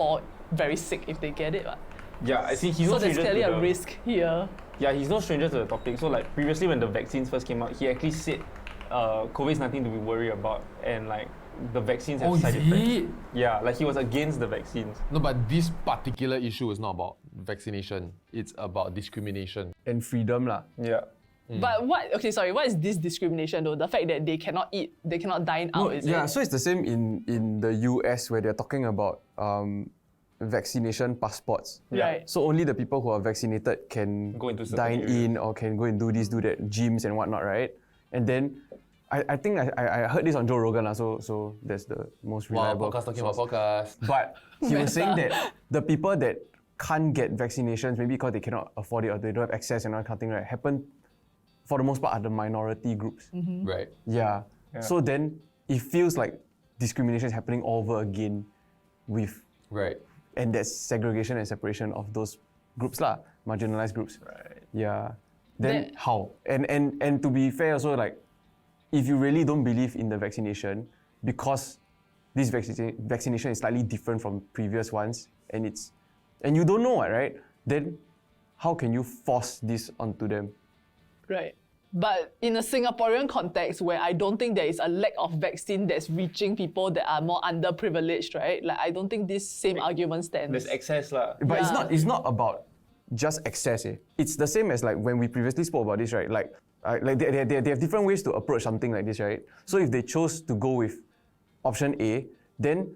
fall very sick if they get it. Right? Yeah, I think he's So no there's stranger clearly to a the, risk here. Yeah, he's no stranger to the topic. So like previously when the vaccines first came out, he actually said COVID is nothing to be worried about, and like the vaccines have side effects. Yeah, like he was against the vaccines. No, but this particular issue is not about vaccination. It's about discrimination. And freedom lah. Yeah. But what is this discrimination though? The fact that they cannot eat, they cannot dine out, is it? So it's the same in the US where they're talking about vaccination passports. Right. So only the people who are vaccinated can Go into certain dine areas. in or can go and do this, do that, gyms and whatnot, right? And then I think I heard this on Joe Rogan, so that's the most Wow, reliable podcast talking about source. podcast. But he was saying that the people that can't get vaccinations, maybe because they cannot afford it or they don't have access and all that kind of thing, right, happen for the most part are the minority groups. Right. Yeah. So then it feels like discrimination is happening all over again with Right. and there's segregation and separation of those groups lah, marginalized groups. Right. Yeah. Then That- how? And to be fair also, like, if you really don't believe in the vaccination, because this vaccination is slightly different from previous ones, and you don't know what, right? Then how can you force this onto them? Right. But in a Singaporean context where I don't think there is a lack of vaccine that's reaching people that are more underprivileged, right? Like I don't think this same argument stands. There's excess lah. But Yeah. it's not about just access. It's the same as like when we previously spoke about this, right? Like they have different ways to approach something like this, right? So if they chose to go with option A, then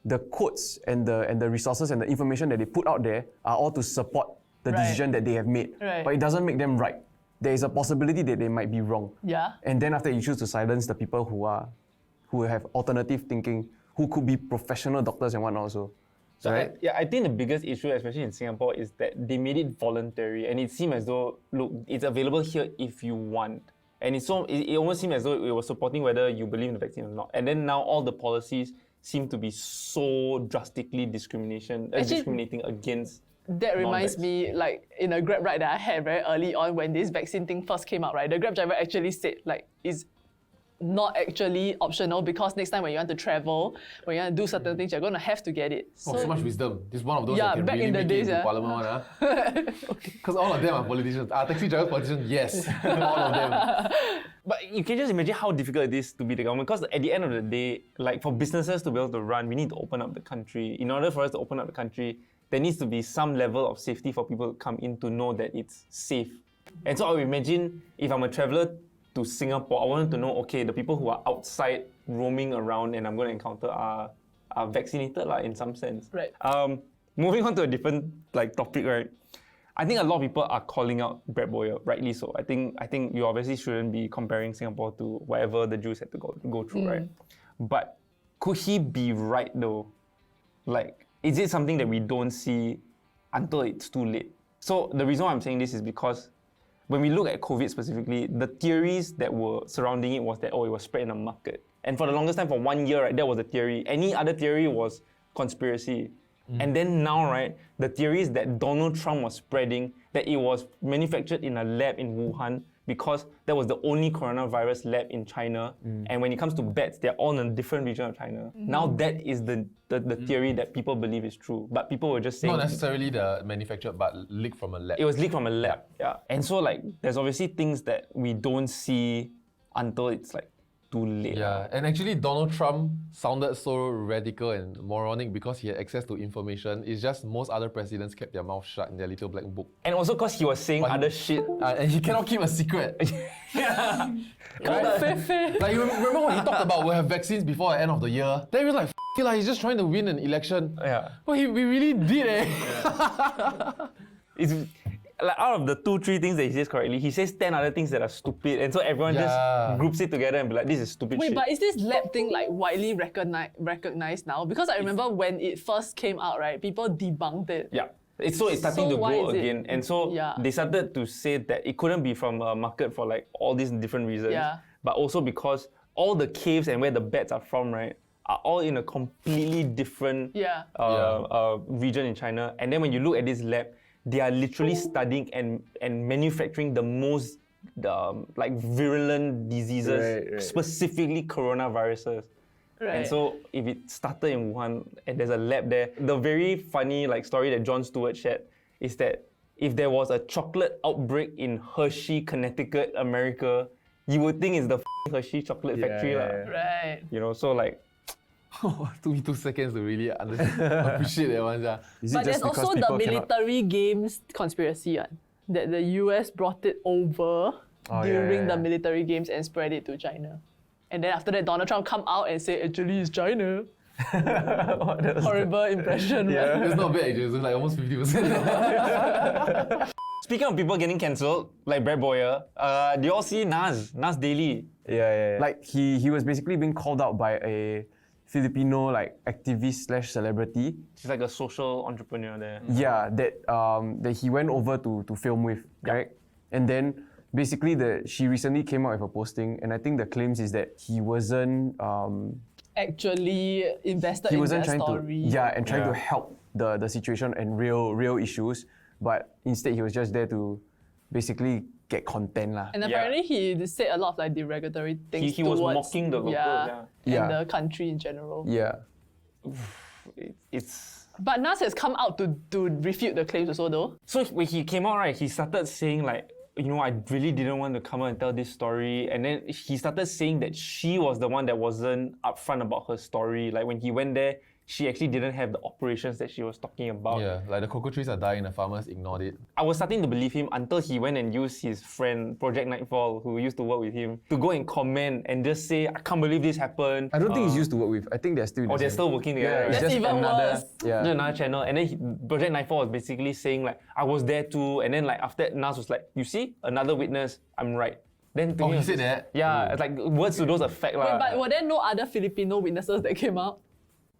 the quotes and the resources and the information that they put out there are all to support the Right. decision that they have made. Right. But it doesn't make them right. There is a possibility that they might be wrong. Yeah. And then after you choose to silence the people who have alternative thinking, who could be professional doctors and whatnot also. So Right? I think the biggest issue, especially in Singapore, is that they made it voluntary, and it seemed as though, look, it's available here if you want. And it almost seemed as though it was supporting whether you believe in the vaccine or not. And then now all the policies seem to be so drastically discriminating against. That reminds non-vax. me, like in a Grab ride that I had very early on when this vaccine thing first came out, right? The Grab driver actually said, like, it's not actually optional because next time when you want to travel, when you want to do certain things, you're going to have to get it. So much wisdom. This is one of those Yeah, that can back really in the make days, it into yeah. parliament one, Because all of them are politicians. Taxi drivers, politicians, yes. All of them. But you can just imagine how difficult it is to be the government, because at the end of the day, like for businesses to be able to run, we need to open up the country. In order for us to open up the country, there needs to be some level of safety for people to come in to know that it's safe. And so I would imagine if I'm a traveller to Singapore, I wanted to know, okay, the people who are outside roaming around and I'm going to encounter are vaccinated in some sense. Right. Moving on to a different topic, right? I think a lot of people are calling out Brett Boyer, rightly so. I think you obviously shouldn't be comparing Singapore to whatever the Jews had to go through, right? But could he be right though? Like, is it something that we don't see until it's too late? So the reason why I'm saying this is because when we look at COVID specifically, the theories that were surrounding it was that, it was spread in the market. And for the longest time, for 1 year, right, that was the theory. Any other theory was conspiracy. And then now, right, the theory is that Donald Trump was spreading, that it was manufactured in a lab in Wuhan because that was the only coronavirus lab in China. And when it comes to bats, they're all in a different region of China. Now that is the theory that people believe is true. But people were just saying... Not necessarily the manufacturer, but leaked from a lab. It was leaked from a lab, yeah. And so there's obviously things that we don't see until it's too late. Yeah, and actually Donald Trump sounded so radical and moronic because he had access to information. It's just most other presidents kept their mouth shut in their little black book. And also because he was saying other shit. And he cannot keep a secret. Yeah. Like, you remember when he talked about we'll have vaccines before the end of the year? Then he was like, F it, he's just trying to win an election. Yeah. But we really did It's out of the 2-3 things that he says correctly, he says 10 other things that are stupid, and so everyone just groups it together and be like, this is stupid shit. Wait, but is this lab thing widely recognized now? Because I remember when it first came out, right, people debunked it. Yeah. It's starting to why grow is it- again. And so Yeah. they started to say that it couldn't be from a market for all these different reasons. Yeah. But also because all the caves and where the bats are from, right, are all in a completely different region in China. And then when you look at this lab, they are literally studying and manufacturing the most virulent diseases, Right. specifically coronaviruses. Right. And so if it started in Wuhan and there's a lab there, the very funny story that Jon Stewart shared is that if there was a chocolate outbreak in Hershey, Connecticut, America, you would think it's the Hershey chocolate factory. Right. So Took me 2 seconds to really appreciate that one. Yeah. Is it But there's just because also the people cannot- military games conspiracy that the US brought it over during the military games and spread it to China. And then after that, Donald Trump come out and say, actually, it's China. Horrible impression, right? It's not bad actually, it's like almost 50%. speaking of people getting cancelled, like Brad Boyer, do you all see Nas Daily? Yeah. Like he was basically being called out by a Filipino activist / celebrity. She's like a social entrepreneur there. Yeah, that he went over to film with, correct? And then basically she recently came out with a posting, and I think the claims is that he wasn't Actually invested he in wasn't that trying story. to trying to help the situation and real issues, but instead he was just there to basically get content lah. And apparently he said a lot of derogatory things He was towards mocking the locals. and Yeah. the country in general. Yeah. It's But Nas has come out to refute the claims also though. so when he came out, right, he started saying I really didn't want to come out and tell this story. And then he started saying that she was the one that wasn't upfront about her story. Like when he went there, she actually didn't have the operations that she was talking about. Yeah, like the cocoa trees are dying, the farmers ignored it. I was starting to believe him until he went and used his friend, Project Nightfall, who used to work with him, to go and comment and just say, I can't believe this happened. I don't think he's used to work with. I think they're still. Oh, they're still working together. it's right? That's just even another. worse. Just Yeah. another channel, and then Project Nightfall was basically saying I was there too, and then after that, Nas was like, you see, another witness, I'm right. Then to Oh, me, he it was said just- that? Yeah, it's like words to those effect Wait, lah. but were there no other Filipino witnesses that came out?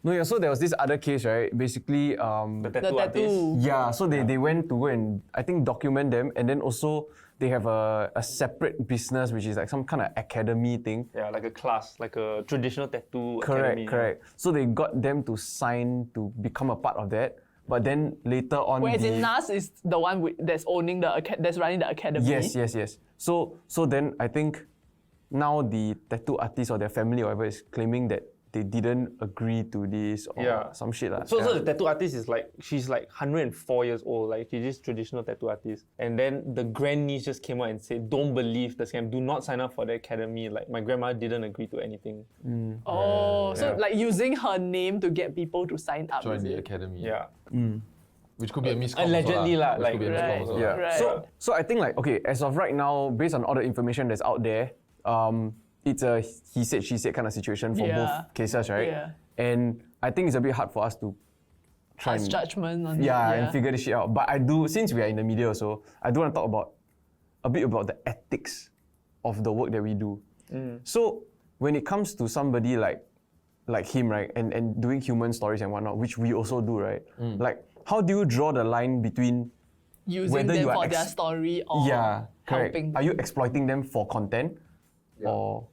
No, yeah. So there was this other case, right? Basically, the The tattoo artist. tattoo. yeah. So they went to go and I think document them, and then also they have a separate business which is like some kind of academy thing. Yeah, like a class, like a traditional tattoo Correct, academy. correct. So they got them to sign to become a part of that. But then later on, Whereas in Nas is the one that's owning that's running the academy. Yes. So then I think now the tattoo artist or their family or whatever is claiming that they didn't agree to this or Yeah. some shit lah. So the tattoo artist is she's 104 years old, she's this traditional tattoo artist. And then the grandniece just came out and said, don't believe the scam, do not sign up for the academy. My grandma didn't agree to anything. Oh, so using her name to get people to sign up. Join is the it? academy. Yeah. Which could be a miscom. Allegedly lah, Which could be a miscom Right. also. Yeah. Right. So I think okay, as of right now, based on all the information that's out there, it's a he said she said kind of situation for Yeah. both cases, right? Yeah. And I think it's a bit hard for us to try Pass and judgment on it. and figure this shit out. But I do, since we are in the media also, I do want to talk a bit about the ethics of the work that we do. So when it comes to somebody like him, right, and doing human stories and whatnot, which we also do, right? Like, how do you draw the line between Using whether them you are for their story or correct. helping. Are you exploiting them for content? Or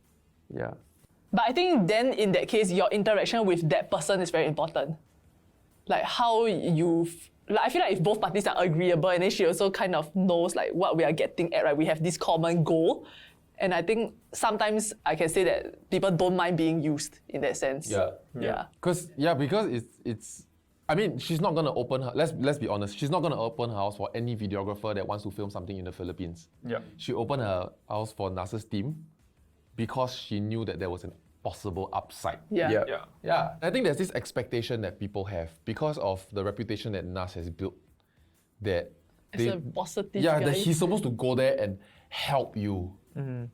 But I think then in that case, your interaction with that person is very important. Like how I feel like if both parties are agreeable and then she also kind of knows what we are getting at, right? We have this common goal. And I think sometimes I can say that people don't mind being used in that sense. Yeah. Because it's I mean, she's not gonna open her. Let's be honest. She's not gonna open her house for any videographer that wants to film something in the Philippines. Yeah. She opened her house for Nas's team because she knew that there was an possible upside. Yeah. Yeah. I think there's this expectation that people have because of the reputation that Nas has built. That As a positive yeah, guy. that he's supposed to go there and help you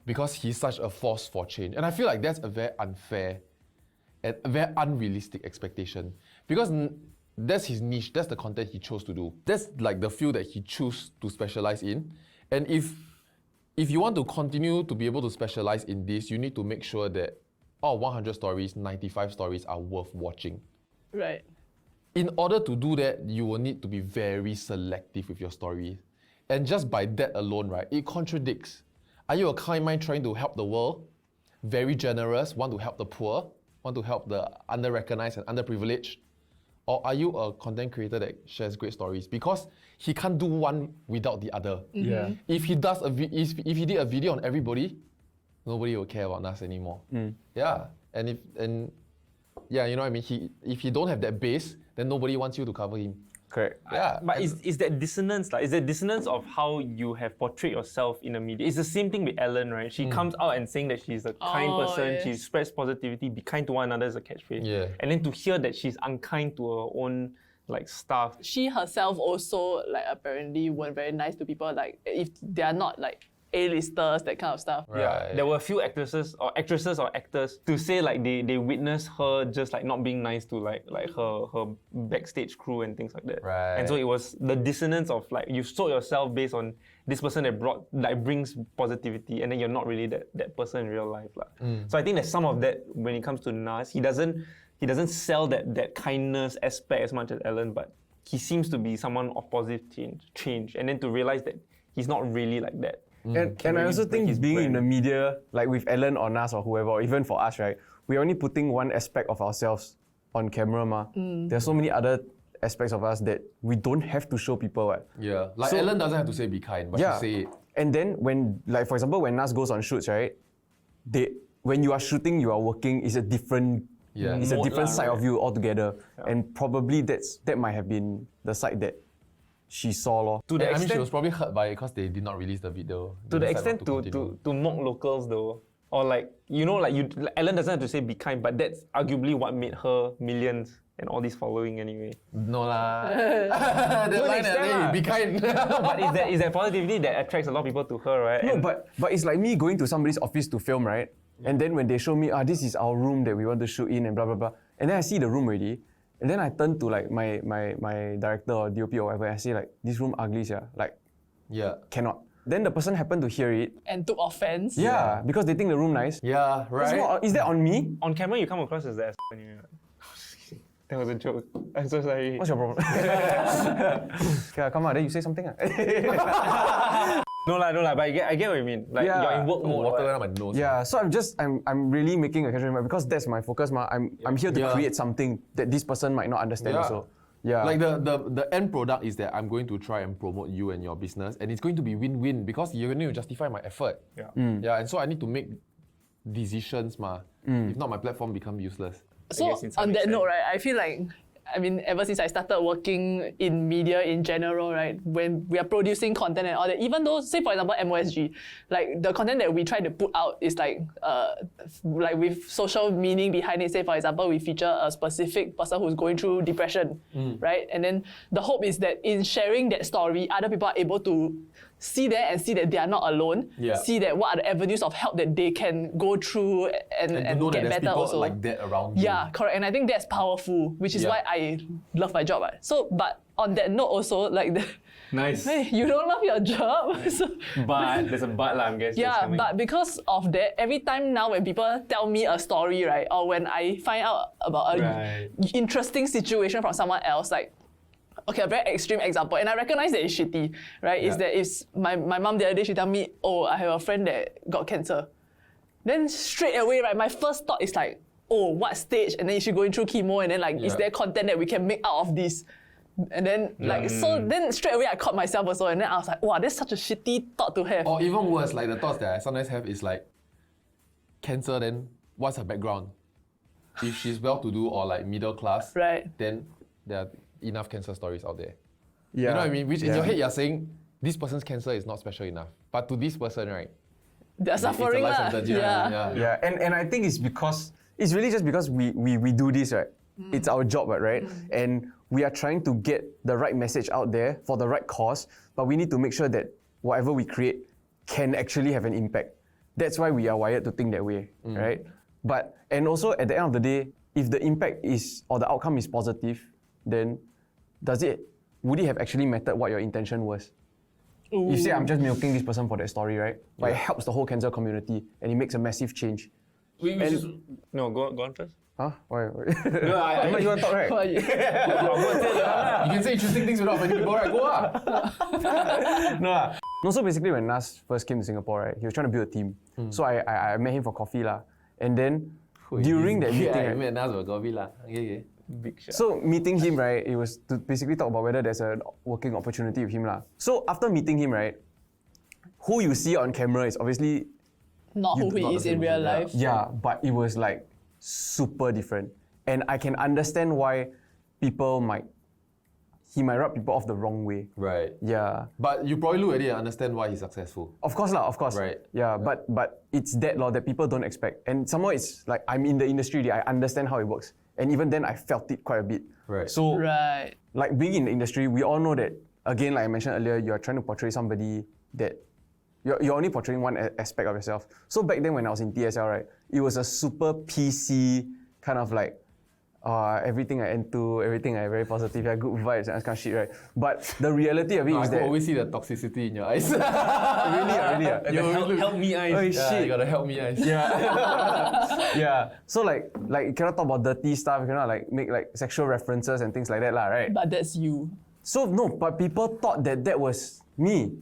because he's such a force for change. And I feel like that's a very unfair and a very unrealistic expectation because that's his niche, that's the content he chose to do. That's like the field that he chose to specialize in. And if you want to continue to be able to specialize in this, you need to make sure that 100 stories, 95 stories are worth watching. Right. In order to do that, you will need to be very selective with your story. And just by that alone, right, it contradicts. Are you a kind mind trying to help the world? Very generous, want to help the poor, want to help the under-recognized and underprivileged? Or are you a content creator that shares great stories? Because he can't do one without the other. Yeah. If he does if he did a video on everybody, nobody will care about Nas anymore. Yeah. And yeah, you know what I mean? If you don't have that base, then nobody wants you to cover him. Correct. Yeah. But is that dissonance, like, is that dissonance of how you have portrayed yourself in the media? It's the same thing with Ellen, right? She comes out and saying that she's a kind person, she spreads positivity, be kind to one another is a catchphrase. Yeah. And then to hear that she's unkind to her own like staff. She herself also like apparently weren't very nice to people. Like if they are not like A-listers, that kind of stuff. Right. Yeah, there were a few actresses or actors to say like they witnessed her just like not being nice to like her backstage crew and things like that. Right. And so it was the dissonance of like you sold yourself based on this person that brings positivity, and then you're not really that person in real life. So I think there's some of that when it comes to Nas. He doesn't sell that kindness aspect as much as Ellen, but he seems to be someone of positive change. And then to realize that he's not really like that. And I also think being in the media, like with Ellen or Nas or whoever, or even for us, right, we're only putting one aspect of ourselves on camera, ma. There's so many other aspects of us that we don't have to show people, right? Yeah. Like So- Ellen doesn't have to say be kind, but Yeah. she say it. And then when, like for example, when Nas goes on shoots, right, when you are shooting, you are working, it's a different Yeah. it's a Mode different lah, side right? of you altogether. And probably that might have been the side that she saw, lor. To the I mean, she extent was probably hurt by it because they did not release the video. to They the decided extent not continue. to mock locals though, or like Ellen doesn't have to say be kind, but that's arguably what made her millions and all this following anyway. No lah. The line extent lah. be kind. But is that positivity that attracts a lot of people to her, right? No, And but it's like me going to somebody's office to film, right? And then when they show me, this is our room that we want to shoot in and blah blah blah. And then I see the room already. And then I turn to like my director or DOP or whatever. I say like, this room ugly, yeah. Like Yeah. cannot. Then the person happened to hear it. And took offense. Yeah, because they think the room nice. Yeah, It's right? not- is that on me? on camera you come across as the ass anyway. That was a joke. I'm so sorry. What's your problem? Yeah, come on, then you say something. No lah. But I get what you mean. Like Yeah. you're in work Oh, mode. water right? went up my nose. Yeah, so I'm really making a casual remark because that's my focus, ma. I'm here to Yeah. create something that this person might not understand Yeah. also. Yeah. Like the end product is that I'm going to try and promote you and your business, and it's going to be win-win because you're going to justify my effort. Yeah. Yeah, and so I need to make decisions, ma. If not, my platform become useless. So guess in some on that extent. note, right, I feel like, I mean, ever since I started working in media in general, right, when we are producing content and all that, even though, say for example, MOSG, like the content that we try to put out is like with social meaning behind it. Say for example, we feature a specific person who's going through depression, right? And then the hope is that in sharing that story, other people are able to see that and see that they are not alone. Yeah. See that what are the avenues of help that they can go through and And to know that get there's better people also. like that around you. Yeah, correct. And I think that's powerful, which is Yeah. why I love my job. Right? So, but on that note also, like, Nice. hey, you don't love your job. So, But there's a but lah, I'm guessing. yeah, but because of that, every time now when people tell me a story, right, or when I find out about a Right. interesting situation from someone else, like, okay, a very extreme example, and I recognize that it's shitty, right? Is that it's my mom the other day, she tell me, oh, I have a friend that got cancer. Then straight away, right, my first thought is like, oh, what stage? And then is she going through chemo? And then like, is Yeah. there content that we can make out of this? And then like, so then straight away I caught myself also, and then I was like, wow, that's such a shitty thought to have. Or even worse, like the thoughts that I sometimes have is like, cancer, then what's her background? If she's well-to-do or like middle class, Right. then there are enough cancer stories out there. yeah. You know what I mean? Which in Yeah. your head you're saying, this person's cancer is not special enough. But to this person, right? They're it's a suffering life lah. sentence, Yeah. Yeah, and I think it's really just because we do this, right? It's our job, right? And we are trying to get the right message out there for the right cause, but we need to make sure that whatever we create can actually have an impact. That's why we are wired to think that way, right? But, and also at the end of the day, if the impact is, or the outcome is positive, then would it have actually mattered what your intention was? You say, I'm just milking this person for that story, right? But it helps the whole cancer community and it makes a massive change. No, go on first. Huh? Why? No, I'm not you want to talk, right? Why you- You can say interesting things without offending people, right? Go ah. No, so basically when Nas first came to Singapore, right, he was trying to build a team. So I met him for coffee lah. And then during that meeting, I right, met Nas for coffee lah. Okay. Big shot. so meeting him, right, it was to basically talk about whether there's a working opportunity with him lah. So after meeting him, right, who you see on camera is obviously, Not who not he the is in same real person, yeah. life. yeah, but it was like super different. and I can understand why he might rub people off the wrong way. Right. Yeah. But you probably look at it and understand why he's successful. Of course lah, of course. Right. Yeah, but it's that law that people don't expect. And somehow it's like I'm in the industry, I understand how it works. And even then I felt it quite a bit. Right. So Right. like being in the industry, we all know that, again, like I mentioned earlier, you're trying to portray somebody that you're only portraying one aspect of yourself. So back then when I was in TSL, right, it was a super PC kind of like, everything I into, everything I very positive, yeah, good vibes and that kind of shit, right? But the reality of it I is could that always see the toxicity in your eyes. really. Help me, eyes. Oh, Yeah, shit. you gotta help me, eyes. Yeah. So like you cannot talk about dirty stuff, you cannot like make like sexual references and things like that, lah, right? But that's you. So no, but people thought that was me.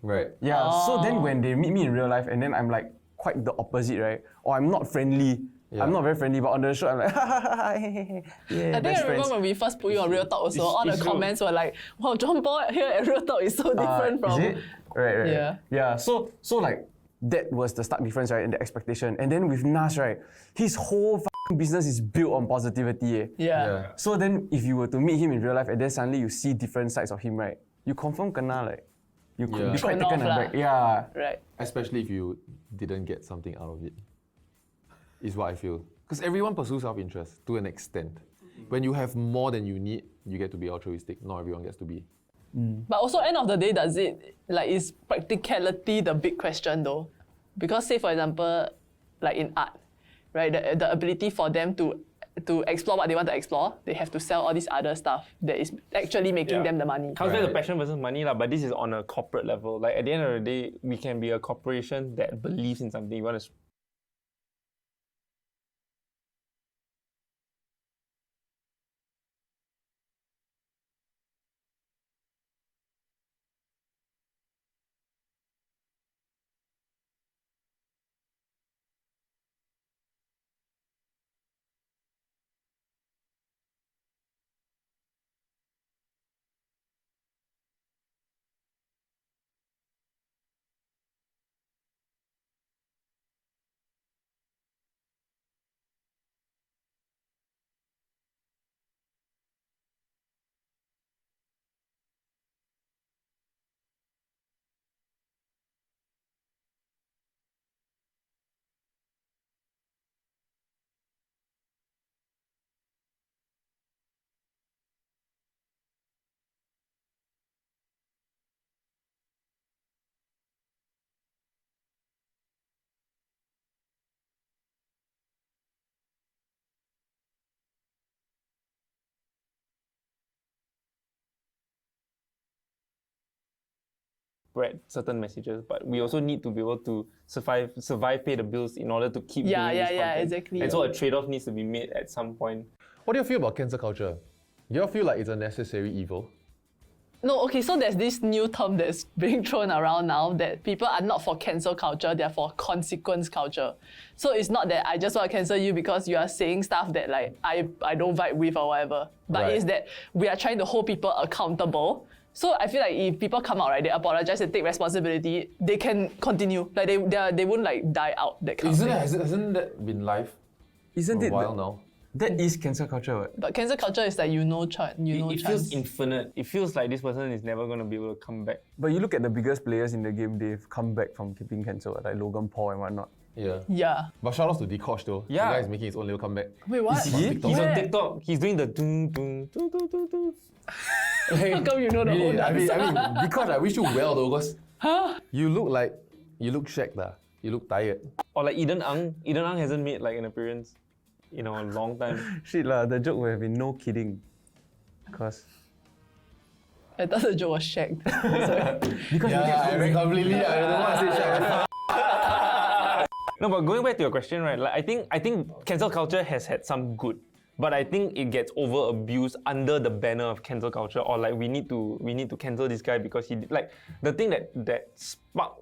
Right. Yeah. So then when they meet me in real life and then I'm like quite the opposite, right? Or I'm not friendly. Yeah. I'm not very friendly, but on the show I'm like, yeah, I think I best remember friends. when we first put you on Real Talk also, all the it's true. comments were like, wow, John Paul here at Real Talk is so different from... Is it? Right. Yeah. Yeah. So like that was the stark difference, right, in the expectation. And then with Nas, right, his whole f***ing business is built on positivity. Eh. Yeah. So then if you were to meet him in real life and then suddenly you see different sides of him, right, you confirm kena like, you could Yeah. be quite Thrown taken off aback. lah. Yeah. Right. Especially if you didn't get something out of it, is what I feel. Because everyone pursues self-interest to an extent. When you have more than you need, you get to be altruistic. Not everyone gets to be. But also, end of the day, does it, like, is practicality the big question though? Because say, for example, like in art, right, the ability for them to explore what they want to explore, they have to sell all this other stuff that is actually making them the money. Comes back to passion versus money, but this is on a corporate level. Like at the end of the day, we can be a corporation that believes in something. You want to spread certain messages, but we also need to be able to survive, pay the bills in order to keep doing this content. Exactly. And so a trade-off needs to be made at some point. What do you feel about cancel culture? Do you feel like it's a necessary evil? No, okay, so there's this new term that's being thrown around now that people are not for cancel culture, they're for consequence culture. So it's not that I just want to cancel you because you are saying stuff that like I don't vibe with or whatever. But Right. it's that we are trying to hold people accountable. So I feel like if people come out, right, they apologize and take responsibility, they can continue. Like they won't like die out, that kind of thing. Hasn't that been live Isn't for a it while now? that is cancel culture? What? But cancel culture is like It feels infinite. It feels like this person is never going to be able to come back. But you look at the biggest players in the game, they've come back from keeping cancelled, like Logan Paul and whatnot. Yeah. Yeah. But shout outs to Dikosh though. Yeah. The guy is making his own little comeback. Wait, what? Is he? He's on Where? TikTok. He's doing the doom doom doom doom doom doom. How come you know the whole Really, I mean, dance? Dikosh, I wish you well though, because you look shagged lah. You look tired. Or like Eden Ang. Eden Ang hasn't made like an appearance in a long time. Shit lah, the joke would have been no kidding. Cause I thought the joke was shagged. I completely. I don't want to say shagged. No, but going back to your question, right? Like I think cancel culture has had some good, but I think it gets over abused under the banner of cancel culture, or like we need to cancel this guy because he did, like the thing that sparked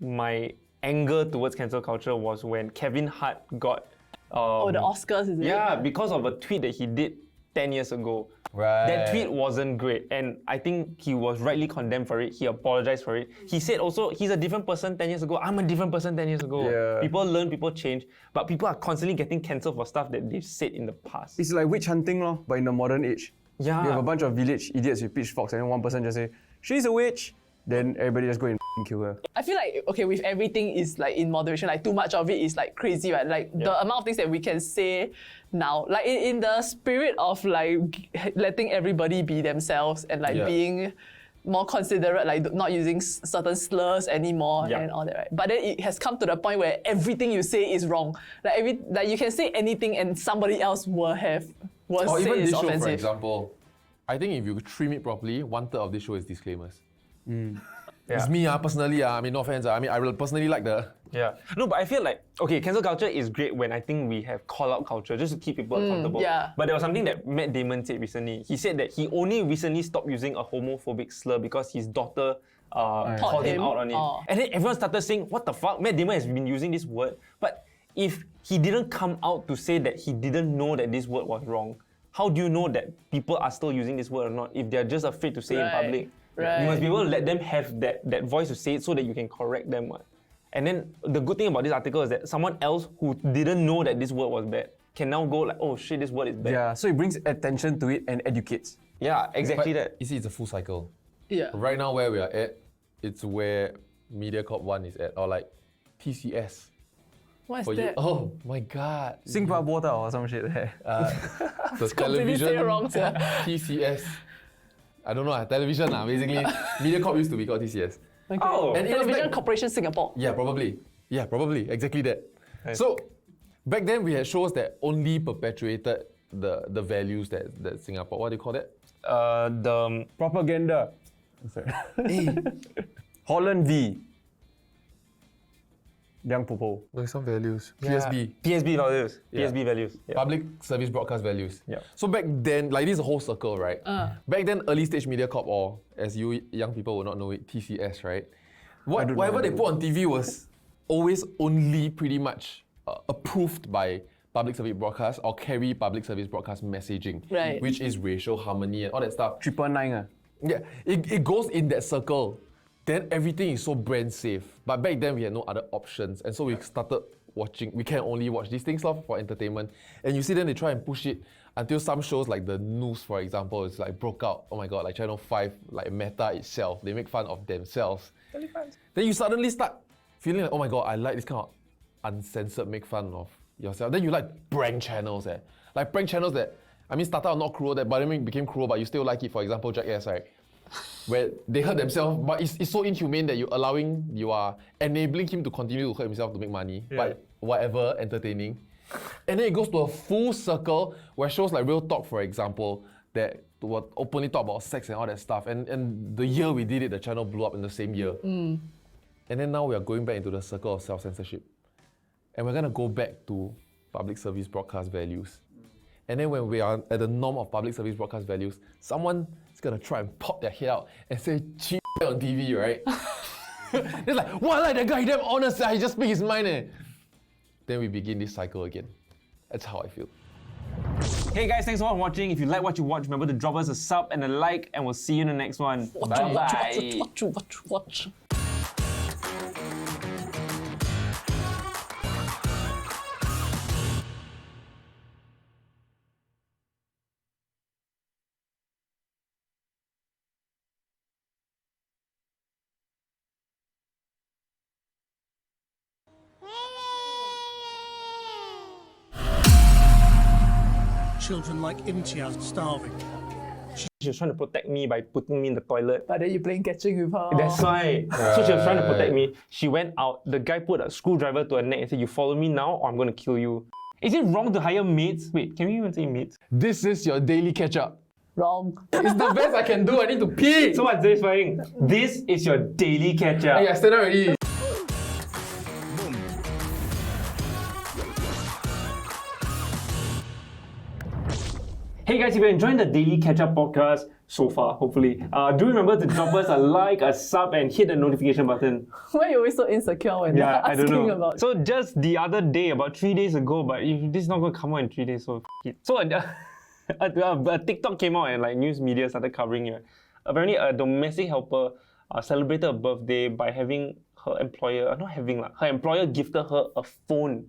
my anger towards cancel culture was when Kevin Hart got Oh, the Oscars, is it? yeah, because of a tweet that he did 10 years ago. Right. That tweet wasn't great, and I think he was rightly condemned for it. He apologized for it. He said also, he's a different person 10 years ago. I'm a different person 10 years ago. Yeah. People learn, people change, but people are constantly getting cancelled for stuff that they've said in the past. It's like witch hunting, lor, but in the modern age. Yeah. You have a bunch of village idiots with pitchforks, and then one person just say, she's a witch. Then everybody just go and kill her. I feel like, okay, with everything is like in moderation, like too much of it is like crazy, right? Like the amount of things that we can say now, like in the spirit of like letting everybody be themselves and like being more considerate, like not using certain slurs anymore and all that, right? But then it has come to the point where everything you say is wrong. Like you can say anything and somebody else will say even it's this show, offensive. for example, I think if you trim it properly, 1/3 of this show is disclaimers. It's me, personally. I mean, no offense. I mean, I will personally like the. Yeah. No, but I feel like, okay, cancel culture is great when I think we have call-out culture just to keep people accountable. yeah. But there was something that Matt Damon said recently. He said that he only recently stopped using a homophobic slur because his daughter called him out on it. Oh. And then everyone started saying, what the fuck? Matt Damon has been using this word. But if he didn't come out to say that he didn't know that this word was wrong, how do you know that people are still using this word or not if they're just afraid to say it in public? Right. You must be able to let them have that voice to say it so that you can correct them. And then the good thing about this article is that someone else who didn't know that this word was bad can now go like, oh shit, this word is bad. Yeah, so it brings attention to it and educates. Yeah, exactly But that. You see, it's a full cycle. Yeah. Right now, where we are at, it's where MediaCorp 1 is at, or like TCS. What is For you. that? Oh my god. Singapore water or some shit there. The Completely say it wrong, sia. TCS. I don't know, television basically. MediaCorp used to be called TCS. Okay. Oh. And it was Television back- Corporation Singapore. Yeah, probably. Exactly that. So, back then we had shows that only perpetuated the values that Singapore, what do you call that? Propaganda. Sorry. Holland V. Young Popo. There's some values. Yeah. PSB. PSB values. Yeah. PSB values. Yeah. Public service broadcast values. Yeah. So back then, like this is a whole circle, right? Back then, early stage MediaCorp, or as you young people will not know it, TCS, right? Whatever they put on TV was always only pretty much approved by public service broadcast or carry public service broadcast messaging, Right. which is racial harmony and all that stuff. 999. Yeah, it goes in that circle. Then everything is so brand safe. But back then we had no other options. And so we started watching, we can only watch these things for entertainment. And you see then they try and push it until some shows like the news, for example, is like broke out. Oh my god, like Channel 5, like Meta itself, they make fun of themselves. Then you suddenly start feeling like, oh my god, I like this kind of uncensored make fun of yourself. Then you like prank channels, like prank channels that, I mean, started out not cruel, but then became cruel, but you still like it. For example, Jackass, right? Where they hurt themselves, but it's so inhumane that you are enabling him to continue to hurt himself to make money, but whatever, entertaining. And then it goes to a full circle where shows like Real Talk, for example, that would openly talk about sex and all that stuff. And the year we did it, the channel blew up in the same year. And then now we are going back into the circle of self-censorship. And we're gonna go back to public service broadcast values. And then when we are at the norm of public service broadcast values, someone is gonna try and pop their head out and say "cheap" on TV, right? It's like, what, like that guy, damn honest, he just speak his mind. Then we begin this cycle again. That's how I feel. Hey guys, thanks for watching. If you like what you watch, remember to drop us a sub and a like, and we'll see you in the next one. Bye-bye. Watch. Children like Imtiaz starving. She was trying to protect me by putting me in the toilet. But then you playing catching with her. That's why. So she was trying to protect me. She went out. The guy put a screwdriver to her neck and said, "You follow me now or I'm going to kill you." Is it wrong to hire maids? Wait, can we even say maids? This is your daily catch-up. Wrong. It's the best I can do. I need to pee. So what's this saying? This is your daily catch-up. Hey, I stand up already. Hey guys, if you're enjoying the Daily Catch-Up podcast so far, hopefully, do remember to drop us a like, a sub, and hit the notification button. Why are you always so insecure when you're I don't asking know. about? So just the other day, about 3 days ago, but if this is not going to come out in 3 days, so f it. So a TikTok came out and like news media started covering it. Apparently, a domestic helper celebrated a birthday by having her employer, her employer gifted her a phone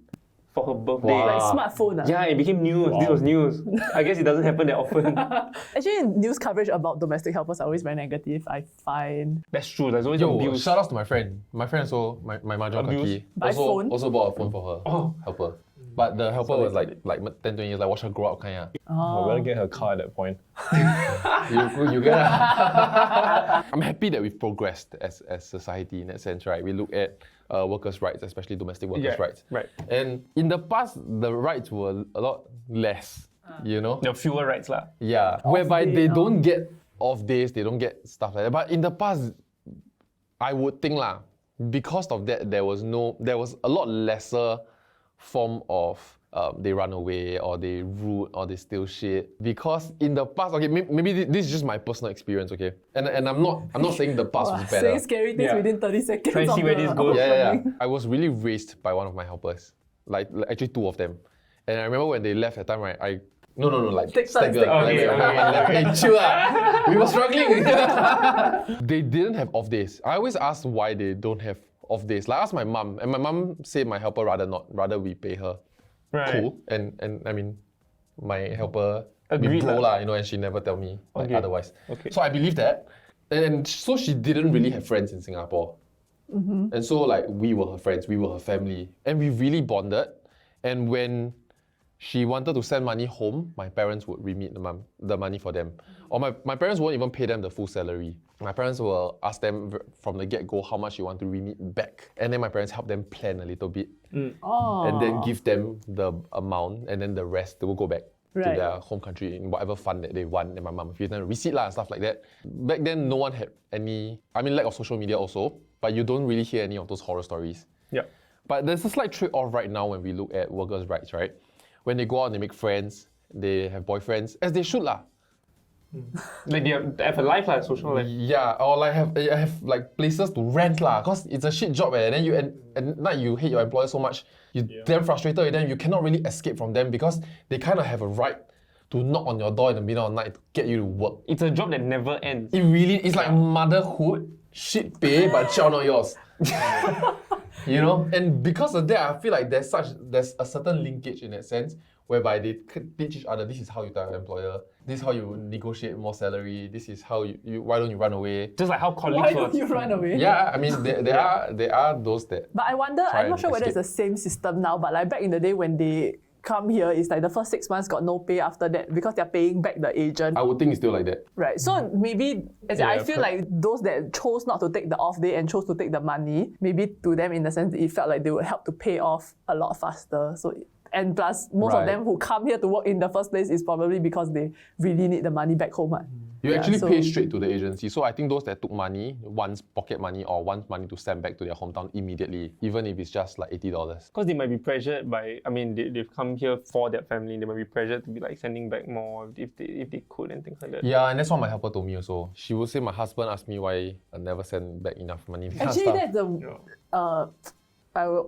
for her birthday. Like smartphone. Yeah, it became news. This was news. I guess it doesn't happen that often. Actually, news coverage about domestic helpers are always very negative, I find. That's true. There's always Yo, abuse. shout out to my friend. My friend also, my mahjong Abuse? kaki, Buy phone? also bought a phone for her helper. But the helper was like 10, 20 years, like watch her grow up kind of. I better get her car at that point. You get it. I'm happy that we've progressed as society in that sense, right? We look at workers' rights, especially domestic workers' rights. Right. And in the past, the rights were a lot less, you know? There are fewer rights lah. Yeah, whereby they don't get off days, they don't get stuff like that. But in the past, I would think lah, because of that, there was a lot lesser form of they run away or they root or they steal shit. Because in the past, okay, maybe this is just my personal experience, okay? And I'm not saying the past was better. Saying scary things within 30 seconds. Try and see where this goes. Yeah. I was really raised by one of my helpers, like actually two of them. And I remember when they left that time, right? Like stagger. Okay, chill lah. We were struggling. They didn't have off days. I always ask why they don't have off days. Like I asked my mom, and my mom said my helper rather we pay her. Right. Cool. And I mean, my helper Agreed bro lah. lah, and she never tell me like otherwise. Okay. So I believe that. And so she didn't really have friends in Singapore. And so like we were her friends, we were her family. And we really bonded. And when she wanted to send money home, my parents would remit the money for them. Or my parents won't even pay them the full salary. My parents will ask them from the get-go how much you want to remit back. And then my parents help them plan a little bit. And then give them the amount, and then the rest, they will go back to their home country in whatever fund that they want. And my mom gives them a receipt and stuff like that. Back then, no one had lack of social media also, but you don't really hear any of those horror stories. Yeah. But there's a slight trade-off right now when we look at workers' rights, right? When they go out and they make friends, they have boyfriends, as they should lah. Like they have a life lah, social life. Yeah, or like have like places to rent lah, cause it's a shit job and then you and night you hate your employer so much, you damn frustrated with them, you cannot really escape from them because they kind of have a right to knock on your door in the middle of the night to get you to work. It's a job that never ends. It really is like motherhood, shit pay, but child not yours. You know, and because of that, I feel like there's a certain linkage in that sense, whereby they teach each other. This is how you tell your employer. This is how you negotiate more salary. This is how you why don't you run away? Just like how colleagues Why don't you run away? Yeah, I mean there are those that. But I wonder, try I'm not and sure whether it's escape. the same system now, but like back in the day when they come here, it's like the first 6 months got no pay after that because they're paying back the agent. I would think it's still like that. Right. So maybe I feel like those that chose not to take the off day and chose to take the money, maybe to them in the sense that it felt like they would help to pay off a lot faster. So and plus most of them who come here to work in the first place is probably because they really need the money back home. You actually pay straight to the agency. So I think those that took money, wants pocket money or wants money to send back to their hometown immediately, even if it's just like $80. Because they might be pressured by, they've come here for their family. They might be pressured to be like sending back more if they could and things like that. Yeah, and that's what my helper told me also. She would say my husband asked me why I never send back enough money. Actually, that's the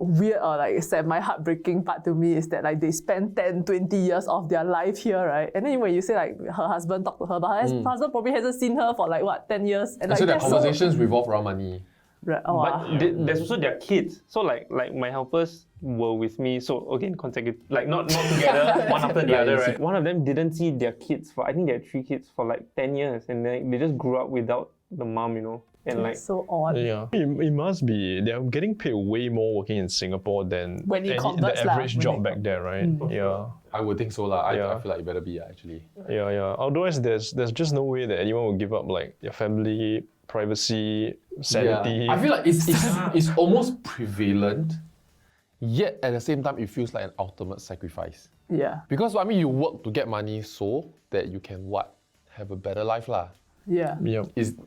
weird or like sad, my heartbreaking part to me is that like they spend 10, 20 years of their life here, right? And then when you say like her husband talked to her, but her husband probably hasn't seen her for like what, 10 years? And like, so their conversations revolve around money. Right. But there's also their kids. So like my helpers were with me. So again, consecutive, like not together, one after the other, right? One of them didn't see their kids for, I think they had 3 kids for like 10 years, and they just grew up without the mom, you know. And like so odd. Yeah, it must be. They're getting paid way more working in Singapore than When it converts the average lah, job back there, right? Yeah. I would think so lah. I Yeah. feel like it better be actually. Yeah. Otherwise, there's just no way that anyone will give up like their family, privacy, sanity. Yeah. I feel like it's almost prevalent, yet at the same time it feels like an ultimate sacrifice. Yeah. Because I mean you work to get money so that you can have a better life lah. Yeah. Yeah. Is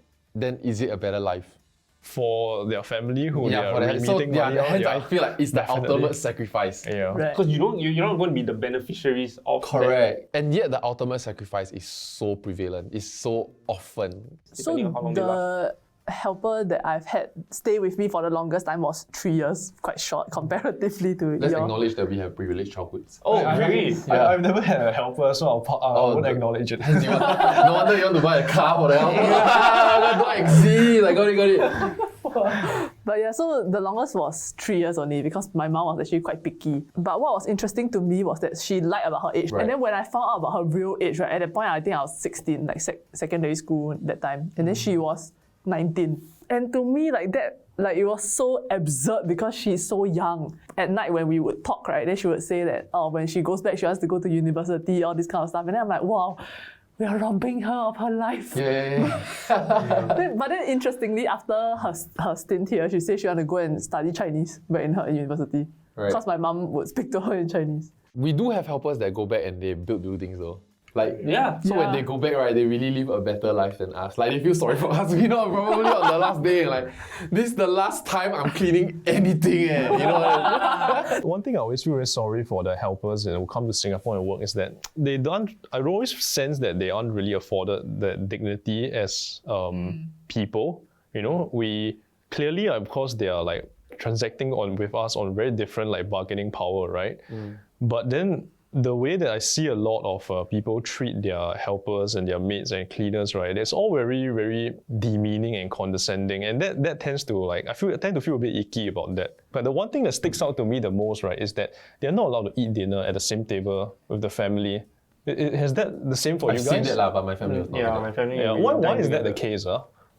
it a better life? For their family who they are for that. So remitting money out, hence I feel like it's the definitely. ultimate sacrifice. Yeah. Right. because you're not going to be the beneficiaries of Correct. And yet the ultimate sacrifice is so prevalent. It's so often. So depending on how long they the helper that I've had stay with me for the longest time was 3 years, quite short comparatively to Let's your. acknowledge that we have privileged childhoods. Oh, really? I've never had a helper, so I won't acknowledge it. No wonder you want to buy a car for the helper. Don't exist. I got it. But yeah, so the longest was 3 years only because my mom was actually quite picky. But what was interesting to me was that she lied about her age. Right. And then when I found out about her real age, right, at that point I think I was 16, like secondary school that time. And then she was 19. And to me, like that, like it was so absurd because she's so young. At night when we would talk, right, then she would say that, oh, when she goes back, she wants to go to university, all this kind of stuff. And then I'm like, wow, we are robbing her of her life. Yeah. But then interestingly, after her stint here, she said she want to go and study Chinese back in her university. Right. Because my mom would speak to her in Chinese. We do have helpers that go back and they build buildings though. Like, Yeah. So when they go back, right, they really live a better life than us. Like, they feel sorry for us. You know, probably on the last day, like, this is the last time I'm cleaning anything, you know. One thing I always feel very sorry for the helpers who come to Singapore and work is that they don't. I always sense that they aren't really afforded the dignity as people. You know, we clearly, of course, they are like transacting with us on very different like bargaining power, right? But then the way that I see a lot of people treat their helpers and their maids and cleaners, right, it's all very, very demeaning and condescending. And that tends to I tend to feel a bit icky about that. But the one thing that sticks out to me the most, right, is that they're not allowed to eat dinner at the same table with the family. Is that the same for you I've guys? seen that, but my family was not. Yeah, like my that. family. Yeah. Why is that the case?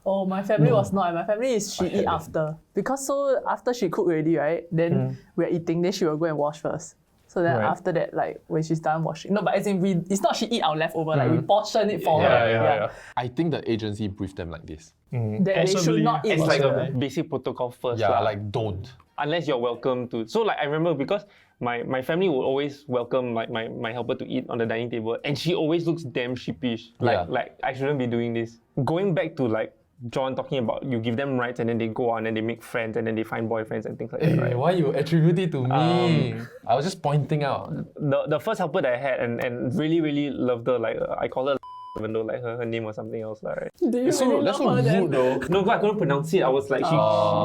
Oh, my family was not. My family is she eat after. Because so after she cook already, right, then we're eating, then she will go and wash first. So then Right. after that, like when she's done washing, no, but as in it's not she eat our leftover, like we portion it for her. Yeah. I think the agency briefed them like this. That they should Possibly. not eat. It's like a together. basic protocol first. Yeah, lah. like, don't. Unless you're welcome to. So like I remember because my family would always welcome like my helper to eat on the dining table, and she always looks damn sheepish. Like I shouldn't be doing this. Going back to like John talking about you give them rights and then they go on and they make friends and then they find boyfriends and things like that, right? Why you attribute it to me? I was just pointing out. The first helper that I had and really, really loved her, like I call her even though like her name was something else, right? Do you That's so really love her then? rude though. No, but I couldn't pronounce it. I was like,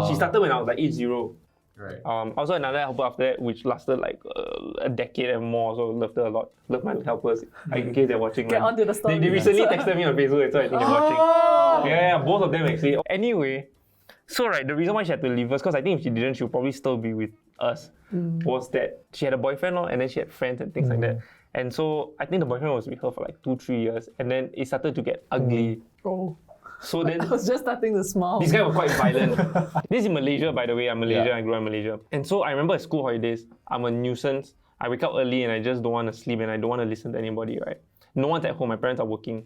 she started when I was like age 0. Right. Also another helper after that, which lasted like a decade and more. So loved her a lot. Love my helpers. In case they're watching. Get onto the story. They recently texted me on Facebook, so I think they're watching. Yeah, both of them actually. Anyway, so right, the reason why she had to leave us, because I think if she didn't, she'll probably still be with us, was that she had a boyfriend and then she had friends and things like that. And so I think the boyfriend was with her for like 2-3 years, and then it started to get ugly. Oh. So then I was just starting to smile. these guys were quite violent. This is in Malaysia, by the way. I'm Malaysian. Yeah. I grew up in Malaysia. And so I remember at school holidays, I'm a nuisance. I wake up early and I just don't want to sleep and I don't want to listen to anybody, right? No one's at home. My parents are working.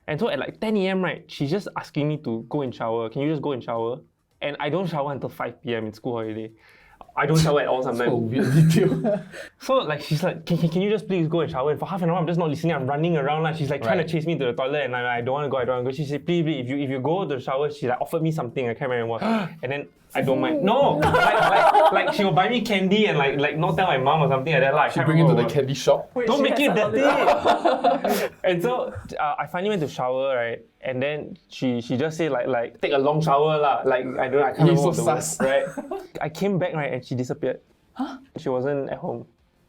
And so at like 10 a.m., right, she's just asking me to go and shower. Can you just go and shower? And I don't shower until 5 p.m. in school holiday. I don't shower at all sometimes. So weird detail. So like she's like, can you just please go and shower? And for half an hour, I'm just not listening. I'm running around. Like she's like trying to chase me to the toilet, and I don't want to go. I don't want to go. She said, please, if you go to the shower, she like offered me something. I can't remember what. And then I don't mind. No, like she will buy me candy and like not tell my mom or something like that. Like, She bring it to the candy shop. Wait, don't she make has it a dirty. And so I finally went to shower, right? And then she just said like take a long shower lah. Like I can't remember so what the word, sus. right? I came back, right, and she disappeared. Huh? She wasn't at home.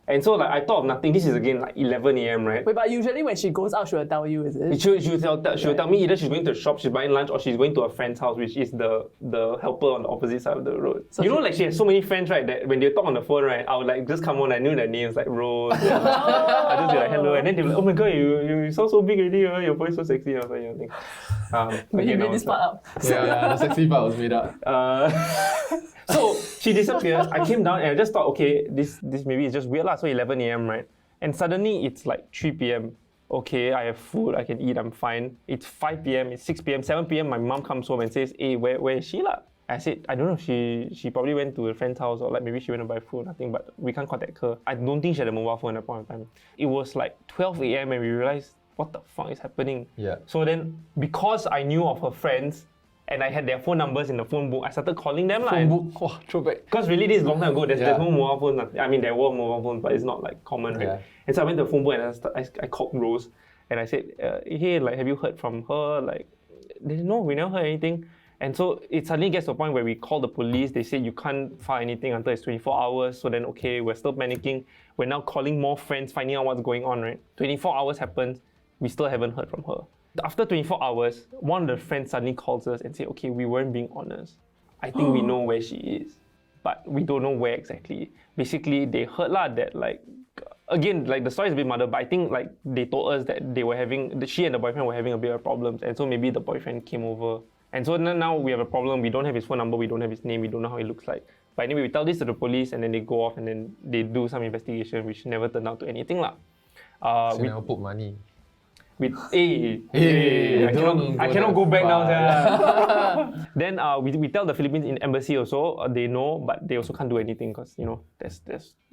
And so like I thought of nothing. This is again like 11 a.m. right? Wait, but usually when she goes out, she will tell you, is it? She will tell me either she's going to the shop, she's buying lunch, or she's going to a friend's house, which is the helper on the opposite side of the road. So like she has so many friends, right, that when they talk on the phone, right, I would like just come on, I knew their names, like Rose. And, I just be like, hello. And then they'll be like, oh my god, you sound so big already, your voice so sexy. I was like, yeah, But you made this part up. Yeah, the sexy part was made up. So she disappeared. I came down and I just thought, okay, this maybe is just weird lah. So 11 a.m. right, and suddenly it's like 3 p.m. Okay, I have food, I can eat, I'm fine. It's 5 p.m., it's 6 p.m., 7 p.m. My mom comes home and says, hey, where is she lah? I said, I don't know, she probably went to a friend's house or like maybe she went to buy food, nothing, but we can't contact her. I don't think she had a mobile phone at that point of time. It was like 12 a.m. and we realized, what the fuck is happening? Yeah. So then, because I knew of her friends and I had their phone numbers in the phone book, I started calling them. Phone book, wow, throwback. Because really this is a long time ago, there's no mobile phones. I mean, there were mobile phones, but it's not like common, right? Yeah. And so I went to the phone book and I called Rose and I said, hey, like, have you heard from her? Like, no, we never heard anything. And so it suddenly gets to a point where we call the police. They say you can't file anything until it's 24 hours. So then, okay, we're still panicking. We're now calling more friends, finding out what's going on, right? 24 hours happens. We still haven't heard from her. After 24 hours, one of the friends suddenly calls us and say, okay, we weren't being honest. I think we know where she is, but we don't know where exactly. Basically, they heard that like, again, like the story is a bit muddled, but I think like they told us that she and the boyfriend were having a bit of problems, and so maybe the boyfriend came over. And so now we have a problem. We don't have his phone number. We don't have his name. We don't know how he looks like. But anyway, we tell this to the police, and then they go off, and then they do some investigation, which never turned out to anything lah. We never put money. I cannot go back now. Then we tell the Philippines in embassy also. They know, but they also can't do anything because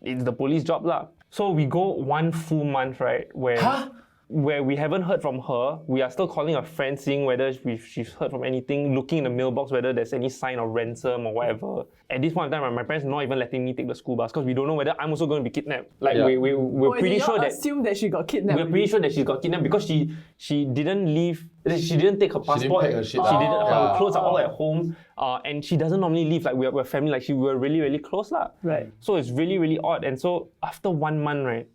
it's the police job lah. So we go 1 full month, right, where we haven't heard from her. We are still calling her friends, seeing whether she's heard from anything, looking in the mailbox whether there's any sign of ransom or whatever. At this point in time, my parents are not even letting me take the school bus because we don't know whether I'm also going to be kidnapped. Like we're pretty sure that assume that she got kidnapped. We're pretty sure that she got kidnapped because she didn't leave. She didn't take her passport. pack her shit. Her clothes are all at home, and she doesn't normally leave. Like we're family. Like we're really really close lah. Right. So it's really really odd. And so after 1 month, right.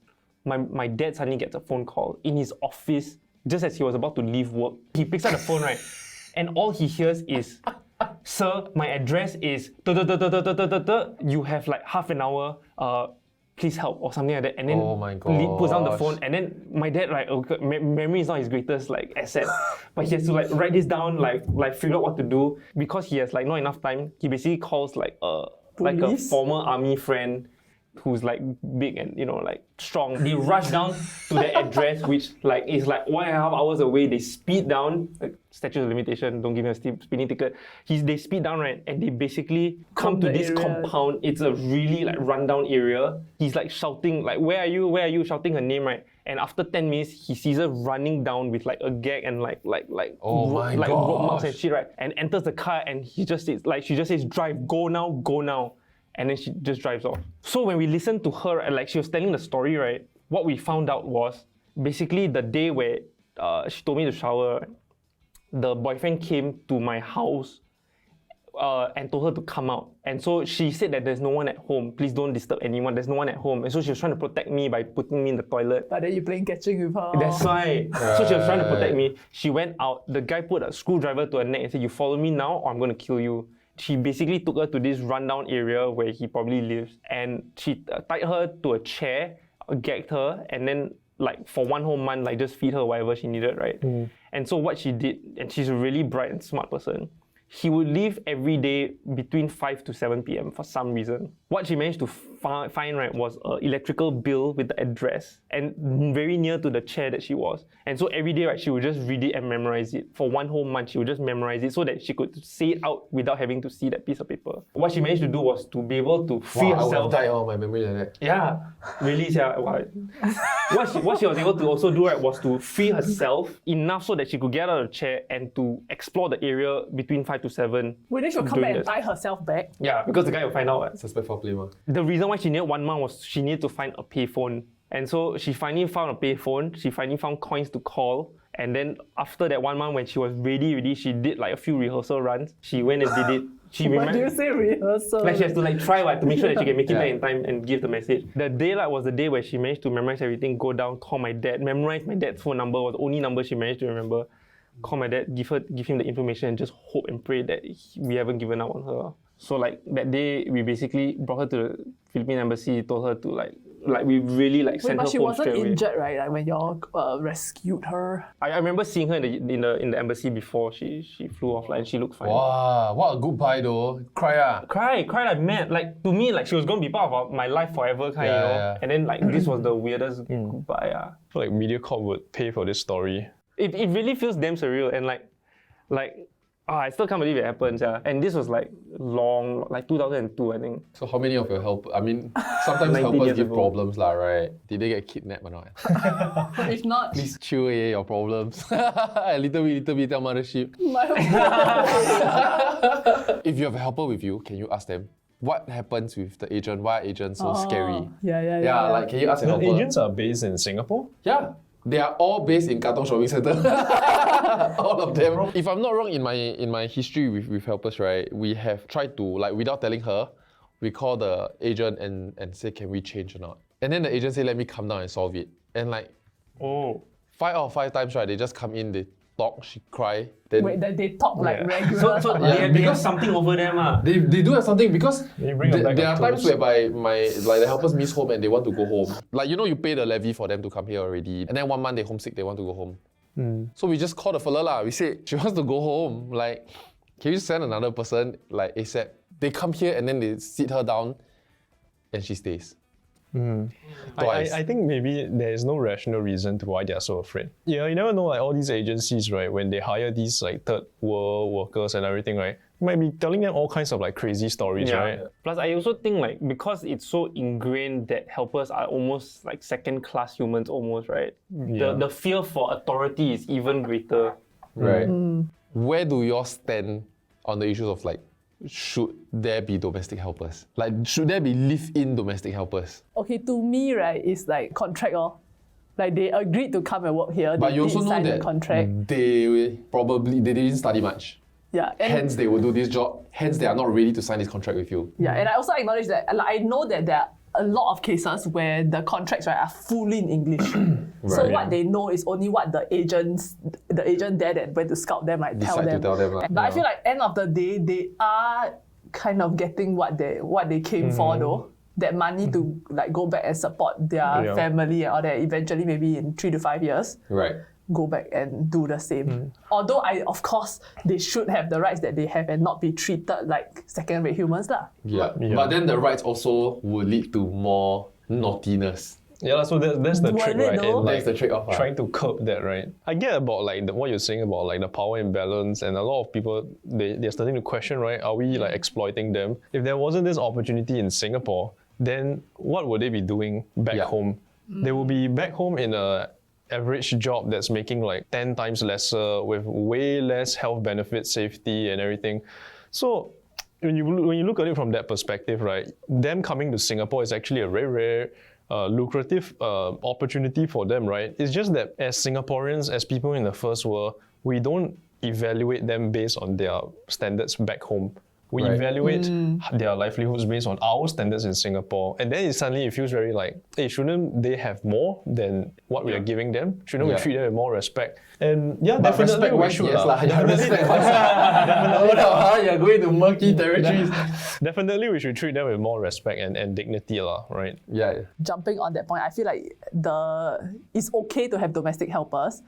My dad suddenly gets a phone call in his office just as he was about to leave work. He picks up the phone, right? And all he hears is, "Sir, my address is you have like half an hour. Please help," or something like that. And then puts down the phone. And then my dad, like, memory is not his greatest like asset, but he has to like write this down, like figure out what to do because he has like not enough time. He basically calls like a former army friend who's like big and like strong. They rush down to the address, which like is like 1.5 hours away. They speed down, like, statute of limitation, don't give me a speeding ticket. They speed down, right, and they basically come to this compound. It's a really like rundown area. He's like shouting, like, where are you? Where are you? Shouting her name, right? And after 10 minutes, he sees her running down with like a gag and like rope marks and shit, right? And enters the car and she just says, drive, go now, go now. And then she just drives off. So when we listened to her, like she was telling the story, right? What we found out was basically the day where she told me to shower, the boyfriend came to my house and told her to come out. And so she said that there's no one at home. Please don't disturb anyone. There's no one at home. And so she was trying to protect me by putting me in the toilet. But then you're playing catching with her. That's why. So she was trying to protect me. She went out. The guy put a screwdriver to her neck and said, "You follow me now or I'm going to kill you." She basically took her to this rundown area where he probably lives, and she tied her to a chair, gagged her, and then like for 1 whole month, like just feed her whatever she needed, right? And so what she did, and she's a really bright and smart person, he would leave every day between 5 to 7 p.m. for some reason. What she managed to find, right, was an electrical bill with the address and very near to the chair that she was. And so every day, right, she would just read it and memorize it. For 1 whole month, she would just memorize it so that she could say it out without having to see that piece of paper. What she managed to do was to be able to free herself. I would have died of my memory like that. Yeah, really, yeah. What she was able to also do, right, was to free herself enough so that she could get out of the chair and to explore the area between 5 to 7. Wait, then she'll come back and tie herself back? Yeah, because the guy will find out. Right? Suspect foul play, ma. The reason why she needed 1 month was she needed to find a payphone. And so she finally found a payphone. She finally found coins to call. And then after that 1 month, when she was ready, she did like a few rehearsal runs. She went and did it. What do you say rehearsal? Like she has to like try to make sure that she can make it back in time and give the message. The day was the day where she managed to memorize everything, go down, call my dad, memorize my dad's phone number, was the only number she managed to remember. Call my dad, give him the information, and just hope and pray that we haven't given up on her. So like that day, we basically brought her to the Philippine embassy, told her to like we really like sent her home straight away. But she wasn't injured, right? Like when y'all rescued her. I remember seeing her in the embassy before she flew off, like, and she looked fine. Wow, what a goodbye though. Cry like mad. Like to me, like she was gonna be part of my life forever, kind, you know. Yeah. And then like this was the weirdest goodbye. I feel like MediaCorp would pay for this story. It really feels damn surreal, and I still can't believe it happens, yeah. And this was like long, like 2002, I think. So how many of your helpers, I mean, sometimes helpers give problems lah, right? Did they get kidnapped or not? If not, please chill your problems. little bit tell mothership. If you have a helper with you, can you ask them, what happens with the agent? Why are agents so scary? Yeah. Like, can you ask a helper? The agents are based in Singapore? Yeah. They are all based in Katong Shopping Centre. All of them. If I'm not wrong, in my history with helpers, right, we have tried to, like, without telling her, we call the agent and say, can we change or not? And then the agent say, let me come down and solve it. And like, 5 out of 5 times, right, they just come in, they talk, she cry. Then Wait, that they talk like regular. So they have something over them. They do have something because bring a bag there of are times tools. whereby the helpers miss home and they want to go home. Like, you know, you pay the levy for them to come here already, and then 1 month they homesick, they want to go home. So we just call the fella lah. We say, she wants to go home. Like, can you send another person like ASAP? They come here and then they sit her down and she stays. I think maybe there is no rational reason to why they are so afraid. Yeah, you never know, like all these agencies, right, when they hire these like third world workers and everything, right, you might be telling them all kinds of like crazy stories, right? Plus, I also think like because it's so ingrained that helpers are almost like second-class humans almost, right? The fear for authority is even greater. Right. Where do you all stand on the issues of like, should there be domestic helpers? Like, should there be live-in domestic helpers? Okay, to me, right, it's like contract. Like they agreed to come and work here. But they you also did know sign the that contract. they didn't study much. Yeah, and Hence, they will do this job. Hence, they are not ready to sign this contract with you. yeah, and I also acknowledge that like, I know that there are a lot of cases where the contracts, right, are fully in English. So what they know is only what the agent there that went to scout them, like, tell Decide to them. tell them, lah. But I feel like end of the day, they are kind of getting what they came for though. That money to like go back and support their family and all that. Eventually, maybe in 3 to 5 years, Right. go back and do the same. Although of course, they should have the rights that they have and not be treated like second-rate humans lah. Yeah. But then the rights also will lead to more naughtiness. Yeah, so that's the Will trick, it right? though? And, That's the trade-off. trying to curb that, right? I get about like what you're saying about like the power imbalance, and a lot of people they're starting to question, right? Are we like exploiting them? If there wasn't this opportunity in Singapore, then what would they be doing back home? They will be back home in a average job that's making like 10 times lesser with way less health benefits, safety and everything. So when you look at it from that perspective, right, them coming to Singapore is actually a very rare lucrative opportunity for them, right? It's just that as Singaporeans, as people in the first world, we don't evaluate them based on their standards back home. We evaluate their livelihoods based on our standards in Singapore. And then suddenly it feels very like, hey, shouldn't they have more than what we are giving them? Shouldn't we treat them with more respect? And definitely we should. Yes, you're going to murky territories. Definitely we should treat them with more respect and dignity, right? Yeah. Jumping on that point, I feel like it's okay to have domestic helpers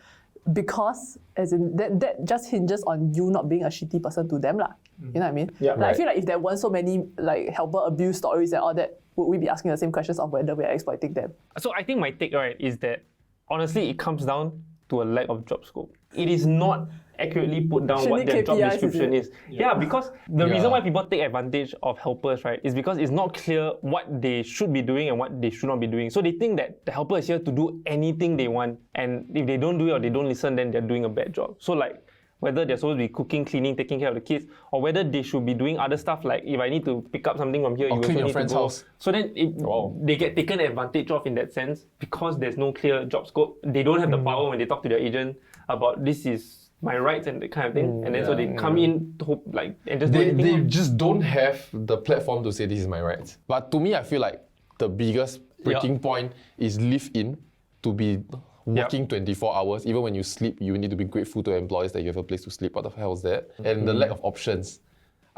because as in that just hinges on you not being a shitty person to them lah. You know what I mean? Yeah. I feel like if there weren't so many like helper abuse stories and all that, would we be asking the same questions of whether we are exploiting them? So I think my take, right, is that honestly it comes down to a lack of job scope. It is not accurately put down what their job KPIs, description is. Yeah, because the reason why people take advantage of helpers, right, is because it's not clear what they should be doing and what they should not be doing. So they think that the helper is here to do anything they want, and if they don't do it or they don't listen, then they're doing a bad job. So like, whether they're supposed to be cooking, cleaning, taking care of the kids, or whether they should be doing other stuff like if I need to pick up something from here, Or you clean also your need friend's to go. house. So then they get taken advantage of in that sense because there's no clear job scope. They don't have the power when they talk to their agent about this is my rights and that kind of thing. And then so they come in to hope like and just do They anything. just don't have the platform to say this is my rights. But to me, I feel like the biggest breaking point is live in to be working 24 hours. Even when you sleep, you need to be grateful to employers that you have a place to sleep. What the hell is that? And the lack of options.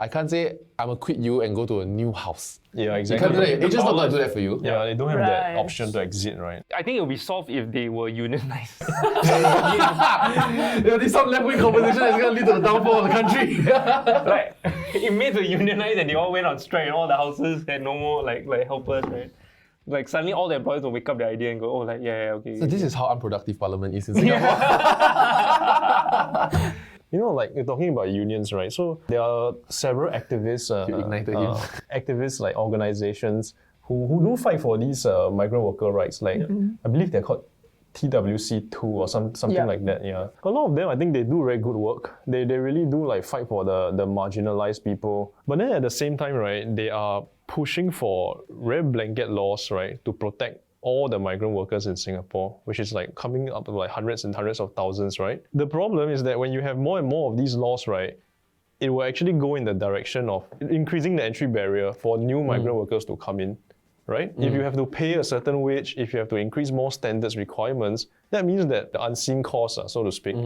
I can't say I'm gonna quit you and go to a new house. Yeah, You exactly. can't do that. Agents not gonna do that for you. Yeah, they don't have that Right. option to exit, right? I think it will be solved if they were unionized. There'll be some left-wing competition that's gonna lead to the downfall of the country. Like it made the unionized and they all went on strike and all the houses had no more like helpers, right? Like suddenly all the employers will wake up their idea and go, oh like yeah, okay. So this is how unproductive Parliament is in Singapore. You know, like you're talking about unions, right? So there are several activists, ignited him. activists like organizations who do fight for these migrant worker rights. Like I believe they're called TWC2 or something like that. Yeah, a lot of them I think they do very good work. They really do like fight for the marginalized people. But then at the same time, right, they are pushing for red blanket laws, right, to protect all the migrant workers in Singapore, which is like coming up to like hundreds and hundreds of thousands, right? The problem is that when you have more and more of these laws, right, it will actually go in the direction of increasing the entry barrier for new migrant workers to come in, right? If you have to pay a certain wage, if you have to increase more standards requirements, that means that the unseen costs, so to speak,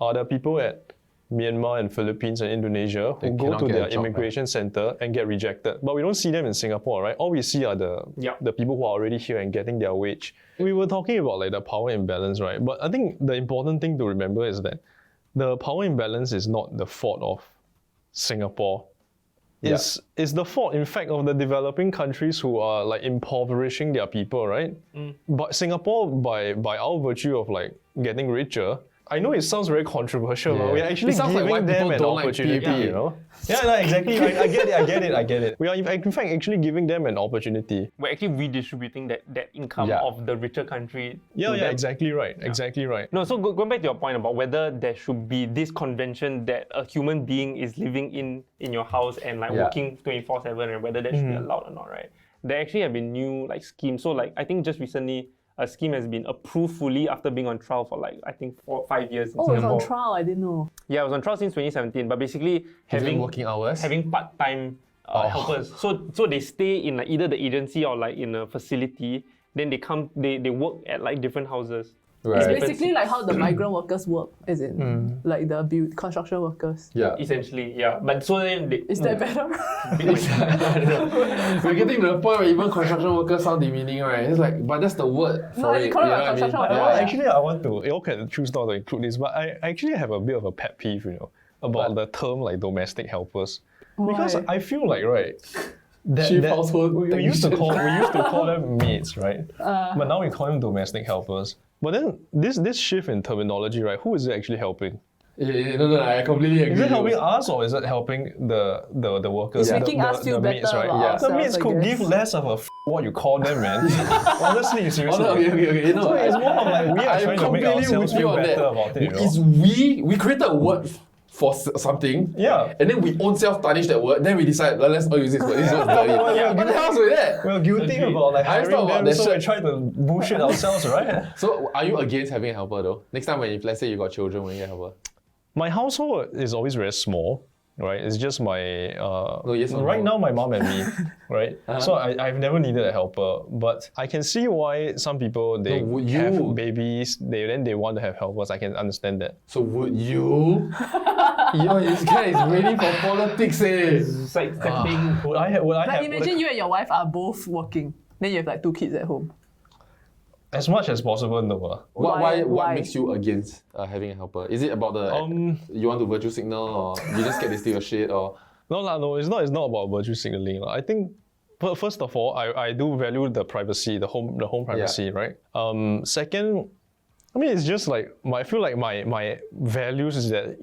are the people at Myanmar and Philippines and Indonesia who go cannot to get a their job, immigration center and get rejected. But we don't see them in Singapore, right? All we see are the people who are already here and getting their wage. We were talking about like the power imbalance, right? But I think the important thing to remember is that the power imbalance is not the fault of Singapore. It's the fault, in fact, of the developing countries who are like impoverishing their people, right? But Singapore, by our virtue of like getting richer, I know it sounds very controversial, but we're actually giving them an opportunity, you know? Yeah, no, exactly. I get it. We are in fact actually giving them an opportunity. We're actually redistributing that income of the richer country. Yeah, exactly right. Exactly right. No, so going back to your point about whether there should be this convention that a human being is living in your house and like working 24/7, and whether that should be allowed or not, right? There actually have been new like schemes. So like I think just recently, a scheme has been approved fully after being on trial for like, I think 4 or 5 years in Oh, it's Singapore. on trial, I didn't know. Yeah, it was on trial since 2017, but basically having working hours? having part-time helpers. So they stay in like either the agency or like in a facility, then they work at like different houses. Right. It's basically like how the migrant workers work, as in like the construction workers. Yeah. Essentially, yeah. But so then they, Is that better? I don't know. We're getting to the point where even construction workers sound demeaning, right? It's like, but that's the word for No, it. you call it know a what I mean? construction worker. Yeah. Actually, I want to, you all can choose not to include this, but I actually have a bit of a pet peeve, you know, about the term like domestic helpers. Because Why? I feel like, right, Chief household we used to technician. call them maids, right? But now we call them domestic helpers. But then this shift in terminology, right? Who is it actually helping? No, I completely agree. Is it helping us or is it helping the workers? It's making us feel better maids, right? about The ourselves, maids I could guess. give less of a what you call them, man. Honestly, seriously. Okay. No, So it's more of like we are I'm trying to make completely ourselves with you feel on better that. about it. You know? It's we created a word for something, Yeah. and then we own self tarnish that word. Then we decide, let's all use this word. This word's dirty. What the hell's with that? We're guilty about like I just hiring thought about them, that so we shit. try to bullshit ourselves, right? So, are you against having a helper though? Next time, when if let's say you got children, when you get a helper. My household is always very small, right? It's just my yes or right no? now my mom and me, right? So I've never needed a helper, but I can see why some people they would have you? babies, they want to have helpers. I can understand that. So would you? Yo, this guy is ready for politics, eh? It's like stepping. Would I have? Like imagine you and your wife are both working. Then you have like 2 kids at home. As much as possible, no. What Why? makes you against having a helper? Is it about the you want to virtue signal, or you just get to steal your shit, or No, it's not about virtue signaling. I think first of all, I do value the privacy, the home privacy, right? Second, I mean it's just like I feel like my values is that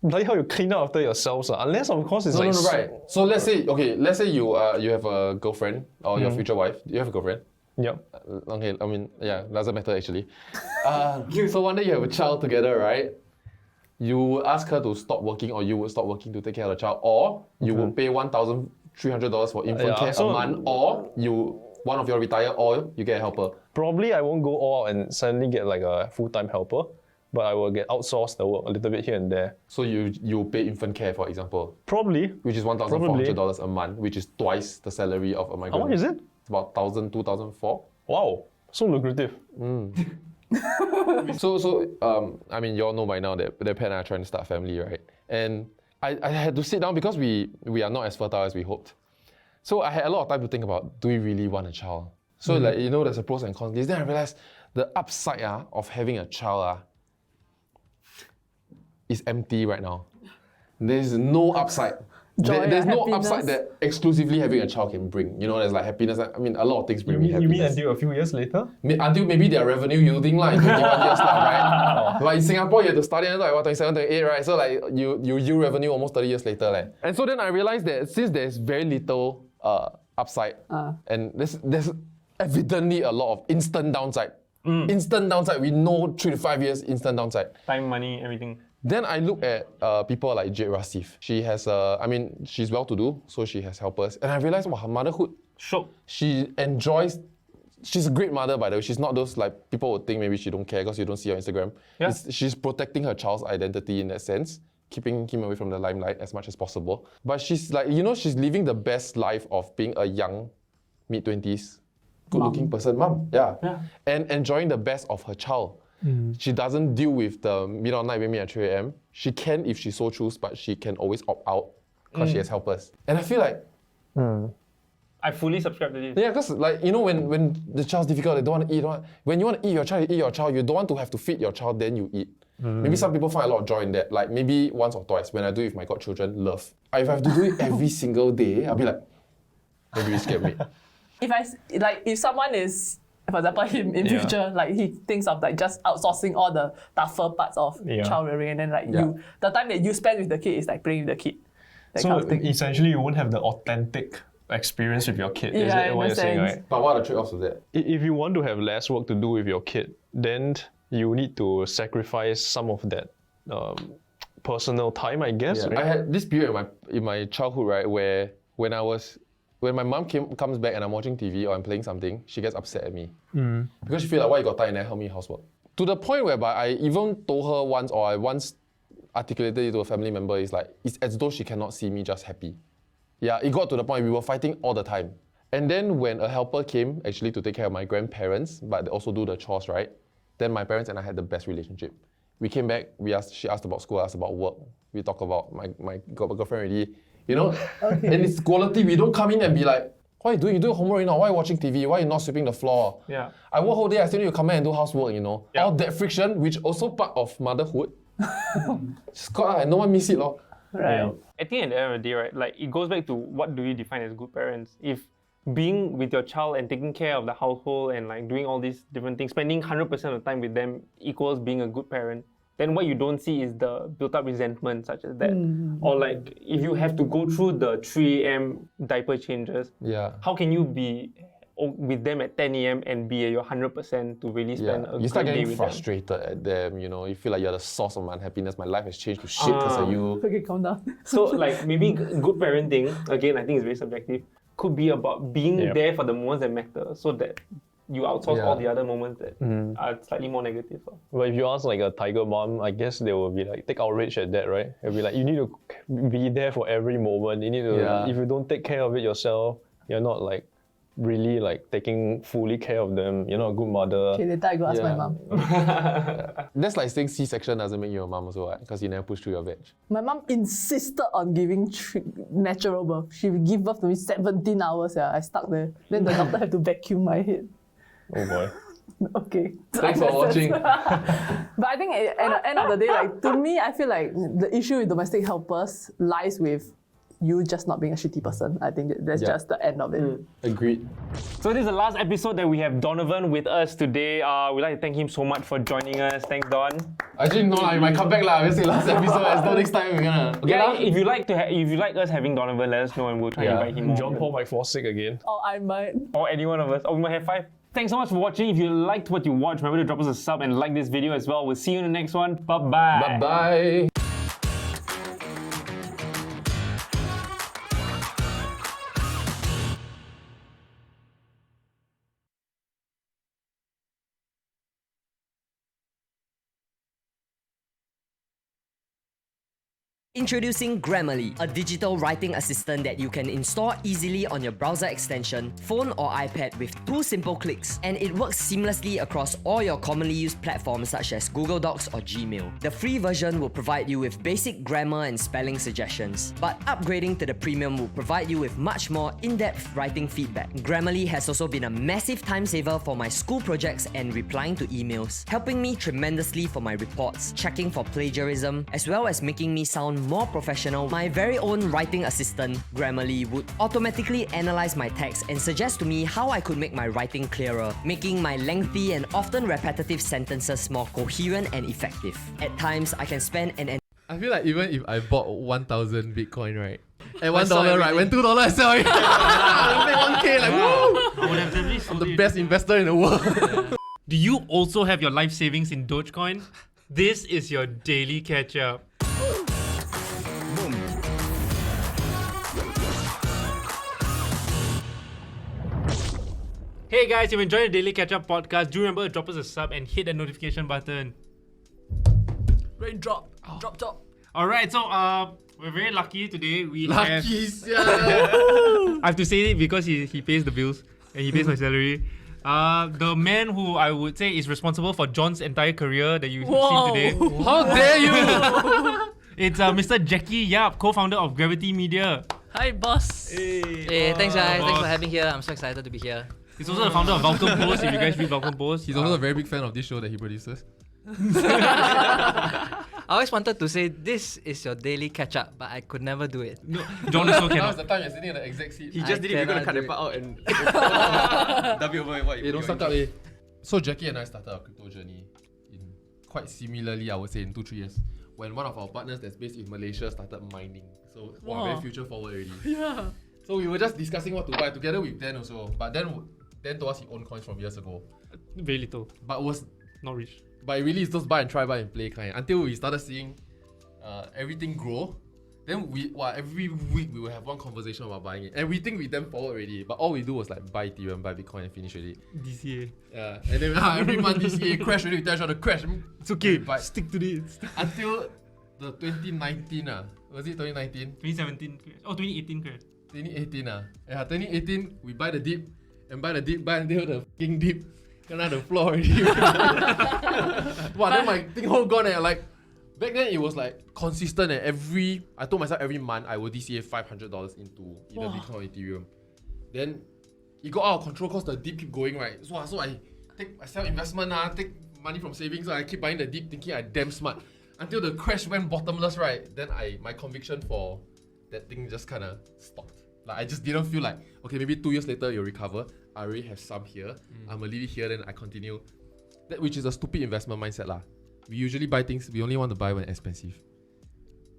like how you clean up after yourselves, unless of course it's no, like right. So let's say you have a girlfriend or your future wife. Do you have a girlfriend? Yep. Okay, I mean, yeah, doesn't matter actually. So one day you have a child together, right? You would ask her to stop working, or you would stop working to take care of the child, or you would pay $1,300 for infant care a month, or one of you retire, or you get a helper. Probably I won't go all out and suddenly get like a full-time helper, but I will get outsourced the work a little bit here and there. So you pay infant care, for example, Probably. which is $1,400 a month, which is twice the salary of a migrant. How much is it? It's about 1,000, 2,004. Wow, so lucrative. I mean, you all know by now that Pat and I are trying to start a family, right? And I had to sit down because we are not as fertile as we hoped. So I had a lot of time to think about, do we really want a child? So like, there's a pros and cons list. Then I realized the upside of having a child is empty right now. There's no upside. There's no happiness. upside that exclusively having a child can bring. There's like happiness. I mean, a lot of things bring me You happiness. mean until a few years later? Until maybe their revenue yielding in 21 years right? But in Singapore, you have to study until like 27, 28, right? So like you yield revenue almost 30 years later. And so then I realized that since there's very little upside, and there's evidently a lot of instant downside. Instant downside, we know 3 to 5 years, instant downside. Time, money, everything. Then I look at people like Jade Rasif. She has, she's well-to-do, so she has helpers. And I realized, her motherhood, Shock. she enjoys she's a great mother, by the way. She's not those like people would think maybe she don't care because you don't see her on Instagram. Yeah. She's protecting her child's identity in that sense, keeping him away from the limelight as much as possible. But she's like, she's living the best life of being a young, mid-20s, good-looking person, mom. Yeah. And enjoying the best of her child. She doesn't deal with the middle of the night with me at 3 a.m. She can if she so choose, but she can always opt out because she has helpers. And I feel like I fully subscribe to this. yeah, because like when the child's difficult, they don't want to eat. When you want to eat your child, you eat your child. You don't want to have to feed your child, then you eat. Maybe some people find a lot of joy in that. Like maybe once or twice when I do it with my godchildren, love. If I have to do it every single day, I'll be like, maybe it's scared me. If someone is, for example, him in future, like he thinks of like just outsourcing all the tougher parts of child rearing, and then like the time that you spend with the kid is like playing with the kid. That kind of thing. Essentially, you won't have the authentic experience with your kid. Is that what you're saying, right? But what are the trade-offs of that? If you want to have less work to do with your kid, then you need to sacrifice some of that personal time, I guess. Yeah. Right? I had this period in my childhood, right, where when my mom comes back and I'm watching TV or I'm playing something, she gets upset at me. Because she feels like, why you got time and then help me housework? To the point whereby I even told her once, or I once articulated it to a family member, it's as though she cannot see me just happy. Yeah, it got to the point we were fighting all the time. And then when a helper came actually to take care of my grandparents, but they also do the chores, right? Then my parents and I had the best relationship. We came back, she asked about school, I asked about work. We talked about my girlfriend already. And it's quality. We don't come in and be like, what are you doing? You do homework, Why are you watching TV? Why are you not sweeping the floor? Yeah. I work whole day, I still need to come in and do housework, All that friction, which also part of motherhood. Just got and no one miss it, lor. Right. Yeah. I think at the end of the day, right, like it goes back to what do you define as good parents? If being with your child and taking care of the household and like doing all these different things, spending 100% of the time with them equals being a good parent, then what you don't see is the built-up resentment such as that. Or like, if you have to go through the 3 a.m. diaper changes, how can you be with them at 10 a.m. and be at your 100% to really spend a You start great day getting with frustrated at them, You feel like you're the source of my unhappiness. My life has changed to shit because of you. Okay, calm down. So like maybe good parenting, again, I think it's very subjective, could be about being there for the moments that matter so that you outsource all the other moments that are slightly more negative. But if you ask like a tiger mom, I guess they will be like, take outrage at that, right? They'll be like, you need to be there for every moment. You need to, if you don't take care of it yourself, you're not like really like taking fully care of them. You're not a good mother. Okay, later I go ask my mom. That's like saying C-section doesn't make you a mom also, right? Because you never push through your veg. My mom insisted on giving natural birth. She would give birth to me 17 hours. I stuck there. Then the doctor had to vacuum my head. Oh boy. Okay. Thanks for watching. But I think at the end of the day, like to me, I feel like the issue with domestic helpers lies with you just not being a shitty person. I think that's just the end of it. Agreed. So this is the last episode that we have Donovan with us today. We'd like to thank him so much for joining us. Thanks, Don. Actually, no, you might come back lah. We'll say last episode. As though next time we're gonna. Okay, if you like us having Donovan, let us know and we'll try and invite him more. John Paul might fall sick again. Or I might. Or any one of us. Or we might have 5. Thanks so much for watching. If you liked what you watched, remember to drop us a sub and like this video as well. We'll see you in the next one. Bye-bye. Bye-bye. Introducing Grammarly, a digital writing assistant that you can install easily on your browser extension, phone or iPad with 2 simple clicks, and it works seamlessly across all your commonly used platforms such as Google Docs or Gmail. The free version will provide you with basic grammar and spelling suggestions, but upgrading to the premium will provide you with much more in-depth writing feedback. Grammarly has also been a massive time saver for my school projects and replying to emails, helping me tremendously for my reports, checking for plagiarism, as well as making me sound more professional. My very own writing assistant, Grammarly, would automatically analyze my text and suggest to me how I could make my writing clearer, making my lengthy and often repetitive sentences more coherent and effective. At times, I can spend an I feel like even if I bought 1,000 Bitcoin, right? At $1, right? When $2 I sell it. I make 1K, like woo! I would have definitely I'm the best investor in the world. Do you also have your life savings in Dogecoin? This is your daily catch up. Hey guys, if you enjoyed the Daily Catch Up podcast, do remember to drop us a sub and hit the notification button. Raindrop, drop top. Alright, so we're very lucky today. We have... Lucky, I have to say it because he pays the bills and he pays my salary. The man who I would say is responsible for John's entire career that you've seen today. How dare you? It's Mr. Jackie Yap, co-founder of Gravity Media. Hi, boss. Hey, thanks guys. Thanks for having me here. I'm so excited to be here. He's also the founder of Vulcan Post. If you guys read Vulcan Post, He's also a very big fan of this show that he produces. I always wanted to say this is your daily catch up, but I could never do it. no, John also That was cannot. the time you're sitting in the exec seat. He just did it. We're gonna cut the part out and dub it over what Hey, don't suck up, eh. So Jackie and I started our crypto journey in quite similarly, I would say, in 2-3 years. When one of our partners that's based in Malaysia started mining. So wow, very future forward already. Yeah. So we were just discussing what to buy together with Dan also. But Dan told us he owned coins from years ago. Very little. But Not rich. it really is those buy and try, buy and play kind. Until we started seeing everything grow. Then every week we will have one conversation about buying it. And we think we damn forward already. But all we do was like buy Ethereum, buy Bitcoin and finish already. DCA. And then every month DCA crash already, we tell each other crash. It's okay. But Stick to it. until the 2019 was it 2019? 2017. Oh, 2018. Correct. 2018 Yeah, 2018 we buy the dip and buy until the fucking dip. Kena the floor already. Wow, then my thing whole gone like back then it was like consistent and I told myself every month I will DCA $500 into either Bitcoin or Ethereum. Then it got out of control because the dip keep going, right? So I sell investment, take money from savings, so I keep buying the dip thinking I damn smart. Until the crash went bottomless, right? Then my conviction for that thing just kinda stopped. Like I just didn't feel like, okay, maybe 2 years later you'll recover. I already have some here. I'm gonna leave it here, then I continue. That which is a stupid investment mindset lah. We usually buy things, we only want to buy when it's expensive.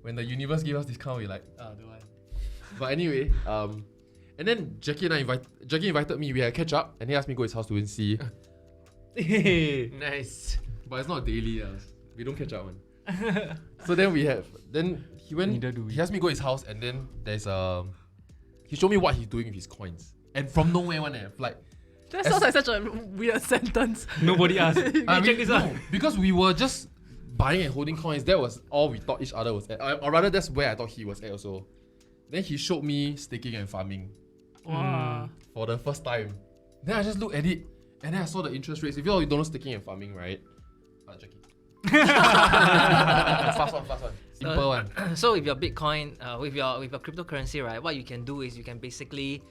When the universe gives us discount, we're like, don't want. But anyway, and then Jackie invited me, we had a catch up, and he asked me to go to his house to see. nice. But it's not daily, we don't catch up one. So then he went, he asked me to go to his house, and then there's he showed me what he's doing with his coins. And from nowhere one, like That sounds like such a weird sentence. Nobody asked. Check this out. Because we were just buying and holding coins. That was all we thought each other was at. Or rather, that's where I thought he was at also. Then he showed me staking and farming. Wow. For the first time. Then I just looked at it, and then I saw the interest rates. If you all don't know staking and farming, right? Jackie. Fast one. Simple one. So with your Bitcoin, with your cryptocurrency, right? What you can do is you can basically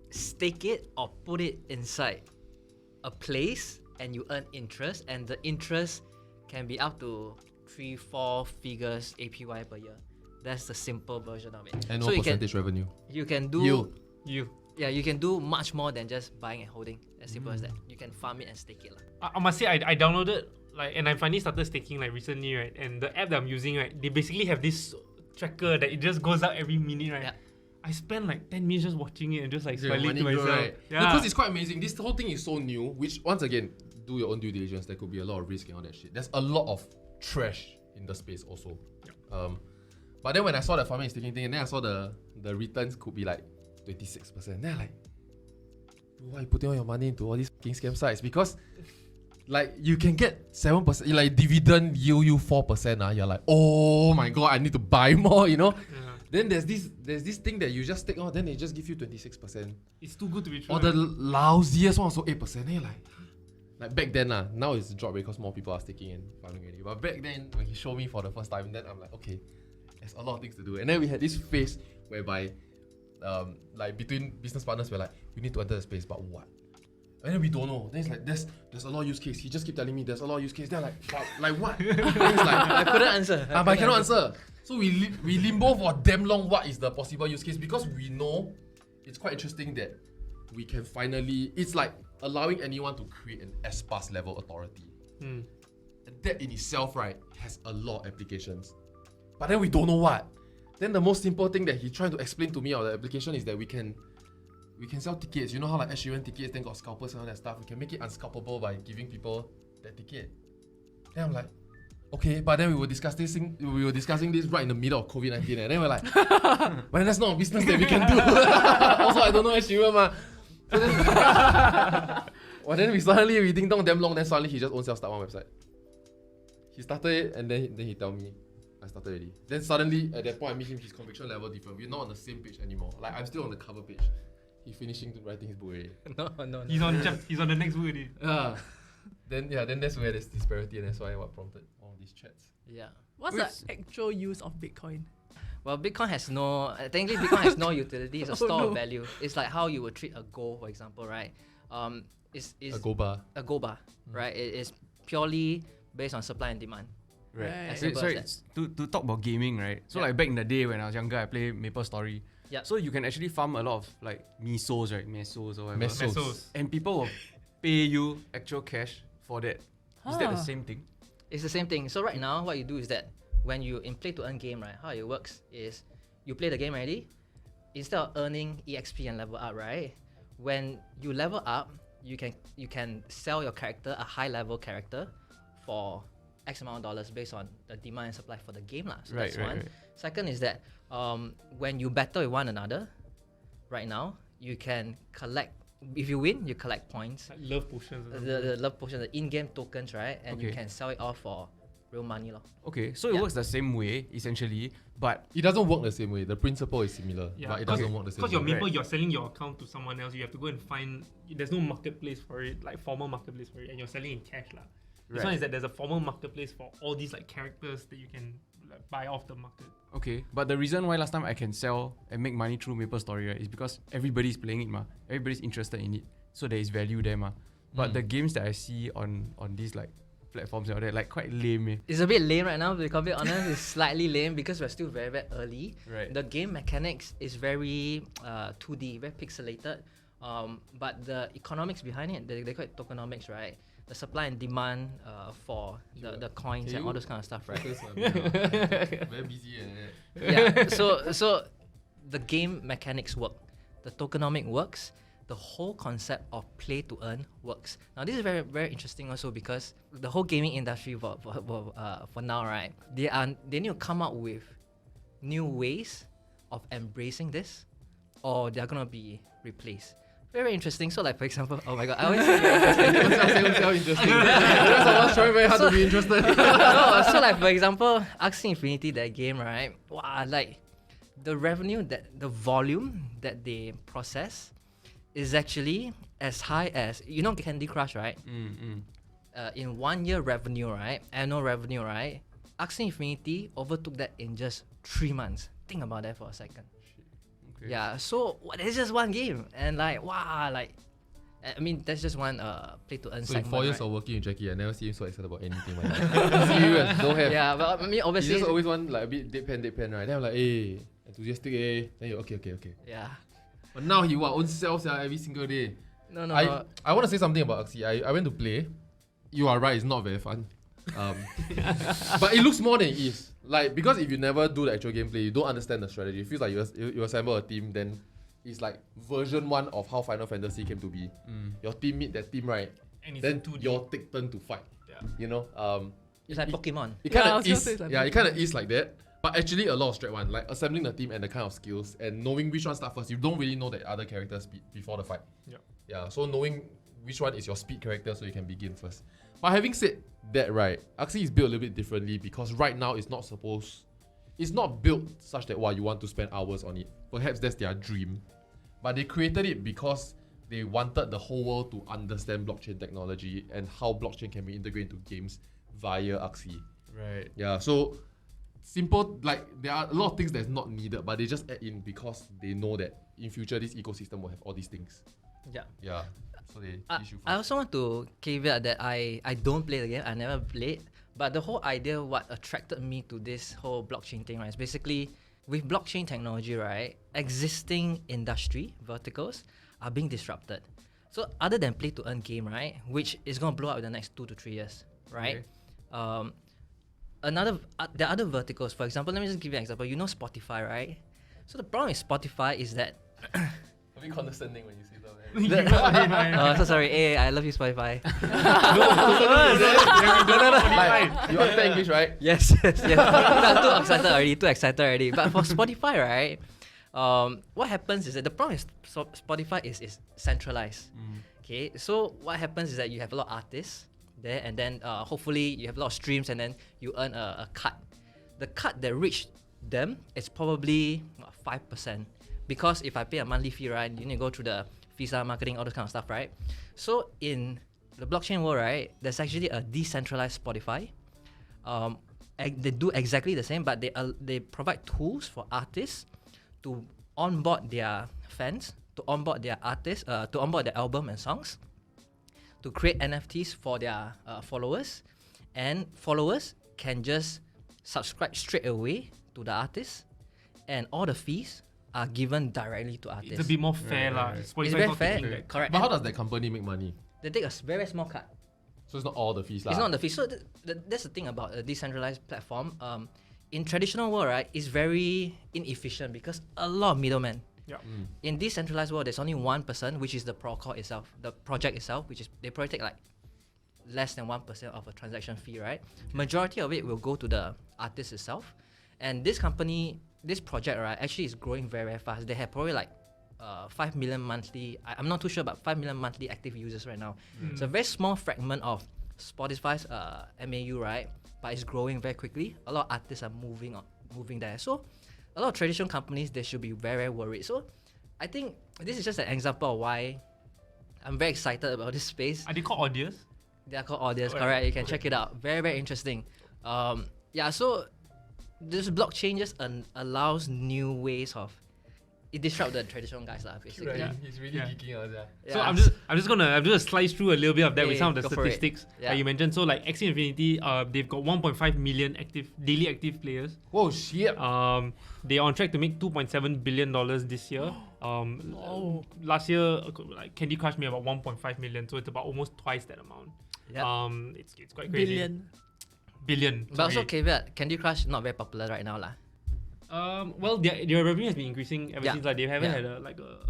stake it or put it inside a place, and you earn interest, and the interest can be up to 3-4 figures APY per year. That's the simple version of it. And so no percentage revenue. You can do You. Yeah, you can do much more than just buying and holding. As simple as that. You can farm it and stake it. I must say, I downloaded and I finally started staking recently, right? And the app that I'm using, right, they basically have this tracker that it just goes up every minute, right? Yeah. I spent like 10 minutes just watching it and just like Your smiling money to grow, myself. right? Yeah. Because it's quite amazing. This whole thing is so new, which once again, do your own due diligence. There could be a lot of risk and all that shit. There's a lot of trash in the space also. Yeah. But then when I saw the farming and staking thing, and then I saw the returns could be like 26%. Then I'm like, why are you putting all your money into all these fucking scam sites? Because like you can get 7%, like dividend yield you 4%. You're like, oh my god, I need to buy more, you know? Yeah. Then there's this thing that you just take then they just give you 26%. It's too good to be true. Or the lousiest one also 8%. Then you're like back then now it's dropped because more people are staking and farming already. But back then when he showed me for the first time, then I'm like, okay, there's a lot of things to do. And then we had this phase whereby like between business partners we're like, we need to enter the space, but what? And then we don't know. Then it's like there's a lot of use case. He just keep telling me there's a lot of use case. Then I'm like what? Then it's like I couldn't answer. but I cannot answer. So we limbo for damn long what is the possible use case, because we know it's quite interesting that we can finally, it's like allowing anyone to create an S-Pass level authority. And that in itself, right, has a lot of applications. But then we don't know what. Then the most simple thing that he's trying to explain to me of the application is that we can sell tickets. You know how like Ed Sheeran tickets then got scalpers and all that stuff. We can make it unscalpable by giving people that ticket. Then I'm like, okay, but then we were discussing this right in the middle of COVID-19, and then we're like, but that's not a business that we can do. Also, I don't know Ed Sheeran, Well, then we ding dong damn long. Then suddenly he just own self start one website. He started it and then he tell me I started already. Then suddenly at that point I meet him, his conviction level different. We're not on the same page anymore. Like I'm still on the cover page. He finishing writing his book already. No. He's on the next book already. Then that's where there's disparity, and that's why what prompted all these chats. Yeah. What's the actual use of Bitcoin? Well, Bitcoin has no. Technically, Bitcoin has no utility. It's a store no. of value. It's like how you would treat a gold, for example, right? It's A gold bar. a gold bar, right? It is purely based on supply and demand. Right. As simple Sorry, as to talk about gaming, right? So like back in the day when I was younger, I played MapleStory. Yeah. So you can actually farm a lot of like mesos, right? Mesos or whatever. Mesos. And people will pay you actual cash for that. Is that the same thing? It's the same thing. So right now, what you do is that when you in play to earn game, right? How it works is you play the game already. Instead of earning EXP and level up, right? When you level up, you can sell your character, a high level character, for X amount of dollars based on the demand and supply for the game lah. So that's one. Right. Second is that when you battle with one another, right now you can collect. If you win, you collect points. Like love potions. The love potion, the in-game tokens, right? And you Okay. can sell it off for real money, lor. Okay, so it works the same way essentially, but It doesn't work the same way. The principle is similar, but it doesn't work the same Because way. your maple, you're selling your account to someone else. You have to go and find. There's no marketplace for it, like formal marketplace for it, and you're selling in cash lah. This one is that there's a formal marketplace for all these like characters that you can like, buy off the market. okay. But the reason why last time I can sell and make money through MapleStory, right, is because everybody's playing it, ma. Everybody's interested in it, so there is value there, ma. But the games that I see on these like platforms and all that, like quite lame. It's a bit lame right now, to be completely honest. It's slightly lame because we're still very, very early. Right. The game mechanics is very 2D, very pixelated. But the economics behind it, they call it tokenomics, right? The supply and demand for the coins and all those kind of stuff, right? Very busy and Yeah. So the game mechanics work. The tokenomic works. The whole concept of play to earn works. Now this is very, very interesting also because the whole gaming industry for now, right? They need to come up with new ways of embracing this, or they're gonna be replaced. Very interesting. So like for example, oh my god, I always say very interesting. Someone's trying very hard to be interested. No, so like for example, Axie Infinity, that game, right? Wow, like the revenue, the volume that they process is actually as high as, you know, Candy Crush, right? In 1 year revenue, right? Annual revenue, right? Axie Infinity overtook that in just 3 months. Think about that for a second. Okay. Yeah, so it's just one game, and like wow, like I mean that's just one play to earn So in segment. 4 years right? of working with Jackie, I never see him so excited about anything. Serious, don't have. Yeah, but I mean He obviously. just always want like a bit deadpan, right? Then I'm like, hey, enthusiastic, eh? Then you okay. Yeah. But now he own self every single day. No. I want to say something about Axie. I went to play. You are right, it's not very fun. But it looks more than it is. Like, because if you never do the actual gameplay, you don't understand the strategy. It feels like you assemble a team, then it's like version 1 of how Final Fantasy came to be. Your team meet that team, right? And it's Then in 2D. your take turn to fight. Yeah. You know? It's like Pokemon. It Yeah, I kind was of gonna is. say it's like Yeah, it kind of is like that. But actually, a lot of strat one, like assembling the team and the kind of skills and knowing which one start first. You don't really know the other character's speed before the fight. Yeah. Yeah. So knowing which one is your speed character, so you can begin first. But having said that, right, Axie is built a little bit differently because right now it's not built such that you want to spend hours on it. Perhaps that's their dream, but they created it because they wanted the whole world to understand blockchain technology and how blockchain can be integrated into games via Axie. right. Yeah, so simple, like there are a lot of things that's not needed, but they just add in because they know that in future this ecosystem will have all these things. Yeah. Yeah, so they teach you I first. also want to caveat that I don't play the game. I never played. But the whole idea, what attracted me to this whole blockchain thing, right, is basically with blockchain technology, right, existing industry verticals are being disrupted. So other than play to earn game, right, which is going to blow up in the next 2 to 3 years, right? Okay. There are other verticals. For example, let me just give you an example. You know Spotify, right? So the problem with Spotify is that A bit condescending when you say that. so sorry. Hey, I love you, Spotify. Like, you understand English, right? Yes. I'm too excited already. But for Spotify, right, what happens is that the problem is Spotify is centralized. Okay, so what happens is that you have a lot of artists there, and then hopefully you have a lot of streams, and then you earn a cut. The cut that reach them is probably 5%, because if I pay a monthly fee, right, you need to go through the visa marketing, all this kind of stuff, right? So in the blockchain world, right, there's actually a decentralized Spotify. They do exactly the same, but they provide tools for artists to onboard their fans, to onboard their artists, to onboard their album and songs, to create NFTs for their followers, and followers can just subscribe straight away to the artist, and all the fees are given directly to artists. It's a bit more fair, lah. It's very fair, correct. But how does that company make money? They take a very small cut. So it's not all the fees, lah. It's not the fee. So that's the thing about a decentralized platform. In traditional world, right, it's very inefficient because a lot of middlemen. Yeah. In decentralized world, there's only one person, which is the protocol itself, the project itself, which is they probably take like less than 1% of a transaction fee, right? Majority of it will go to the artist itself, and this company, this project, right, actually is growing very, very fast. They have probably like 5 million monthly. I'm not too sure, but 5 million monthly active users right now. It's a very small fragment of Spotify's MAU, right? But it's growing very quickly. A lot of artists are moving there. So a lot of traditional companies, they should be very, very worried. So I think this is just an example of why I'm very excited about this space. Are they called Audios? They are called Audios, correct? You can check it out. Very, very interesting. Yeah, so this blockchain just allows new ways of it disrupt the traditional guys, lah, basically. Right. He's really geeking out there. So I'm just gonna slice through a little bit of that with some of the statistics that you mentioned. So like Axie Infinity, they've got 1.5 million daily active players. Whoa, shit. They're on track to make $2.7 billion this year. Last year, like Candy Crush made about 1.5 million, so it's about almost twice that amount. Yep. It's quite crazy. Billion. But also caveat, Candy Crush not very popular right now, lah. Well, their revenue has been increasing ever since. Like they haven't had a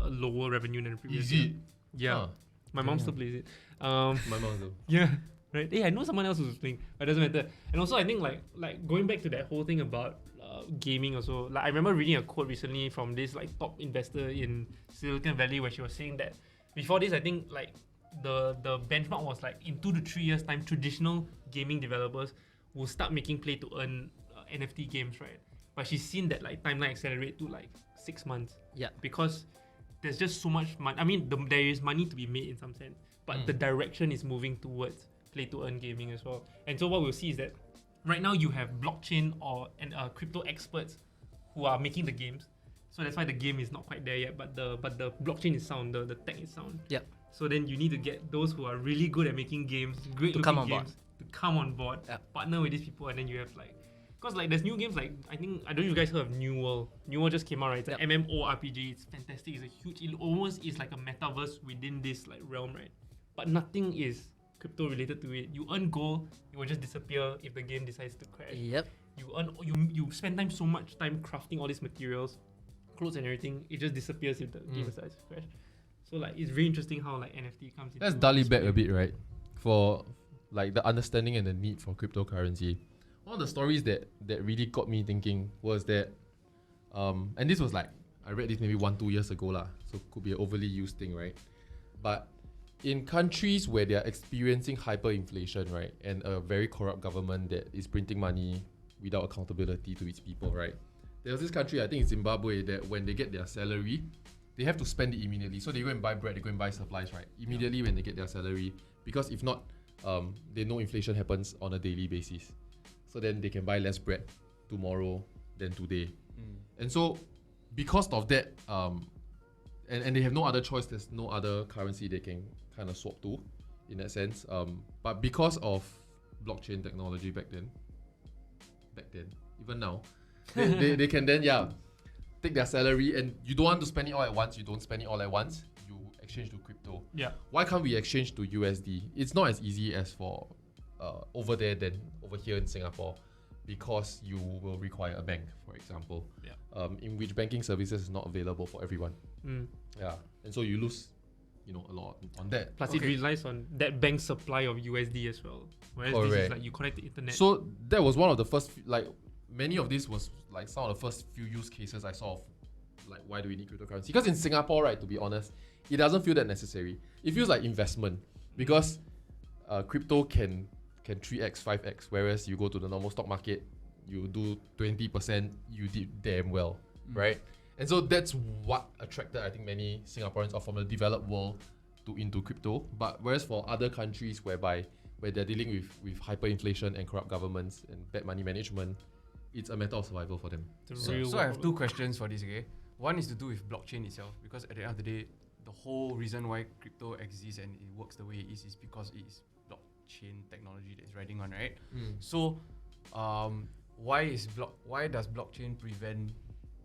lower revenue than the previous year. Yeah, my mom still plays it. My mom too. Yeah, right. Hey, I know someone else who's playing, but it doesn't matter. And also, I think like going back to that whole thing about gaming also. Like I remember reading a quote recently from this like top investor in Silicon Valley where she was saying that before this, I think like the benchmark was like in 2 to 3 years time, traditional gaming developers will start making play to earn NFT games, right? But she's seen that like timeline accelerate to like 6 months. Yeah. Because there's just so much money. I mean, there is money to be made in some sense, but the direction is moving towards play to earn gaming as well. And so what we'll see is that right now you have blockchain and crypto experts who are making the games. So that's why the game is not quite there yet. But the blockchain is sound, the tech is sound. Yep. So then you need to get those who are really good at making games, great to looking come on games, board. to come on board, partner with these people, and then you have like. Because like there's new games like I don't know if you guys heard of New World. New World just came out, right? It's an MMORPG. It's fantastic. It's a huge. It almost is like a metaverse within this like realm, right? But nothing is crypto related to it. You earn gold, it will just disappear if the game decides to crash. Yep. You spend so much time crafting all these materials, clothes and everything. It just disappears if the game decides to crash. So like it's very interesting how like NFT comes in. Let's dial it back a bit, right? For like the understanding and the need for cryptocurrency. One of the stories that really got me thinking was that, and this was like, I read this maybe 1-2 years ago lah, so could be an overly used thing, right? But in countries where they are experiencing hyperinflation, right, and a very corrupt government that is printing money without accountability to its people, right? There was this country, I think it's Zimbabwe, that when they get their salary, they have to spend it immediately. So they go and buy bread, they go and buy supplies, right? Immediately when they get their salary, because if not, they know inflation happens on a daily basis. So then they can buy less bread tomorrow than today. And so because of that, and they have no other choice, there's no other currency they can kind of swap to in that sense. But because of blockchain technology back then, even now, they can then, take their salary, and you don't want to spend it all at once, you don't spend it all at once, you exchange to crypto. Yeah. Why can't we exchange to USD? It's not as easy as for over there than over here in Singapore, because you will require a bank, for example, in which banking services is not available for everyone. Yeah, and so you lose, a lot on that. Plus, it relies on that bank supply of USD as well. Whereas this is like you connect the internet. So that was one of the first, like many of these was like some of the first few use cases I saw of like why do we need cryptocurrency? Because in Singapore, right, to be honest, it doesn't feel that necessary. It feels like investment because crypto can 3x, 5x, whereas you go to the normal stock market, you do 20%, you did damn well, right? And so that's what attracted, I think, many Singaporeans or from the developed world into crypto. But whereas for other countries where they're dealing with hyperinflation and corrupt governments and bad money management, it's a matter of survival for them. So I have two questions for this, okay? One is to do with blockchain itself, because at the end of the day, the whole reason why crypto exists and it works the way it is because it is blockchain technology that it's riding on, right? So, why does blockchain prevent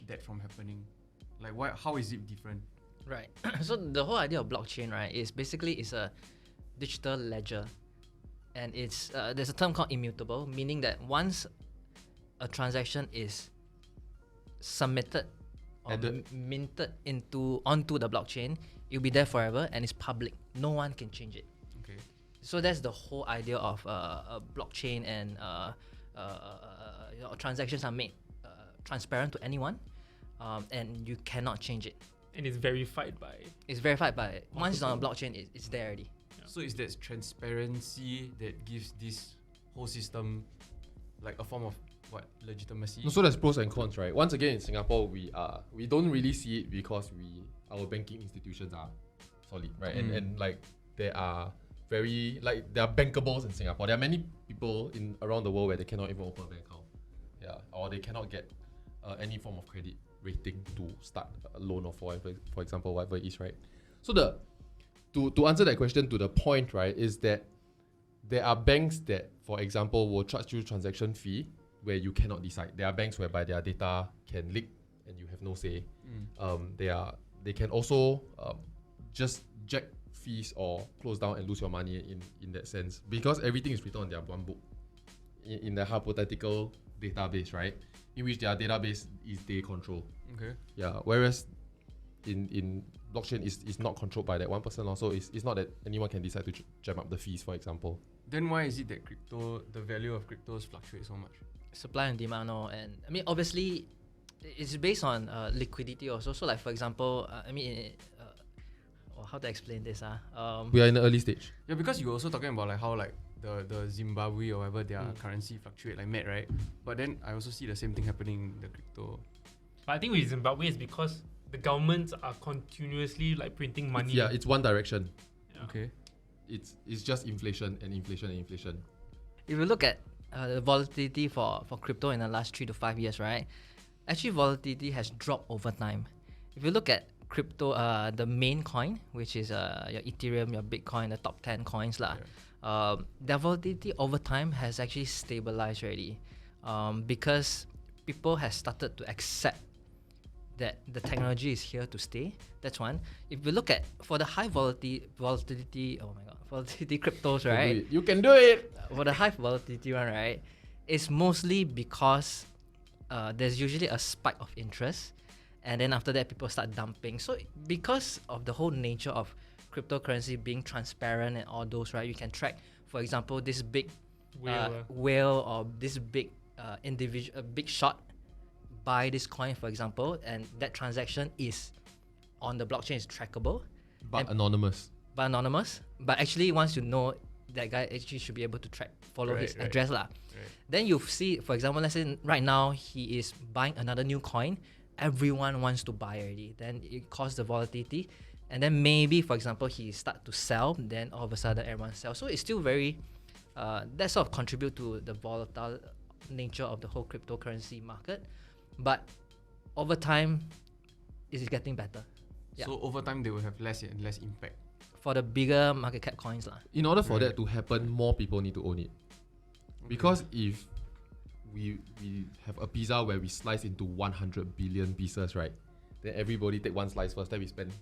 that from happening? Like, how is it different? Right. So the whole idea of blockchain, right, is basically it's a digital ledger, and it's there's a term called immutable, meaning that once a transaction is submitted or minted onto the blockchain, it'll be there forever and it's public. No one can change it. Okay. So that's the whole idea of a blockchain, and transactions are made transparent to anyone, and you cannot change it. And it's verified by. Once it's on a blockchain, it's there already. Yeah. So is that transparency that gives this whole system like a form of legitimacy? No, so there's pros and cons, right? Once again, in Singapore, we don't really see it because our banking institutions are solid, right? And like there are bankables in Singapore. There are many people around the world where they cannot even open a bank account, or they cannot get any form of credit rating to start a loan or for example, whatever it is, right? So to answer that question to the point, right, is that there are banks that, for example, will charge you transaction fee where you cannot decide. There are banks whereby their data can leak and you have no say. They can also just jack fees or close down and lose your money in that sense, because everything is written on their one book in the hypothetical database, right? In which their database is they control. Okay. Yeah. Whereas in blockchain is not controlled by that one person. Also, it's not that anyone can decide to jam up the fees, for example. Then why is it that the value of cryptos fluctuates so much? Supply and demand, and I mean, obviously, it's based on liquidity also. So, like for example, how to explain this? We are in the early stage. Yeah, because you were also talking about like how like the Zimbabwe or whatever their currency fluctuate like mad, right? But then I also see the same thing happening in the crypto. But I think with Zimbabwe it's because the governments are continuously like printing money. It's one direction. Yeah. Okay. It's just inflation and inflation and inflation. If you look at the volatility for crypto in the last 3 to 5 years, right? Actually, volatility has dropped over time. If you look at crypto, the main coin, which is your Ethereum, your Bitcoin, the top 10 coins lah. Their volatility over time has actually stabilized already, because people have started to accept that the technology is here to stay. That's one. If you look at for the high volatility cryptos, right? You can do it. For the high volatility one, right? It's mostly because there's usually a spike of interest, and then after that people start dumping. So because of the whole nature of cryptocurrency being transparent and all those, right? You can track, for example, this big whale or this big big shot buy this coin, for example, and that transaction is on the blockchain, is trackable, but anonymous. But actually, once you know, that guy actually should be able to follow his address lah. Then you see, for example, let's say right now he is buying another new coin. Everyone wants to buy already. Then it causes the volatility. And then maybe, for example, he start to sell, then all of a sudden everyone sells. So it's still very, that sort of contribute to the volatile nature of the whole cryptocurrency market. But over time, it's getting better. Yeah. So over time, they will have less and less impact. For the bigger market cap coins lah. In order for that to happen, more people need to own it. Because if we have a pizza where we slice into 100 billion pieces, right? Then everybody take one slice first, then we spend.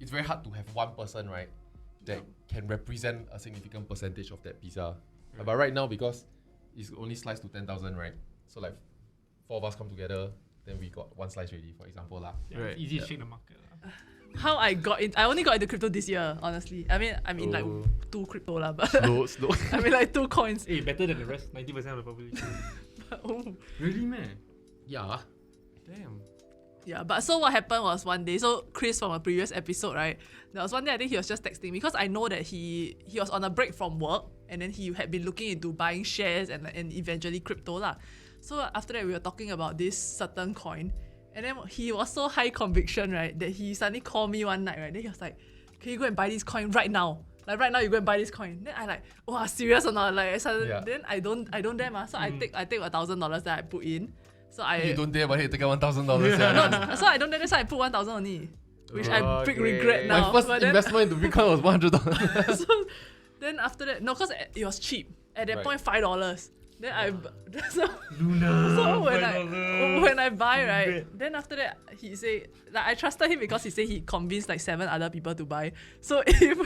It's very hard to have one person, right, that can represent a significant percentage of that pizza. But right now, because it's only sliced to 10,000, right? So like 4 of us come together, then we got one slice ready, for example lah. Yeah, it's easy to shake the market. How I only got into crypto this year, honestly. I mean like 2 crypto lah, but slow. I mean like 2 coins. Hey, better than the rest, 90% of the population. Really, man? Yeah. Damn. Yeah, but so what happened was one day, so Chris from a previous episode, right? There was one day I think he was just texting me because I know that he was on a break from work and then he had been looking into buying shares and eventually crypto lah. So after that we were talking about this certain coin and then he was so high conviction, right, that he suddenly called me one night, right? Then he was like, can you go and buy this coin right now? Like right now you go and buy this coin. Then I like, wow, serious or not? Like suddenly, then I don't dare so I take $1,000 that I put in. So You don't dare, but you take $1,000. No, so I don't dare, so I put 1,000 only. Which I big regret now. My first But then- investment into Bitcoin was $100. so then after that, no, because it was cheap. At that point, $5. Then so when I buy, right, then after that he say, like, I trusted him because he said he convinced like 7 other people to buy. So if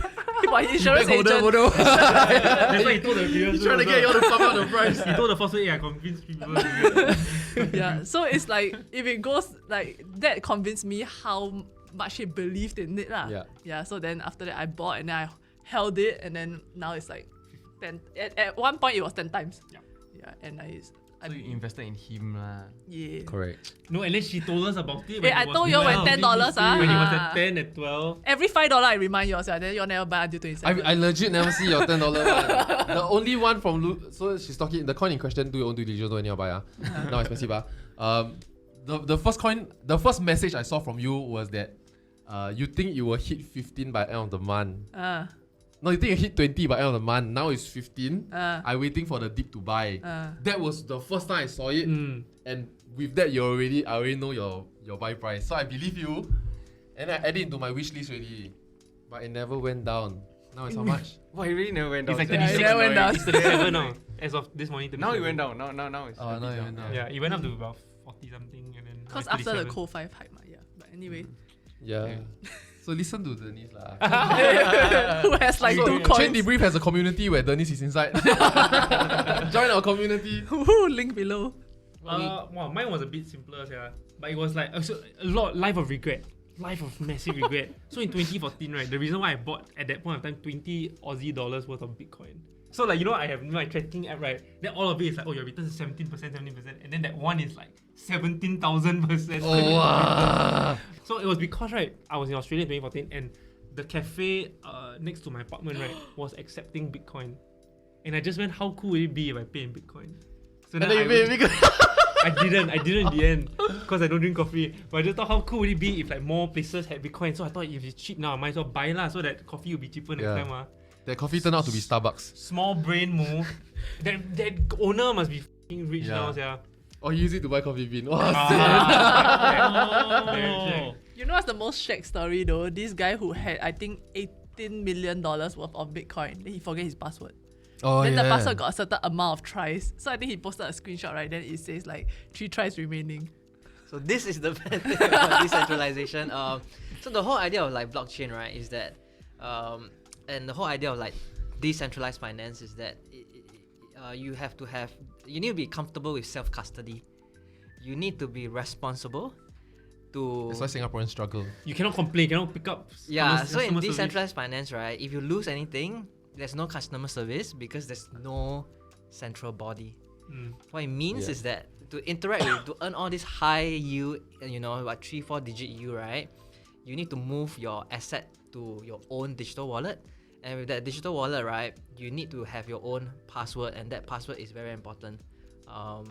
my insurance agent, That's why he told the previous He's trying to get you all to pump up the price. He told the first way, I convinced people. To yeah, so it's like if it goes like that, convinced me how much he believed in it lah. Yeah. So then after that I bought and then I held it and then now it's like 10. At one point it was 10 times. Yeah, and So you invested in him lah. Yeah. Correct. No, and then she told us about it. Hey, I told you when $10 When it was at 10, at 12. Every $5 I remind you, then you never buy until 27. I legit never see your $10 one. The only one from so she's talking the coin in question. Do your own due diligence when you buy. Now expensive. The first coin, the first message I saw from you was that you think you will hit 15 by end of the month. No, you think you hit 20 by end of the month. Now it's 15. I'm waiting for the dip to buy. That was the first time I saw it. And with that, I already know your buy price. So I believe you. And I added it into my wish list already. But it never went down. Now it's how much? Why it really never went down? It's like Yeah, 36. it never went down. It's 37 now. As of this morning. Now it 37. went down. Now it's. Oh, now it went down. Yeah, it went up to about 40 something and then. now Because it's after the 37. Coal 5 hype, yeah. But anyway, Yeah. So listen to Denise lah. who has like 2 Chain coins? Debrief has a community where Denise is inside. Join our community. Link below. Wow, mine was a bit simpler, yeah. But it was like a lot life of regret. Life of massive regret. So in 2014, right, the reason why I bought at that point of time 20 Aussie dollars worth of Bitcoin. So like, you know, I have my tracking app, right? Then all of it is like, oh, your return is 17%, 17%. And then that one is like 17,000%. Oh, wow. So it was because, right, I was in Australia in 2014 and the cafe next to my apartment, right, was accepting Bitcoin. And I just went, how cool would it be if I pay in Bitcoin? So And then you pay bigger. I didn't in the end because I don't drink coffee. But I just thought how cool would it be if like more places had Bitcoin. So I thought if it's cheap now, I might as well buy lah so that coffee will be cheaper next time. That coffee turned out to be Starbucks. Small brain move. that owner must be f***ing rich now, yeah. Or you use it to buy coffee bean. Very shag. You know what's the most shag story though? This guy who had, I think, $18 million worth of Bitcoin. Then he forget his password. Oh, Then the password got a certain amount of tries. So I think he posted a screenshot, right? Then it says like 3 tries remaining. So this is the bad thing about decentralization. So the whole idea of like blockchain, right, is that, and the whole idea of like decentralized finance is that you need to be comfortable with self-custody. You need to be responsible to. That's why Singaporeans struggle. You cannot complain, you cannot pick up. Yeah, so in customer decentralized finance, right, if you lose anything, there's no customer service because there's no central body. What it means is that to interact with, to earn all this high yield, you know, like 3-4 digit yield, right, you need to move your asset to your own digital wallet. And with that digital wallet, right, you need to have your own password, and that password is very important. And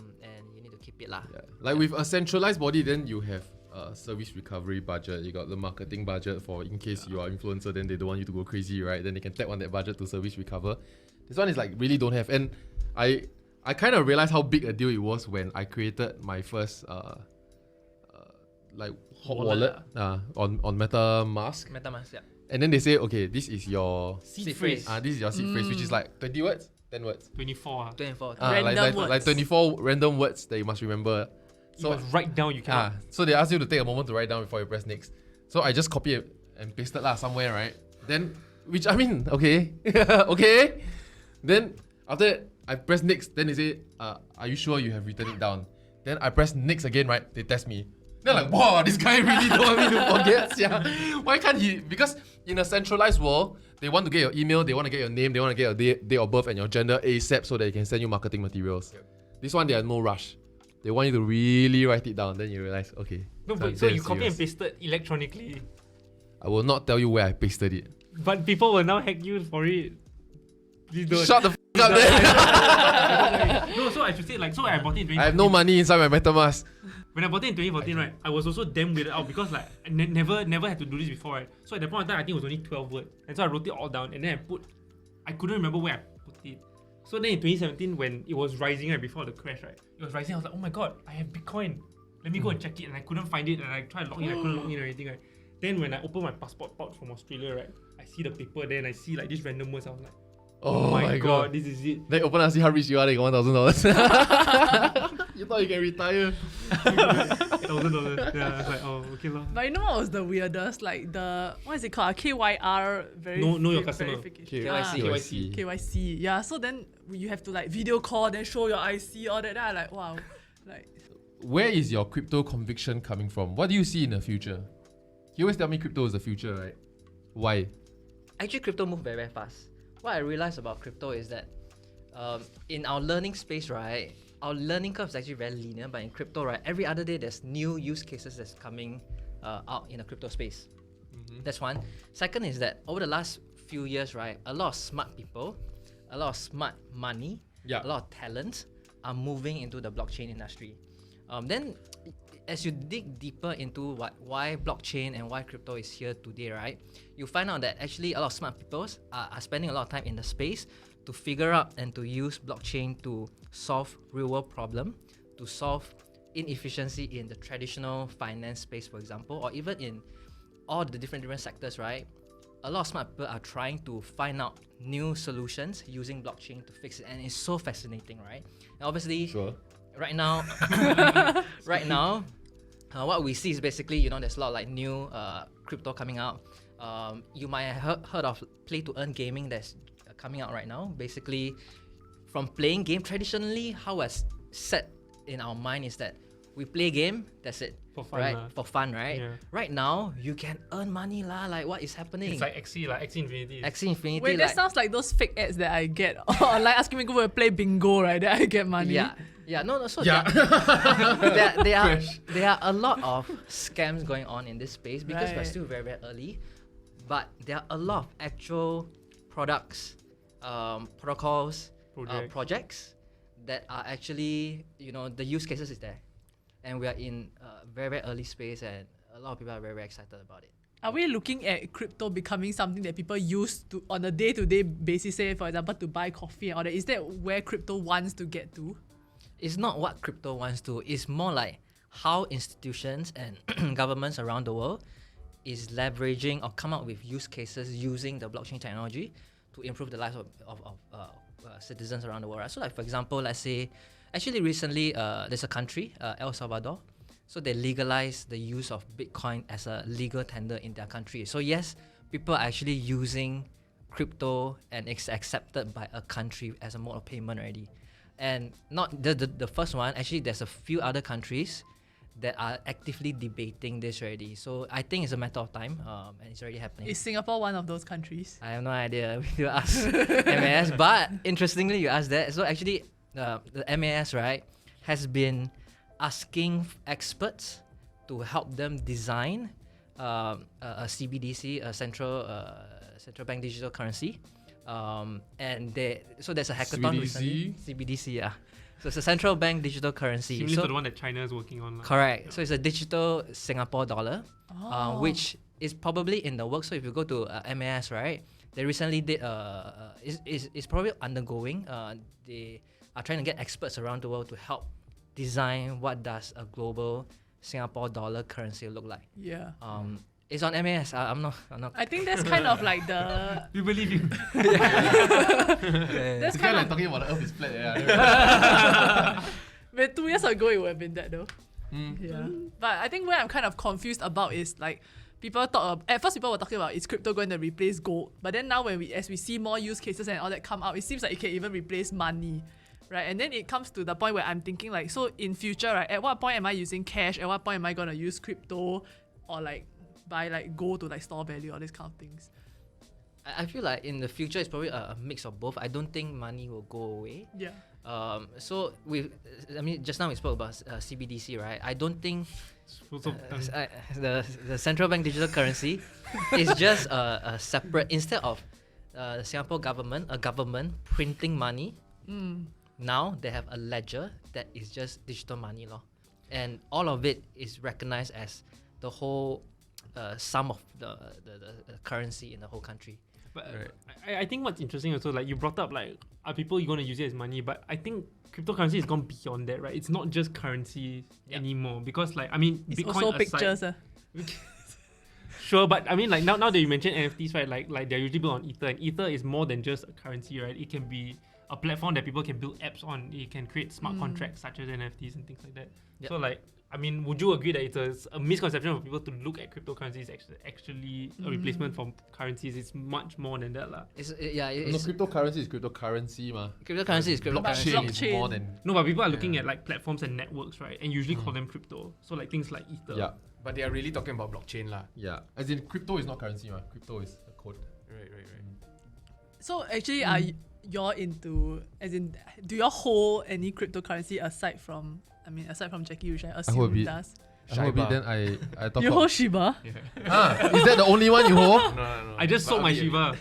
you need to keep it lah. Yeah. Like with a centralized body, then you have a service recovery budget. You got the marketing budget for in case you are influencer, then they don't want you to go crazy, right? Then they can tap on that budget to service recover. This one is like really don't have. And I kind of realized how big a deal it was when I created my first like hot wallet on MetaMask. MetaMask, yeah. And then they say, okay, this is your Seed phrase. This is your seed phrase, which is like 20 words, 10 words. 24. 24. Random words. Like 24 random words that you must remember. So you must write down, you cannot. So they ask you to take a moment to write down before you press next. So I just copy it and paste it somewhere, right? Then, which I mean, okay. Okay. Then after that, I press next. Then they say, are you sure you have written it down? Then I press next again, right? They test me. They're like, wow, this guy really don't want me to forget. Yeah. Why can't he? Because in a centralized world, they want to get your email, they want to get your name, they want to get your date of birth and your gender ASAP so that they can send you marketing materials. This one, they are no rush. They want you to really write it down. Then you realize, okay, No, but so you copy and pasted electronically, I will not tell you where I pasted it. but people will now hack you for it. Please don't. Shut the f up there. No, so I should say so I bought it in 2014. I have no money inside my MetaMask. When I bought it in 2014, right, I was also damn weirded out because I never had to do this before, right? So at that point in time, I think it was only 12 words. And so I wrote it all down and then I couldn't remember where I put it. So then in 2017, when it was rising right before the crash, right, it was rising, I was like, oh my god, I have Bitcoin. Let me go and check it. And I couldn't find it and I tried to log in, I couldn't log in or anything, right? Then when I opened my passport pouch from Australia, right, I see the paper there and I see these random words. I was like, oh my god, this is it. Then open and see how rich you are, they got $1,000. You thought you can retire. $1,000. Yeah, I was like, oh, okay lah. But you know what was the weirdest? Like what is it called? KYR know your customer. KYC. KYC. Yeah. So then you have to video call, then show your IC, all that. Then I like, wow. Where is your crypto conviction coming from? What do you see in the future? You always tell me crypto is the future, right? Why? Actually, crypto moves very, very fast. What I realized about crypto is that in our learning space, right, our learning curve is actually very linear, but in crypto, right, every other day there's new use cases that's coming out in the crypto space. That's one. Second is that over the last few years, right, a lot of smart people, a lot of smart money, a lot of talent are moving into the blockchain industry. Then as you dig deeper into why blockchain and why crypto is here today, right, you find out that actually a lot of smart people are spending a lot of time in the space to figure out and to use blockchain to solve real-world problem, to solve inefficiency in the traditional finance space, for example, or even in all the different sectors, right? A lot of smart people are trying to find out new solutions using blockchain to fix it, and it's so fascinating, right? And obviously, right now, what we see is basically, there's a lot of new crypto coming out. You might have heard of play to earn gaming that's coming out right now. Basically, from playing game, traditionally, how it's set in our mind is that we play game, that's it. For fun, right? lah. For fun, right? Yeah. Right now, you can earn money lah. What is happening? It's like Axie Infinity. Axie Infinity. Wait, that sounds like those fake ads that I get online asking me to go and play bingo, right? That I get money. Yeah, no. So there are a lot of scams going on in this space because we're still very, very early. But there are a lot of actual products, protocols, projects that are actually, the use cases is there. And we are in a very, very early space and a lot of people are very, very excited about it. Are we looking at crypto becoming something that people use to on a day-to-day basis, say for example, to buy coffee and all that? Is that where crypto wants to get to? It's not what crypto wants to. It's more like how institutions and governments around the world is leveraging or come up with use cases using the blockchain technology to improve the lives of citizens around the world. Right? So for example, let's say, actually recently there's a country, El Salvador, so they legalized the use of Bitcoin as a legal tender in their country. So yes, people are actually using crypto and it's accepted by a country as a mode of payment already. And not the first one, actually there's a few other countries that are actively debating this already. So I think it's a matter of time and it's already happening. Is Singapore one of those countries? I have no idea. You ask MAS, but interestingly you asked that. So actually the MAS, right, has been asking experts to help them design a CBDC, a central bank digital currency. And so there's a hackathon recently. CBDC, yeah. So it's a central bank digital currency. Similar to the one that China is working on. Correct. Yeah. So it's a digital Singapore dollar, which is probably in the works. So if you go to MAS, right, they recently did, it's probably undergoing. They are trying to get experts around the world to help design what does a global Singapore dollar currency look like. Yeah. It's on MAS. I'm not. I think that's kind of like the. We believe you. That's kind of like talking about the Earth is flat. Yeah. But 2 years ago, it would have been that though. Yeah. But I think where I'm kind of confused about is like at first people were talking about is crypto going to replace gold, but then now as we see more use cases and all that come out, it seems like it can even replace money. Right, and then it comes to the point where I'm thinking like, so in future, right, at what point am I using cash? At what point am I gonna use crypto or buy gold to store value, all these kind of things? I feel like in the future it's probably a mix of both. I don't think money will go away. Yeah. So just now we spoke about CBDC, right? I don't think The central bank digital currency is just a separate, instead of the Singapore government, a government printing money. Now they have a ledger that is just digital money law, and all of it is recognized as the whole sum of the currency in the whole country. But I think what's interesting also, like you brought up, like, are people going to use it as money? But I think cryptocurrency has gone beyond that, right? It's not just currency anymore, because, like, I mean, It's Bitcoin also aside, pictures. Sure, but I mean, like, now that you mentioned NFTs, right? Like they're usually built on Ether, and Ether is more than just a currency, right? It can be a platform that people can build apps on. It can create smart contracts such as NFTs and things like that. Yep. So, like, I mean, would you agree that it's a misconception for people to look at cryptocurrencies actually a replacement for currencies? It's much more than that, lah. Cryptocurrency is cryptocurrency, ma. Cryptocurrency is cryptocurrency. Blockchain is more than. No, but people are looking at like platforms and networks, right? And usually call them crypto. So like things like Ether. Yeah, But they are really talking about blockchain lah. yeah. As in, crypto is not currency, ma. Crypto is a code. Right. So actually, are you're into, as in, do you hold any cryptocurrency aside from Jackie, which I hold a assume bit. does? I hold a bit, then I talk You about. hold Shiba? Is that the only one you hold? No. I just sold my Shiba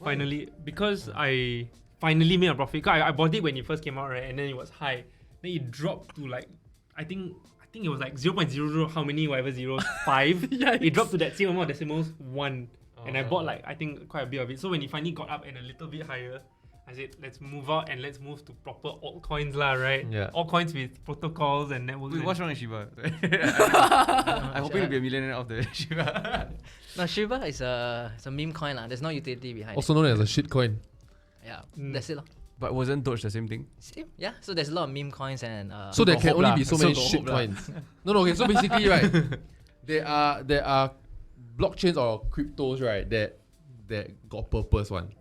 finally because I finally made a profit. Cause I bought it when it first came out, right? And then it was high. Then it dropped to like, I think it was like 0.00 how many whatever zeros 5. It dropped to that same amount of decimals 1. And I bought like, I think quite a bit of it. So when it finally got up and a little bit higher, I said, let's move out and let's move to proper altcoins lah, right? Yeah. Altcoins with protocols and networks. Wait, what's wrong with Shiba? I'm hoping to be a millionaire off the Shiba. No, Shiba is a meme coin lah. There's no utility behind Also known as a shit coin. it. Yeah, that's it lah. But wasn't Doge the same thing? Same. Yeah, so there's a lot of meme coins and So there got can hope only lah. be so So many got shit hope lah. coins. No, okay. So basically, right, there are blockchains or cryptos, right, that got purpose one.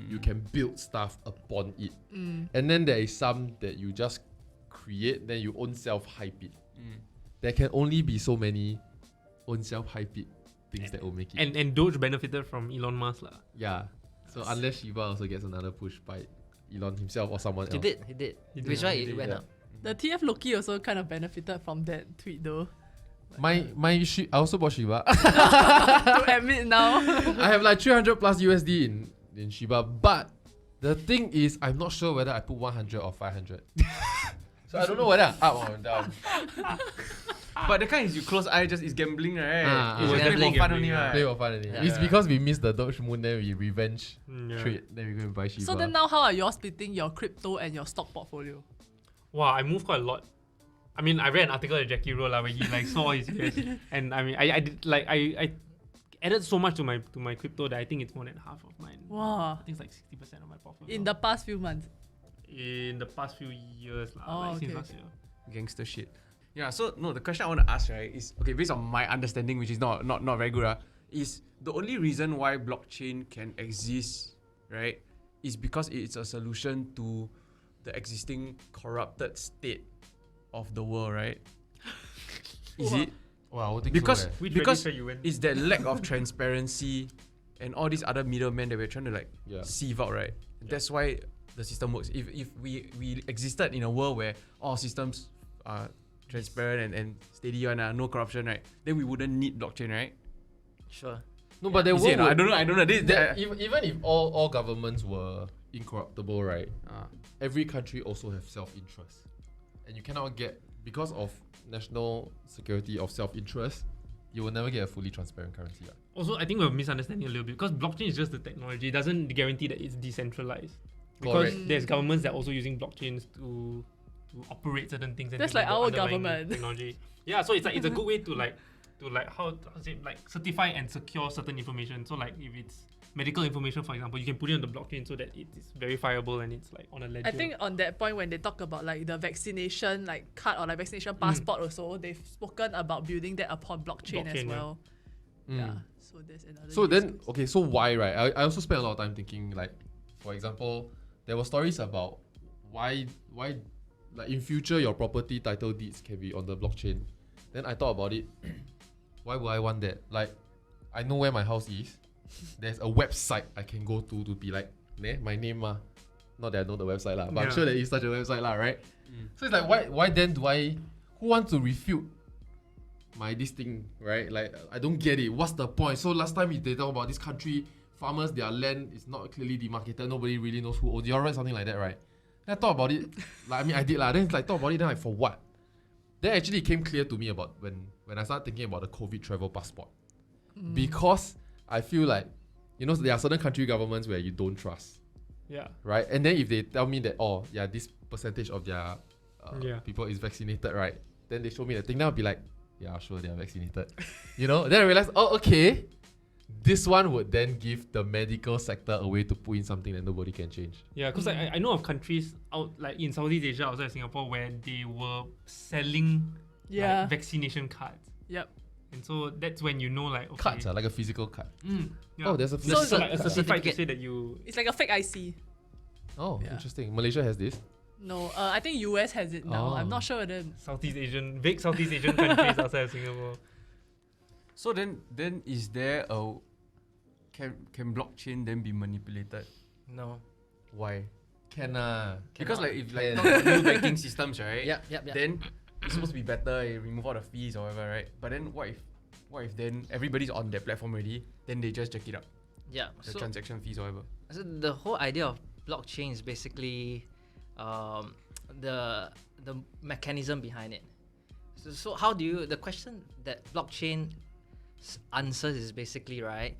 You can build stuff upon it, and then there is some that you just create, then you own self hype it. There can only be so many own self hype it things that will make it. And Doge benefited from Elon Musk lah. Yeah. So unless Shiba also gets another push by Elon himself or someone else. he did. Which why it went up. The TF Loki also kind of benefited from that tweet though. I also bought Shiba. To admit now. I have like 300 plus USD in Shiba, but the thing is, I'm not sure whether I put 100 or 500. So I don't know whether I'm up or down. But the kind is you close eye just is gambling, right? it's gambling. For fun only, right? Play for fun only. Yeah. It's because we missed the Doge Moon, then we revenge Yeah. trade, then we go and buy Shiba. So then now how are you all splitting your crypto and your stock portfolio? Wow, I moved quite a lot. I mean, I read an article that Jackie wrote where he like saw his US, and I mean, I did like I added so much to my crypto that I think it's more than half of mine. Wow. I think it's like 60% of my portfolio. In the past few months. In the past few years, Oh, since okay. last year. Gangster shit. Yeah, so no, the question I want to ask, right, is okay, based on my understanding, which is not very good, is the only reason why blockchain can exist, right, is because it's a solution to the existing corrupted state of the world, right? Is it? Wow, I would think Because so, Which because register you went? it's that lack of transparency and all these other middlemen that we're trying to like Yeah. sieve out, right? That's why the system works. If we existed in a world where all systems are transparent and steady and no corruption, right? Then we wouldn't need blockchain, right? Sure. No, but there Is it? will. I don't know. Even if all governments were incorruptible, right? Every country also have self-interest, and you cannot get, because of national security of self-interest, you will never get a fully transparent currency. Also, I think we're misunderstanding a little bit because blockchain is just the technology. It doesn't guarantee that it's decentralized. Because Correct. there's governments that are also using blockchains to operate certain things. And That's to like the our underlying government. technology. Yeah, so it's a good way to how to say, like, certify and secure certain information. So like if it's medical information, for example, you can put it on the blockchain so that it is verifiable and it's like on a ledger. I think on that point when they talk about like the vaccination like card or like vaccination passport also, they've spoken about building that upon blockchain as Blockchain, yeah. well. Yeah. So there's another So use then, case. okay, so why, right? I also spent a lot of time thinking, like, for example, there were stories about why, like, in future your property title deeds can be on the blockchain. Then I thought about it. Why would I want that? Like, I know where my house is. There's a website I can go to be like, my name ma. Not that I know the website lah, but I'm Yeah. sure there is such a website lah, right? So it's like, why then do I? Who wants to refute this thing, right? Like, I don't get it. What's the point? So last time they talk about this country, farmers, their land is not clearly demarcated. Nobody really knows who owns it. You all read something like that, right? Then I thought about it. Like, I mean, I did lah. Then it's like, thought about it, then like, for what? Then actually it came clear to me about when I started thinking about the COVID travel passport. Because I feel like, you know, there are certain country governments where you don't trust. Yeah. Right? And then if they tell me that, oh, yeah, this percentage of their people is vaccinated, right? Then they show me the thing, then I'll be like, yeah, sure, they are vaccinated. You know? Then I realized, oh, okay. This one would then give the medical sector a way to put in something that nobody can change. Yeah, because I know of countries out like in Southeast Asia outside Singapore where they were selling like, vaccination cards. Yep. And so that's when you know like okay. Cards are like a physical card. Yeah. Oh, there's a So physical like a card. certificate to say that you. It's like a fake IC. Oh, interesting. Malaysia has this. No, I think US has it now. I'm not sure whether. Big Southeast Asian countries outside of Singapore. So then is there a can blockchain then be manipulated? No. Why? Can Because like if like talk about new banking systems, right? Yep. Then it's supposed to be better, you remove all the fees or whatever, right? But then what if then everybody's on their platform already, then they just jack it up, Yeah. the So, transaction fees or whatever. so the whole idea of blockchain is basically the mechanism behind it. So how do you, the question that blockchain answers is basically, right,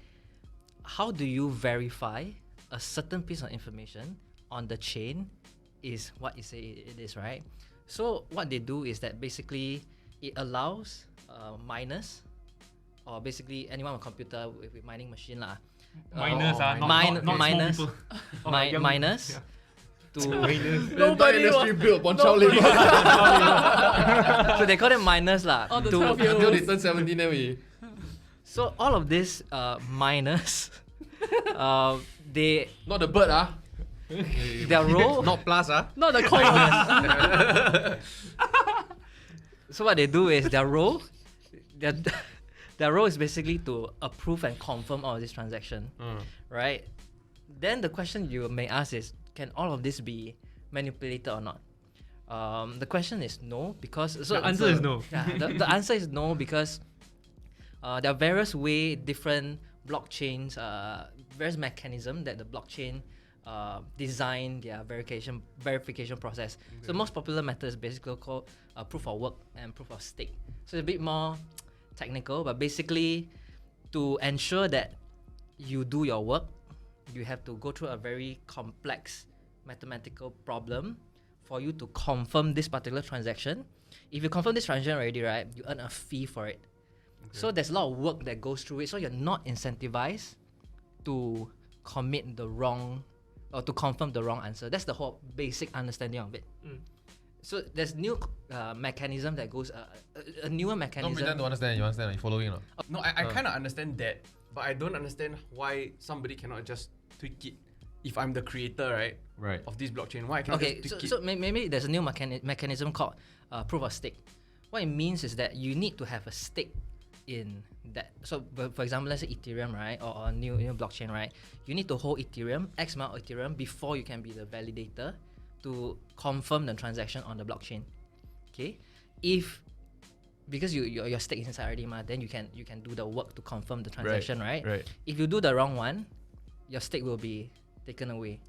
how do you verify a certain piece of information on the chain is what you say it is, right? So what they do is that basically it allows miners, or basically anyone with a computer with mining machine lah. Miners are not miners, small people. miners. To Nobody industry built on child labor. so they call them miners lah. All the to- 12-year-olds. Until they turn 17, then we. So all of these miners, they Not the bird, ah. their role. Not plus, ah. Not the coin. So what they do is their role is basically to approve and confirm all of this transaction, right? Then the question you may ask is, can all of this be manipulated or not? The question is no, because The answer is no. Yeah, the answer is no because there are various different blockchains, various mechanisms that the blockchain design their verification process. So the most popular method is basically called proof of work and proof of stake. So it's a bit more technical, but basically to ensure that you do your work, you have to go through a very complex mathematical problem for you to confirm this particular transaction. If you confirm this transaction already, right, you earn a fee for it. So there's a lot of work that goes through it. So you're not incentivized to commit the wrong or to confirm the wrong answer. That's the whole basic understanding of it. So there's new mechanism that goes a newer Don't mechanism. pretend to understand. You understand? Are you following or not? No, I kind of understand that, but I don't understand why somebody cannot just tweak it. If I'm the creator, right, of this blockchain, why I cannot Okay, just tweak so it? maybe there's a new mechanism called proof of stake. What it means is that you need to have a stake in that. So for example, let's say Ethereum, right, or a new blockchain, right, you need to hold Ethereum, X amount of Ethereum before you can be the validator to confirm the transaction on the blockchain. Okay, because your stake is inside already, then you can do the work to confirm the transaction, right? If you do the wrong one, your stake will be taken away.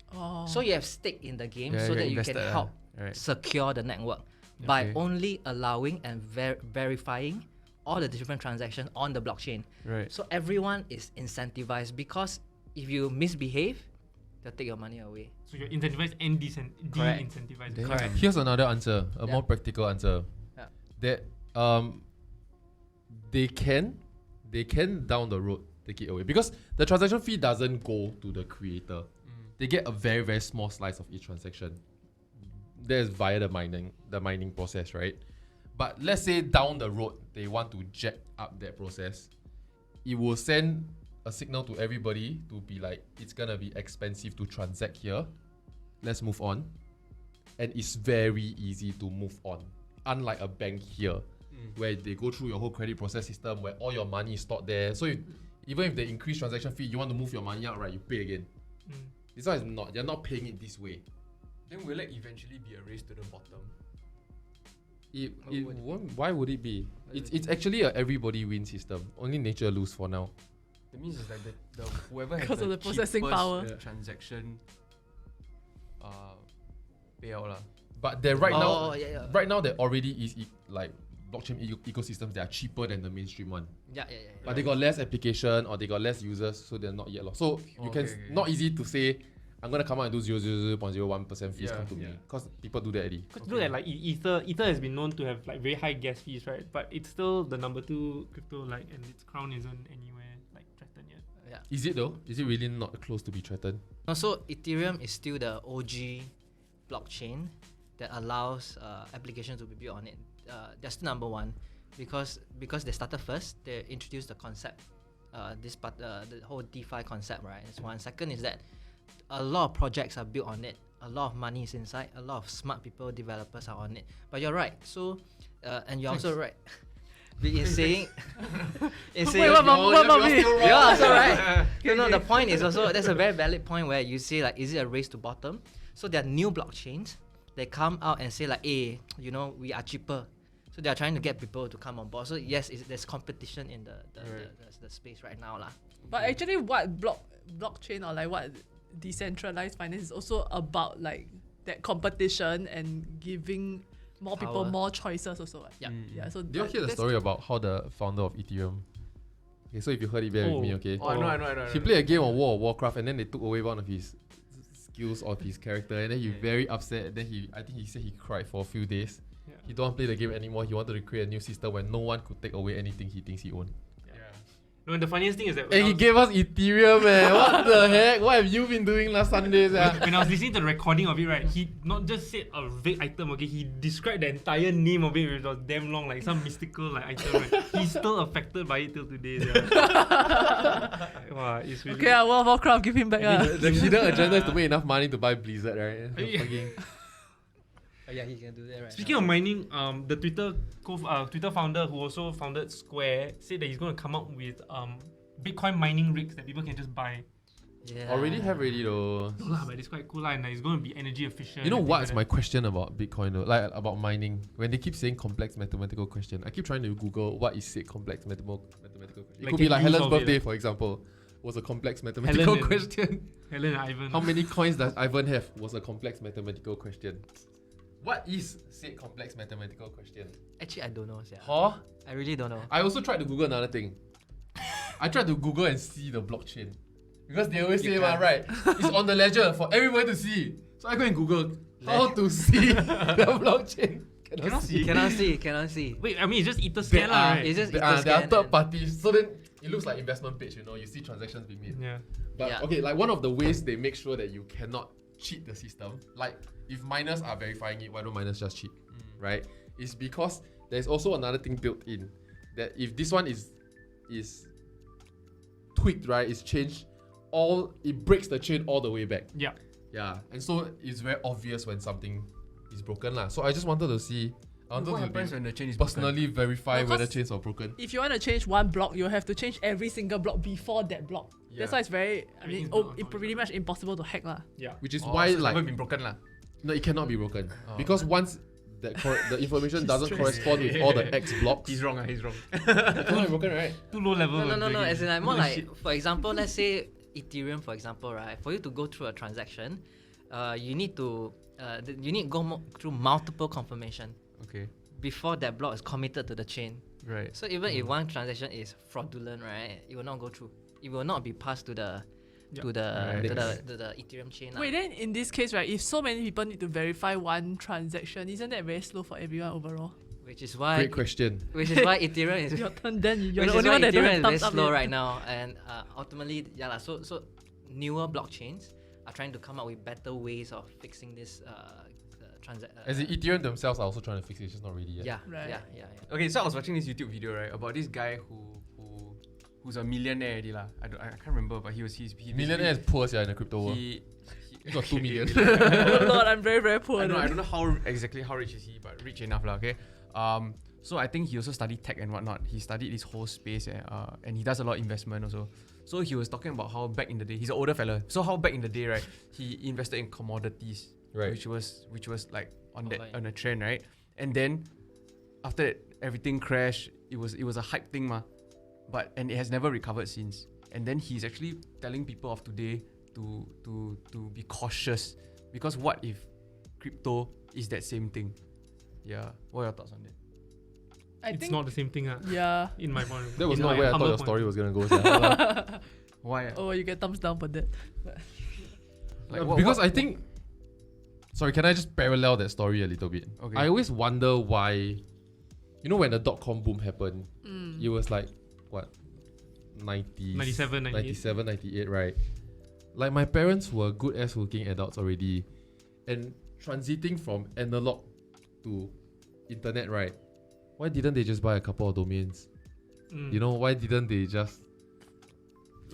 So you have stake in the game so that you can help secure the network by only allowing and verifying all the different transactions on the blockchain. So everyone is incentivized, because if you misbehave, they'll take your money away. So you're incentivized and de-incentivized. Correct. Here's another answer, a more practical answer. Yeah. That they can down the road take it away, because the transaction fee doesn't go to the creator. They get a very, very small slice of each transaction. That is via the mining process, right? But let's say down the road they want to jack up that process, it will send a signal to everybody to be like, it's gonna be expensive to transact here. Let's move on. And it's very easy to move on. Unlike a bank here, where they go through your whole credit process system, where all your money is stored there. So even if they increase transaction fee, you want to move your money out, right? You pay again. This one is not. They're not paying it this way. Then will it eventually be a race to the bottom? Why would it be? It's actually a everybody win system. Only nature lose for now. That means it's like the whoever has Because of the processing cheapest power. transaction payout lah. But they're right now. yeah. Right now, there already is like blockchain ecosystems that are cheaper than the mainstream one. Yeah. But they got less application or they got less users, so they're not yet lost. So you can not easy to say I'm gonna come out and do 0.01% fees come to me because people do that already. Because look at like Ether has been known to have like very high gas fees, right? But it's still the number 2 crypto, like, and its crown isn't anywhere like threatened yet. Yeah. Is it though? Is it really not close to be threatened? Also, Ethereum is still the OG blockchain that allows applications to be built on it. They're still number 1 because they started first. They introduced the concept, the whole DeFi concept, right? It's one. Second is that a lot of projects are built on it. A lot of money is inside. A lot of smart people, developers are on it. But you're right. So, and you're also right. In saying, Wait, what about me? you're also right. No, the point is also that's a very valid point where you say like, is it a race to bottom? So there are new blockchains. They come out and say like, hey, we are cheaper. So they are trying to get people to come on board. So yes, there's competition in the space right now lah. But actually, what blockchain or like what decentralized finance is also about like that competition and giving more people Power. more choices also. Right? Yeah. So Do you hear the story about how the founder of Ethereum? Okay, so if you heard it, bear with me, okay? I know. He played a game of World of Warcraft and then they took away one of his skills of his character and then he very upset and then I think he said he cried for a few days. Yeah. He don't want to play the game anymore. He wanted to create a new system where no one could take away anything he thinks he owned. No, and the funniest thing is that And he gave us Ethereum, man. What the heck? What have you been doing last Sunday? when I was listening to the recording of it, right, he not just said a vague item, okay, he described the entire name of it, which was damn long, like some mystical like item, right? He's still affected by it till today. Wow, it's really... Okay, World of Warcraft, give him back. The hidden agenda is to make enough money to buy Blizzard, right? Fucking- Yeah, he can do that right. Speaking of mining, the Twitter founder who also founded Square said that he's going to come up with Bitcoin mining rigs that people can just buy. Yeah. Already though. No lah, but it's quite cool lah, and it's going to be energy efficient. You know and what things is like my question about Bitcoin though? Like about mining. When they keep saying complex mathematical question, I keep trying to Google what is said complex mathematical question. It Like could be can like you Helen's solve it, birthday, like- for example, was a complex mathematical and- question. Helen and Ivan. How many coins does Ivan have? Was a complex mathematical question. What is said complex mathematical question? Actually, I don't know. Yeah. Huh? I really don't know. I also tried to Google another thing. I tried to Google and see the blockchain. Because they always say, right, it's on the ledger for everybody to see. So I go and Google how to see the blockchain. Cannot see. Wait, I mean, it's just Etherscan lah, right? It's just There are Etherscan third and- parties. So then it looks like investment page, you see transactions being made. Yeah. But Yeah. okay, like one of the ways they make sure that you cannot cheat the system, like if miners are verifying it, why don't miners just cheat, right? It's because there's also another thing built in that if this one is tweaked, right, it's changed, it breaks the chain all the way back. Yeah. Yeah, and so it's very obvious when something is broken lah. So I just wanted to see. I wanted What to happens when the chain is personally verify No, whether 'cause chains are broken. If you want to change one block, you have to change every single block before that block. That's why it's very, it's pretty much impossible to hack lah. Yeah. Which is why so it's like never been broken lah. no, it cannot be broken because once the information doesn't correspond with all the X blocks, He's wrong. it cannot be broken, right? Too low level. No. As in like more like, Shit. for example, let's say Ethereum, for example, right? For you to go through a transaction, you need to go through multiple confirmation Okay. before that block is committed to the chain. Right. So even if one transaction is fraudulent, right, it will not go through. It will not be passed to the to the Ethereum chain. Wait, then in this case, right, if so many people need to verify one transaction, isn't that very slow for everyone overall? Which is why Great question. Which is why Ethereum is Your turn then, you're which the is only why one that don't Ethereum have is very thumbs up slow yet. right now, and ultimately, so newer blockchains are trying to come up with better ways of fixing this transaction. As in Ethereum themselves are also trying to fix it, it's just not ready yet. Yeah, Right. yeah. Okay, so I was watching this YouTube video, right, about this guy who's a millionaire already lah. I can't remember, but he's Millionaire is poor in the crypto world. He got 2 million. Oh Lord, I'm very, very poor. I then. don't know how exactly how rich is he, but rich enough lah. Okay. So I think he also studied tech and whatnot. He studied this whole space, and he does a lot of investment also. So he was talking about how back in the day, he's an older fella. So how back in the day, right, he invested in commodities, Right. which was like on Online. a trend, right? And then after that everything crashed. It was a hype thing, and it has never recovered since. And then he's actually telling people of today to be cautious, because what if crypto is that same thing? Yeah. What are your thoughts on that? It's not the same thing. Yeah. In my point of view. That was In not my where I thought humble your point story of was gonna go. Sia. Why? Oh, you get thumbs down for that. Like, Because I think. Sorry, can I just parallel that story a little bit? Okay. I always wonder why. You know, when the .com boom happened, it was like what, 97, 98, right? Like my parents were good ass working adults already, and transiting from analog to internet, right? Why didn't they just buy a couple of domains? You know, why didn't they just?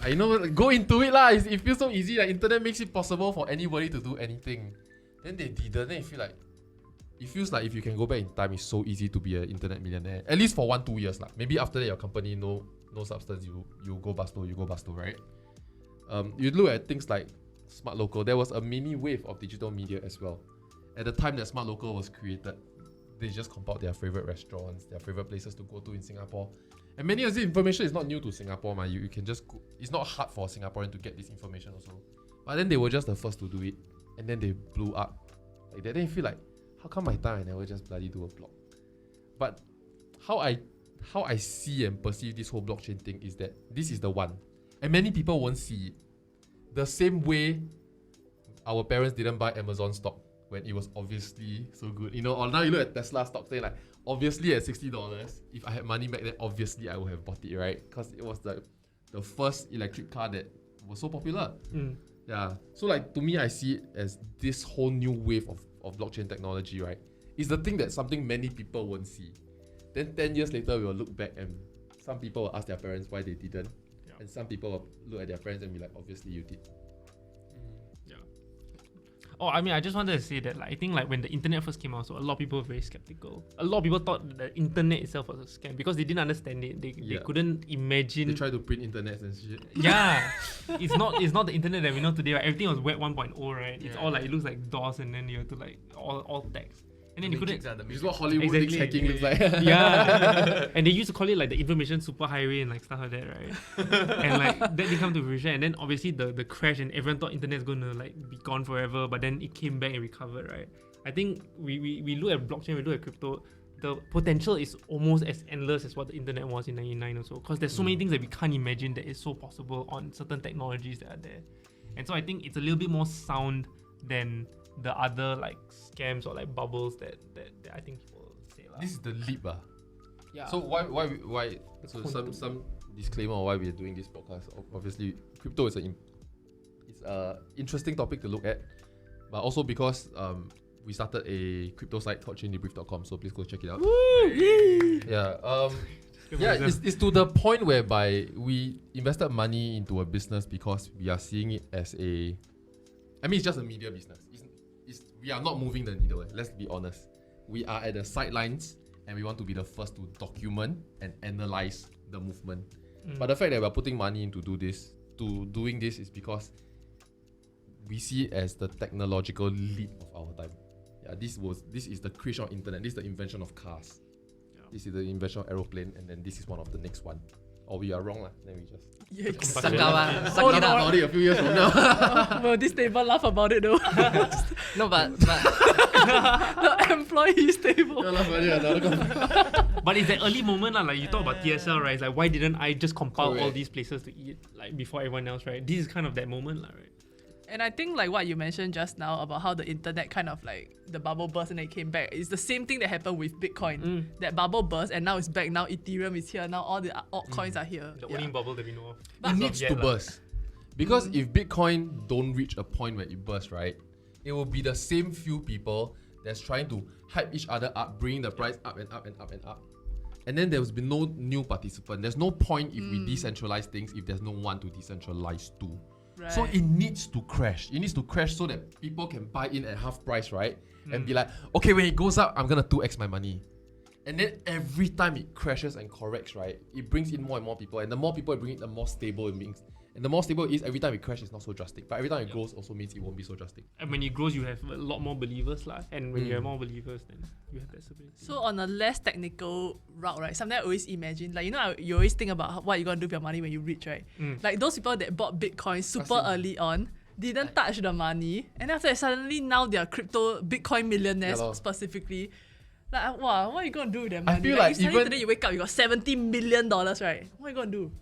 I know, go into it lah. It feels so easy. Like internet makes it possible for anybody to do anything. Then they didn't. Then it feels like if you can go back in time, it's so easy to be an internet millionaire. At least for 1-2 years lah. Maybe after that your company no substance, you go busto, right? You look at things like Smart Local. There was a mini wave of digital media as well. At the time that Smart Local was created, they just compiled their favorite restaurants, their favorite places to go to in Singapore. And many of this information is not new to Singapore, man. You can just go. It's not hard for a Singaporean to get this information also. But then they were just the first to do it, and then they blew up like that. Then you feel like, how come my time I never just bloody do a blog? But how I see and perceive this whole blockchain thing is that this is the one, and many people won't see it. The same way our parents didn't buy Amazon stock when it was obviously so good. You know, or now you look at Tesla stock, say like, obviously at $60, if I had money back then, obviously I would have bought it, right? Because it was the first electric car that was so popular. Yeah. So like, to me, I see it as this whole new wave of blockchain technology, right? It's the thing that something many people won't see. Then 10 years later, we will look back and some people will ask their parents why they didn't. Yeah. And some people will look at their parents and be like, obviously you did. Yeah. Oh, I mean, I just wanted to say that, like, I think like when the internet first came out, so a lot of people were very skeptical. A lot of people thought that the internet itself was a scam because they didn't understand it. They couldn't imagine. They tried to print internet and shit. Yeah, it's not the internet that we know today. Right? Everything was Web 1.0, right? It's all like, it looks like DOS, and then you have to like all text. And then you couldn't. This is what Hollywood thinks hacking looks like. Yeah. And they used to call it like the information superhighway and like stuff like that, right? And like that didn't come to fruition. And then obviously the crash, and everyone thought internet is gonna like be gone forever, but then it came back and recovered, right? I think we look at blockchain, we look at crypto, the potential is almost as endless as what the internet was in 99 or so. Because there's so many things that we can't imagine that is so possible on certain technologies that are there. And so I think it's a little bit more sound than the other like scams or like bubbles that I think people say. This is the leap. Yeah. So why so some disclaimer on why we are doing this podcast. Obviously, crypto is it's a interesting topic to look at, but also because we started a crypto site called chaindebrief.com, so please go check it out. It's to the point whereby we invested money into a business because we are seeing it as it's just a media business. We are not moving the needle. Let's be honest. We are at the sidelines and we want to be the first to document and analyze the movement. But the fact that we're putting money into doing this is because we see it as the technological leap of our time. Yeah, this is the creation of internet. This is the invention of cars. Yeah. This is the invention of aeroplane, and then this is one of the next one. Or we are wrong lah. Then we just suck it up. About it a few years from now. Well, this table laugh about it though. No, but The employees table. But it's that early moment, like you talk about TSL, right? It's like, why didn't I just compile all these places to eat like before everyone else, right? This is kind of that moment, right? And I think like what you mentioned just now about how the internet kind of like the bubble burst and it came back, it's the same thing that happened with Bitcoin. That bubble burst and now it's back. Now Ethereum is here. Now all the altcoins are here. The only bubble that we know of. It needs to burst. Because if Bitcoin don't reach a point where it bursts, right, it will be the same few people that's trying to hype each other up, bringing the price up and up and up and up. And then there's been no new participant. There's no point if we decentralize things if there's no one to decentralize to. Right. So it needs to crash. It needs to crash so that people can buy in at half price, right? And be like, okay, when it goes up, I'm gonna 2x my money. And then every time it crashes and corrects, right, it brings in more and more people. And the more people it brings in, the more stable it means. And the more stable it is, every time it crashes, it's not so drastic. But every time it grows also means it won't be so drastic. And when it grows, you have a lot more believers, lah. And when you have more believers, then you have that stability. So on a less technical route, right? Something I always imagine, like, you know, you always think about what you're gonna do with your money when you rich, right? Like those people that bought Bitcoin super early on, didn't touch the money, and after that, suddenly now they are crypto Bitcoin millionaires specifically. Like, wow, what are you gonna do with that money? I feel like you even today you wake up, you got $70 million, right? What are you gonna do?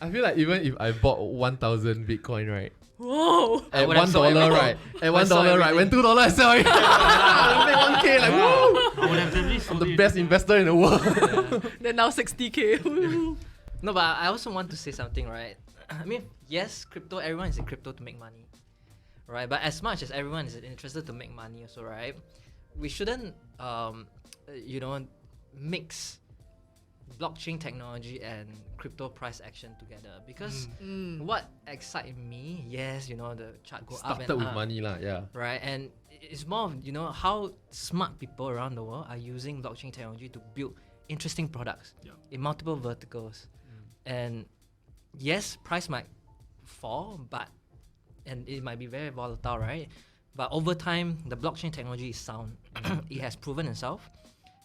I feel like even if I bought 1,000 Bitcoin, right? Whoa! At would have sold $1, everything. right? At I sold $1, right? When $2, I sell it. I make 1K, like, woo! I would have definitely I'm sold the it. best investor in the world. Then now 60K. No, but I also want to say something, right? I mean, yes, crypto, everyone is in crypto to make money, right? But as much as everyone is interested to make money also, right? We shouldn't, you know, mix blockchain technology and crypto price action together, because what excites me, yes, you know, the chart go up and Started up, with money, lah, yeah. right? And it's more of, you know, how smart people around the world are using blockchain technology to build interesting products in multiple verticals. And yes, price might fall, and it might be very volatile, right? But over time, the blockchain technology is sound. It has proven itself,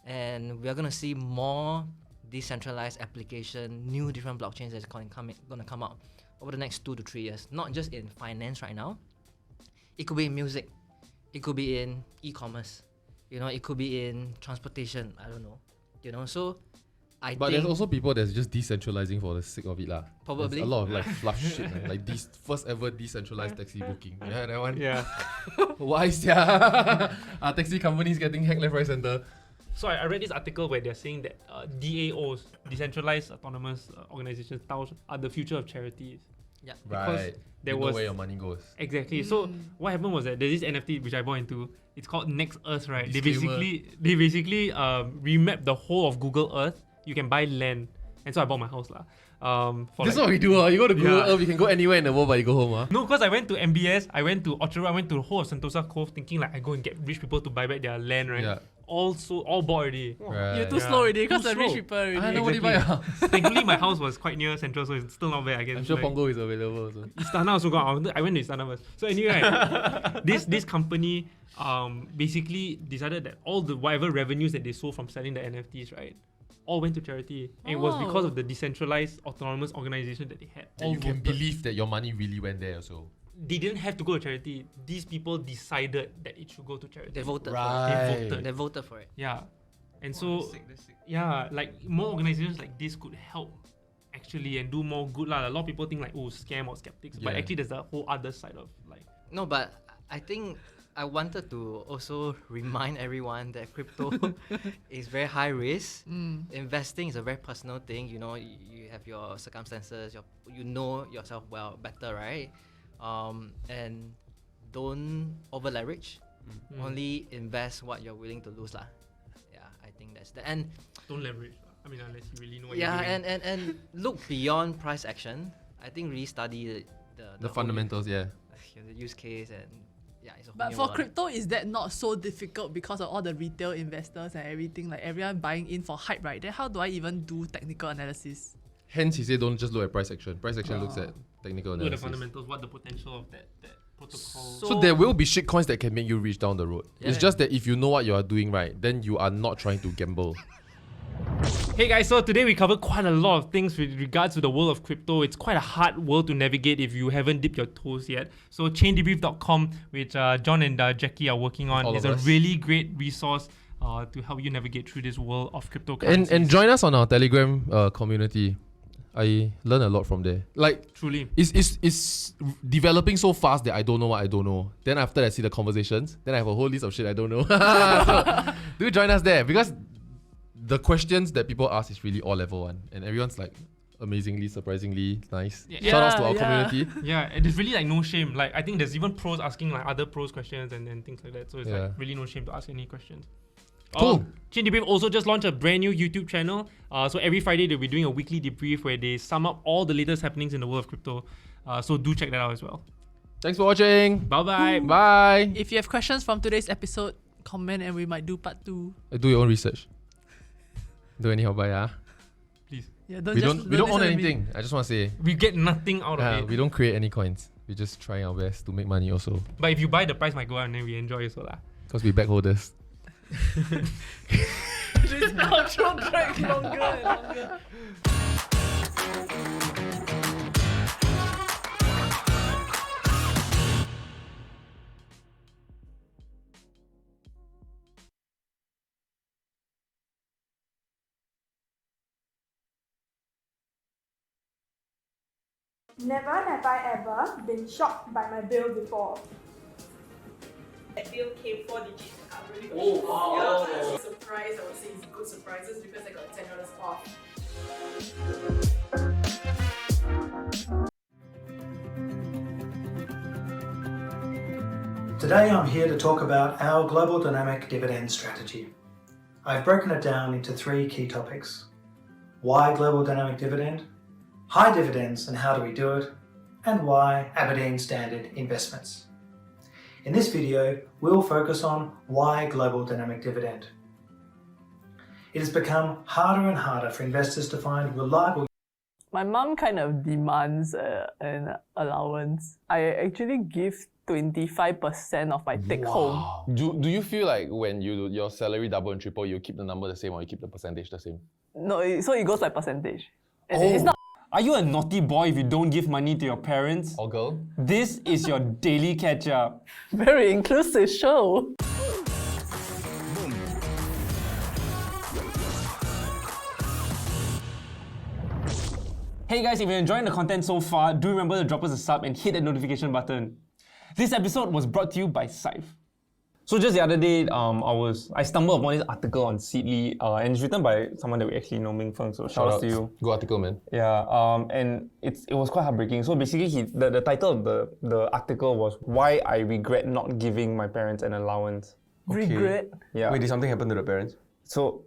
and we are gonna see more decentralized application, new different blockchains that's gonna come out over the next 2 to 3 years. Not just in finance right now. It could be in music. It could be in e-commerce. You know, it could be in transportation. I don't know. You know, so I But think there's also people that's just decentralizing for the sake of it, lah. Probably. There's a lot of like fluff shit, man. Like this first ever decentralized taxi booking. Yeah, that one. Yeah. Why is yeah? Taxi companies getting hacked left, right, center. So I read this article where they're saying that DAOs, decentralized autonomous organizations, DAOs, are the future of charities. yeah. Because Right. there You know was where your money goes. exactly. So what happened was that there's this NFT which I bought into. It's called Next Earth, right? Disclaimer. They basically remapped the whole of Google Earth. You can buy land, and so I bought my house lah. For This is like, what we do. You go to Google Yeah. Earth, you can go anywhere in the world, but you go home. no, because I went to MBS, I went to Orchard Road, I went to the whole of Sentosa Cove, thinking like I go and get rich people to buy back their land, right? Yeah. All bought already. Right. You're too Yeah. slow already because Too the rich slow. people already. Ah, nobody buy a house. Thankfully, my house was quite near Central, so it's still not bad. I guess. I'm sure like, Pongo is available also. Istana also gone. I went to Istana first. So anyway, right, this company basically decided that all the whatever revenues that they sold from selling the NFTs, right, all went to charity. And it was because of the decentralized autonomous organization that they had. And All you can voted. believe that your money really went there also. They didn't have to go to charity. These people decided that it should go to charity. They voted for Right. it. They voted for it. Yeah. And so, yeah, like more organizations like this could help actually and do more good. A lot of people think like, oh, scam or skeptics. But Yeah. actually, there's a whole other side of like. No, but I think I wanted to also remind everyone that crypto is very high risk. Investing is a very personal thing. You know, you have your circumstances. You know yourself better, right? And don't over leverage. Only invest what you're willing to lose, lah. Yeah, I think that's that. And Don't leverage. I mean, unless you really know what yeah, you're doing. and look beyond price action. I think really study the The whole fundamentals, yeah. the use case, and yeah, it's a whole But new for world. crypto, is that not so difficult because of all the retail investors and everything? Like everyone buying in for hype, right? Then how do I even do technical analysis? Hence, he said don't just look at price action. Price action looks at technical Look at the analysis. fundamentals, what the potential of that protocol. So there will be shit coins that can make you rich down the road. It's Yeah. just that if you know what you are doing right, then you are not trying to gamble. Hey guys, so today we covered quite a lot of things with regards to the world of crypto. It's quite a hard world to navigate if you haven't dipped your toes yet. So chaindebrief.com, which John and Jackie are working on, All is of a us. really great resource to help you navigate through this world of cryptocurrencies. And join us on our Telegram community. I learn a lot from there. Like Truly. it's developing so fast that I don't know what I don't know. Then after that, I see the conversations. Then I have a whole list of shit I don't know. So do join us there because the questions that people ask is really all level one, and everyone's like amazingly, surprisingly nice. Yeah. Shout outs to our Yeah. community. Yeah, and there's really like no shame. Like I think there's even pros asking like other pros questions and things like that. So it's Yeah. like really no shame to ask any questions. Cool. Chain Debrief also just launched a brand new YouTube channel. So every Friday they'll be doing a weekly debrief where they sum up all the latest happenings in the world of crypto. So do check that out as well. Thanks for watching. Bye bye. Bye. If you have questions from today's episode, comment and we might do part 2. Do your own research. Do anyhow buy, yeah. Please. Yeah, We don't own anything. I just want to say, We get nothing out of it. we don't create any coins. We just try our best to make money also. But if you buy, the price might go up and then we enjoy also lah. Because we back holders. This outro drags longer and longer. Never have I ever been shocked by my bill before. That bill came 4 digits. I'm really shocked. Oh, wow. Yeah, surprise, I would say it's good surprises because I got $10 off. Today I'm here to talk about our global dynamic dividend strategy. I've broken it down into 3 key topics. Why global dynamic dividend? High dividends and how do we do it? And why Aberdeen Standard Investments. In this video, we'll focus on why global dynamic dividend. It has become harder and harder for investors to find reliable. My mom kind of demands an allowance. I actually give 25% of my take home. Do you feel like when your salary double and triple, you keep the number the same or you keep the percentage the same? No, so it goes by percentage. It's not. Are you a naughty boy if you don't give money to your parents? Or girl? This is your daily catch-up. Very inclusive show. Hey guys, if you're enjoying the content so far, do remember to drop us a sub and hit that notification button. This episode was brought to you by Scythe. So just the other day, I stumbled upon this article on Seedly, and it's written by someone that we actually know, Ming Feng, so shout out to you. Good article, man. Yeah, and it was quite heartbreaking. So basically, the title of the article was Why I Regret Not Giving My Parents an Allowance. Regret? Yeah. Wait, did something happen to the parents? So,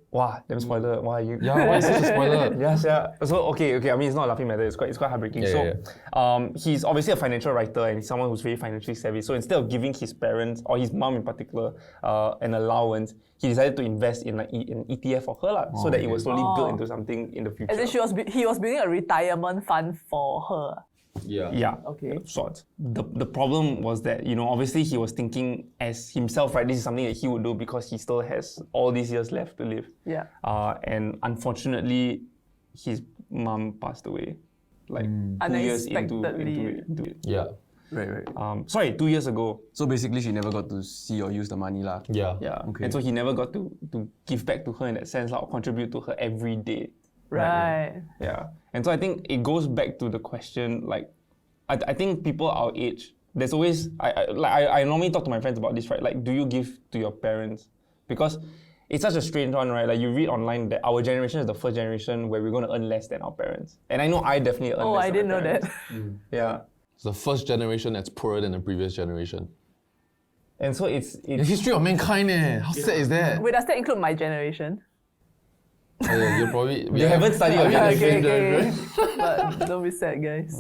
damn spoiler. Why are you? Yeah, why is such a spoiler? Yes, yeah. So, okay. I mean, it's not a laughing matter. It's quite heartbreaking. He's obviously a financial writer and he's someone who's very financially savvy. So instead of giving his parents, or his mom in particular, an allowance, he decided to invest in an ETF for her so that it was slowly built into something in the future. As in he was building a retirement fund for her. Yeah. Okay. Sorts. The problem was that, obviously he was thinking as himself, right? This is something that he would do because he still has all these years left to live. Yeah. And unfortunately, his mom passed away, like 2 years into it. Yeah. Right. 2 years ago. So basically, she never got to see or use the money lah. Yeah. Okay. And so he never got to give back to her in that sense, or contribute to her every day. Right. Yeah. And so I think it goes back to the question, like, I think people our age, there's always, I normally talk to my friends about this, right? Like, do you give to your parents? Because it's such a strange one, right? Like, you read online that our generation is the first generation where we're going to earn less than our parents. And I know I definitely earn less than I didn't know parents. that. Yeah. It's the first generation that's poorer than the previous generation. And so it's The history of mankind, How sad is that? Wait, does that include my generation? You're probably... You haven't studied Okay. But don't be sad, guys.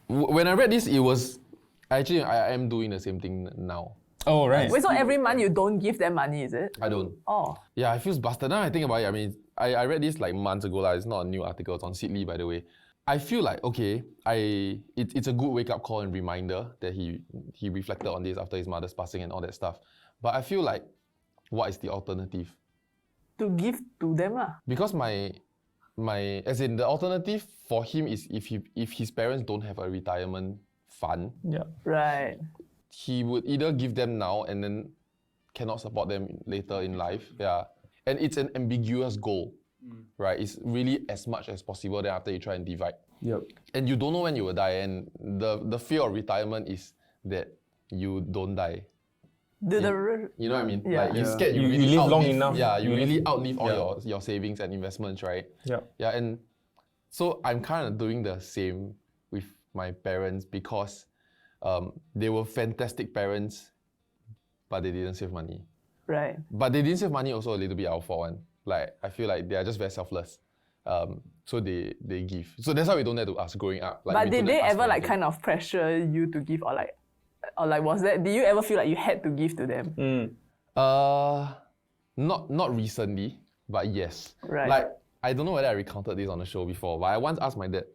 When I read this, it was... Actually, I am doing the same thing now. Oh, right. Wait, so every month you don't give them money, is it? I don't. Oh. Yeah, I feel busted. Now I think about it, I mean, I read this like months ago. It's not a new article. It's on Seedly, by the way. I feel like, okay, it's a good wake-up call and reminder that he reflected on this after his mother's passing and all that stuff. But I feel like, what is the alternative? To give to them lah. Because as in the alternative for him is if his parents don't have a retirement fund, Right. he would either give them now and then cannot support them later in life. Yeah. And it's an ambiguous goal, right? It's really as much as possible, then after you try and divide. Yep. And you don't know when you will die, and the fear of retirement is that you don't die. You know what I mean? Yeah. Like you're scared you You really live long outlive- enough. Yeah, you really outlive all your savings and investments, right? Yeah. Yeah, and so I'm kind of doing the same with my parents because they were fantastic parents, but they didn't save money. Right. But they didn't save money also a little bit our fault one. Like I feel like they are just very selfless. So they give. So that's why we don't dare to ask growing up. Like, but we did don't they dare ask ever for like anything. kind of pressure you to give, or like was that? Did you ever feel like you had to give to them? Not recently. But yes. Right. Like, I don't know whether I recounted this on the show before, but I once asked my dad,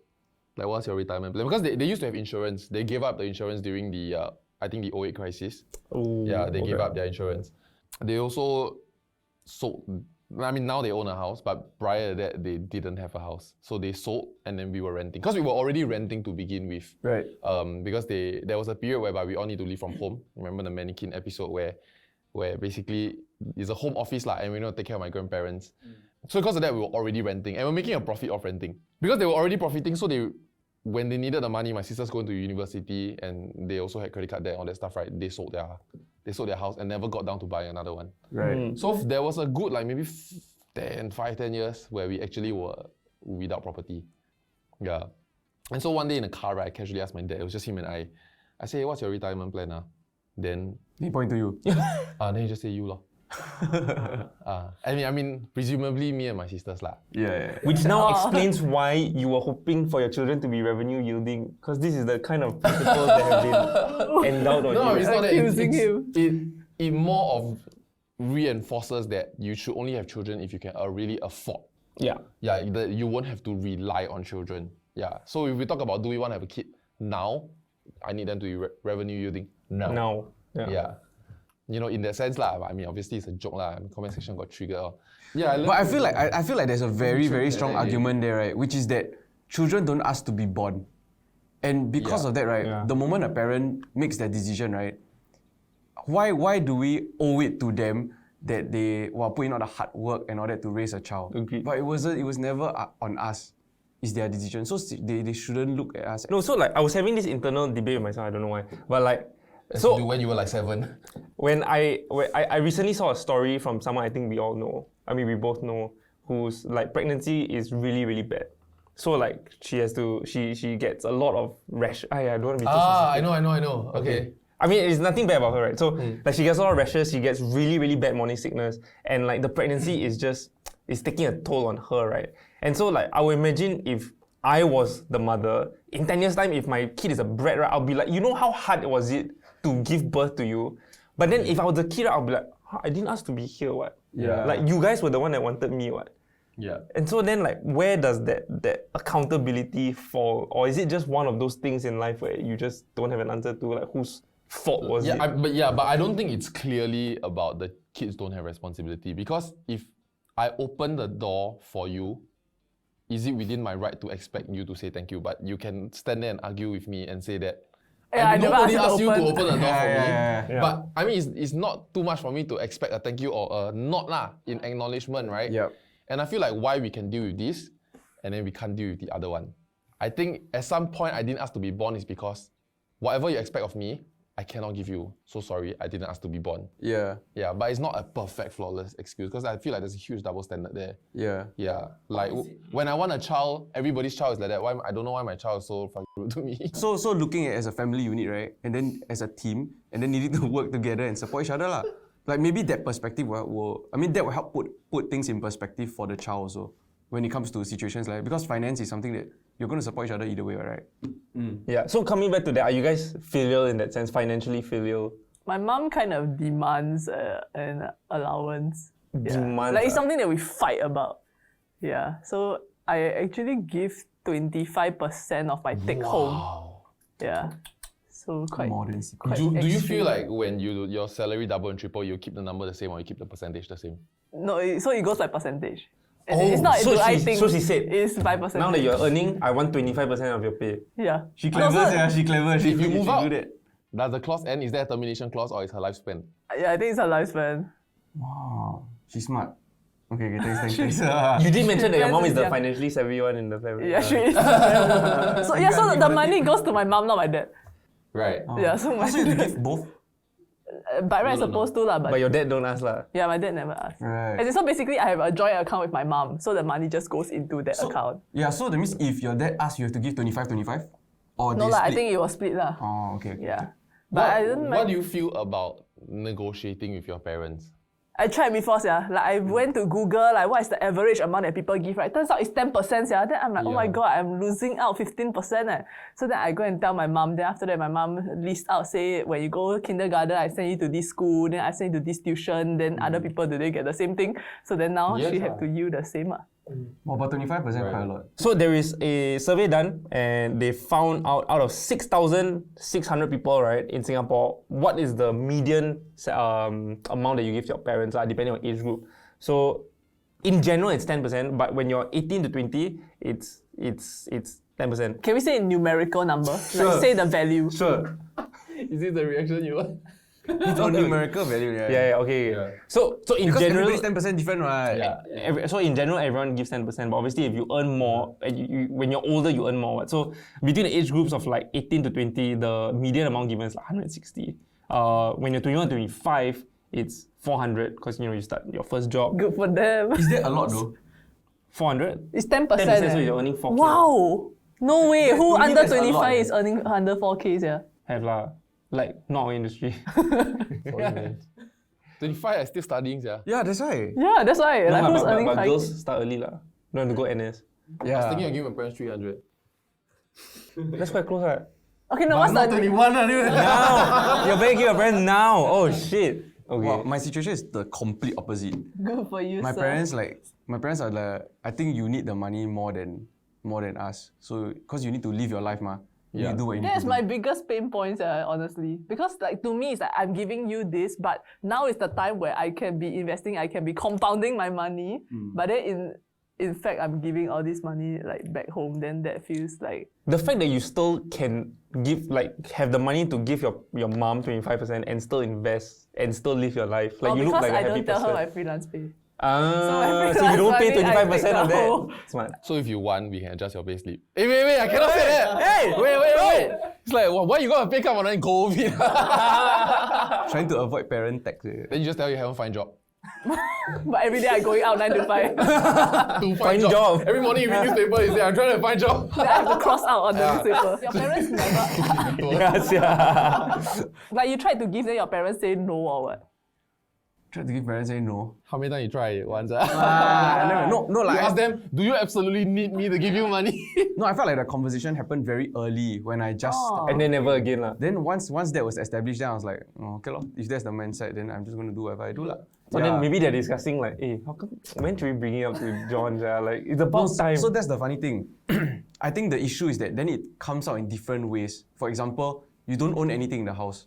like, what's your retirement plan? Because they used to have insurance. They gave up the insurance during the, I think the 08 crisis. Ooh, Yeah, they gave up their insurance. They also sold, I mean, now they own a house, but prior to that, they didn't have a house. So they sold and then we were renting. Because we were already renting to begin with. Right. Because there was a period whereby we all need to live from home. Remember the mannequin episode where basically it's a home office and we need to take care of my grandparents. So because of that, we were already renting and we're making a profit off renting. Because they were already profiting, so when they needed the money, my sister's going to university and they also had credit card debt and all that stuff, right? They sold their house and never got down to buying another one. Right. So there was a good maybe 5-10 years where we actually were without property. Yeah. And so one day in the car, right, I casually asked my dad, it was just him and I said, hey, what's your retirement plan? Then he point to you. Then he just say you lor. I mean, presumably me and my sisters lah. Yeah. Which now explains why you were hoping for your children to be revenue yielding, because this is the kind of principles that have been endowed on you. No, it's not that. It more of reinforces that you should only have children if you can really afford. Yeah. Yeah, you won't have to rely on children. Yeah. So if we talk about do we want to have a kid now, I need them to be revenue yielding now. Now. Yeah. You know, in that sense lah. I mean, obviously it's a joke lah. Comment section got triggered. Yeah. But I feel like there's a very, very strong argument there, right? Which is that children don't ask to be born. And because of that, right, the moment a parent makes that decision, right, why do we owe it to them that they put in all the hard work and all that to raise a child? Agreed. But it was never on us. It's their decision. So they shouldn't look at us. No, so I was having this internal debate with myself, I don't know why. But so when you were 7? When I recently saw a story from someone I think we all know, I mean we both know, whose pregnancy is really, really bad. So she gets a lot of rash. I don't want to be too sensitive. I know. Okay. I mean, it's nothing bad about her, right? So she gets a lot of rashes, she gets really, really bad morning sickness, and the pregnancy is taking a toll on her, right? And so I would imagine if I was the mother, in 10 years' time, if my kid is a brat, right, I'll be like, you know how hard was it to give birth to you? But then if I was the kid, I'll be like, I didn't ask to be here, what? Yeah. You guys were the one that wanted me, what? Yeah. And so then where does that accountability fall? Or is it just one of those things in life where you just don't have an answer to whose fault was it? But I don't think it's clearly about the kids don't have responsibility, because if I open the door for you, is it within my right to expect you to say thank you? But you can stand there and argue with me and say that nobody asked you to open the door for me. Yeah. But I mean, it's not too much for me to expect a thank you or a not in acknowledgement, right? Yep. And I feel like why we can deal with this and then we can't deal with the other one. I think at some point I didn't ask to be born is because whatever you expect of me, I cannot give you. So sorry, I didn't ask to be born. Yeah. Yeah, but it's not a perfect, flawless excuse, because I feel like there's a huge double standard there. Yeah. Yeah. When I want a child, everybody's child is like that. Why I don't know why my child is so fucking rude to me. So looking at it as a family unit, right? And then as a team, and then needing to work together and support each other lah. Maybe that perspective that will help put things in perspective for the child also when it comes to situations because finance is something that you're going to support each other either way, right? Yeah. So coming back to that, are you guys filial in that sense, financially filial? My mom kind of demands an allowance. Demands? It's something that we fight about. Yeah. So I actually give 25% of my take home. Yeah. So quite. Do you feel like when your salary double and triple, you keep the number the same or you keep the percentage the same? No, so it goes by percentage. It's not I think. So she said, it's by percentage. Now that you're earning, I want 25% of your pay. Yeah. She clever, she clever. If you move out, does the clause end? Is there a termination clause or is her lifespan? Yeah, I think it's her lifespan. Wow, she's smart. Okay, thanks. You did mention that your mom is the financially savvy one in the family. Yeah, she is. So the money goes to my mom, not my dad. Right. Yeah, so my you give both? By right, supposed to lah. But your dad don't ask lah. Yeah, my dad never asked. Right. So basically, I have a joint account with my mom, so the money just goes into that account. Yeah, so that means if your dad asks, you have to give 25? Or no lah, I think it was split lah. Oh, okay. Yeah. But I didn't what do you feel about negotiating with your parents? I tried before, yeah. Like I went to Google, like what is the average amount that people give, right? Turns out it's 10%, yeah. Then I'm like, oh my god, I'm losing out 15%. So then I go and tell my mom. Then after that, my mom lists out, say, when you go kindergarten, I send you to this school, then I send you to this tuition, then other people, do they get the same thing? So then now she have to yield the same. Oh, but 25% quite a lot. So there is a survey done, and they found out of 6,600 people, right, in Singapore, what is the median amount that you give to your parents, depending on age group. So in general, it's 10%, but when you're 18 to 20, it's 10%. Can we say in numerical number? Sure. Like say the value. Sure. Is it the reaction you want? It's on numerical value, yeah. Yeah, okay. Yeah. So in because general, everybody's 10% different, right? Yeah. So in general, everyone gives 10%, but obviously if you earn more, when you're older, you earn more. Right? So between the age groups of like 18 to 20, the median amount given is like 160. When you're 21 to 25, it's 400 because you start your first job. Good for them. Is that a lot though? 400? It's 10%. 10%, so you're earning 4K. Wow! No way. Who me, under that's a 25 lot, is earning under 4K, yeah? Have lah. Like, not our industry. 25, I still studying, yeah. Yeah, that's why. Yeah, that's why. Like, who's earning but 5K? girls start early lah. Don't have to go NS. I was thinking of giving my parents 300. That's quite close, right? Okay, no, what's the... 21 Now! You're begging your parents now! Oh shit! Okay. Well, my situation is the complete opposite. Good for you, My sir. parents are like, I think you need the money more than us. So, because you need to live your life, ma. You do what you need That's to my do. biggest pain points, honestly. Because like to me, it's like I'm giving you this, but now is the time where I can be investing, I can be compounding my money. But then in fact, I'm giving all this money like back home. Then that feels like The fact that you still can give, like, have the money to give your mom 25% and still invest and still live your life. Like, you look because like a I happy don't tell person. her my freelance pay. So you don't pay 25% of that. Smart. So if you want, we can adjust your pay slip. Hey, wait, I cannot say that. Hey, wait. It's like, why you got a pay cut on COVID? Trying to avoid parent tax. Then you just tell you haven't find job. But every day I going out 9 to 5. To find job. Every morning you read newspaper, you say, I'm trying to find job. Then I have to cross out on the newspaper. Your parents never... Yes, yeah. Like you tried to give, then your parents say no or what? Try to give parents say no. How many times you try it once? No, like you ask them, do you absolutely need me to give you money? No, I felt like the conversation happened very early when I just And then never again lah. Then once that was established, then I was like, oh, okay lor, if that's the mindset, then I'm just gonna do whatever I do lah. So then maybe they're discussing like, hey, how come, when should we bring it up to John? Like, it's about time. So that's the funny thing. I think the issue is that then it comes out in different ways. For example, you don't own anything in the house.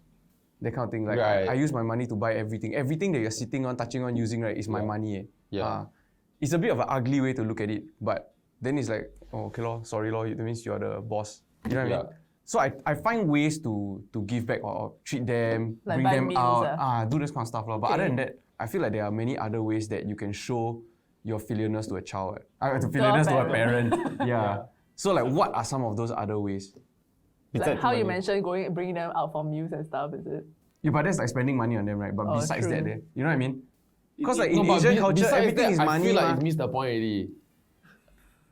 That kind of thing. Like I use my money to buy everything. Everything that you're sitting on, touching on, using, right, is my money. It's a bit of an ugly way to look at it, but then it's like, oh, okay lor, sorry lor, that means you're the boss. You know what I mean? So I find ways to give back or treat them, like bring buy them meals, out, do this kind of stuff. But other than that, I feel like there are many other ways that you can show your filialness to a child, to filialness to a parent. So like, what are some of those other ways? Like how you mentioned bringing them out for meals and stuff, is it? Yeah, but that's like spending money on them, right? But besides true. that, you know what I mean? Because like in but Asian culture, besides everything that, is money. I feel like ma. it missed the point already.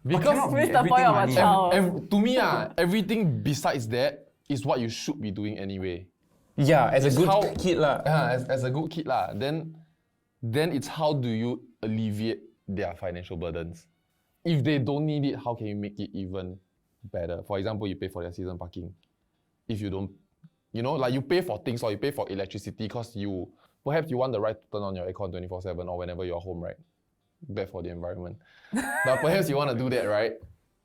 Because miss the point of a child. To me, everything besides that is what you should be doing anyway. Yeah, as a good kid lah. As a good kid lah. Then it's how do you alleviate their financial burdens? If they don't need it, how can you make it even better? For example, you pay for their season parking. If you don't, like you pay for things or you pay for electricity because perhaps you want the right to turn on your aircon 24/7 or whenever you're home, right? Bad for the environment. But perhaps you want to do that, right?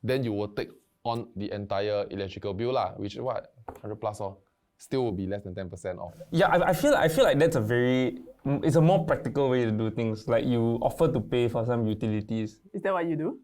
Then you will take on the entire electrical bill lah, which is what? 100 plus or still will be less than 10% off. Yeah, I feel like that's it's a more practical way to do things. Like you offer to pay for some utilities. Is that what you do?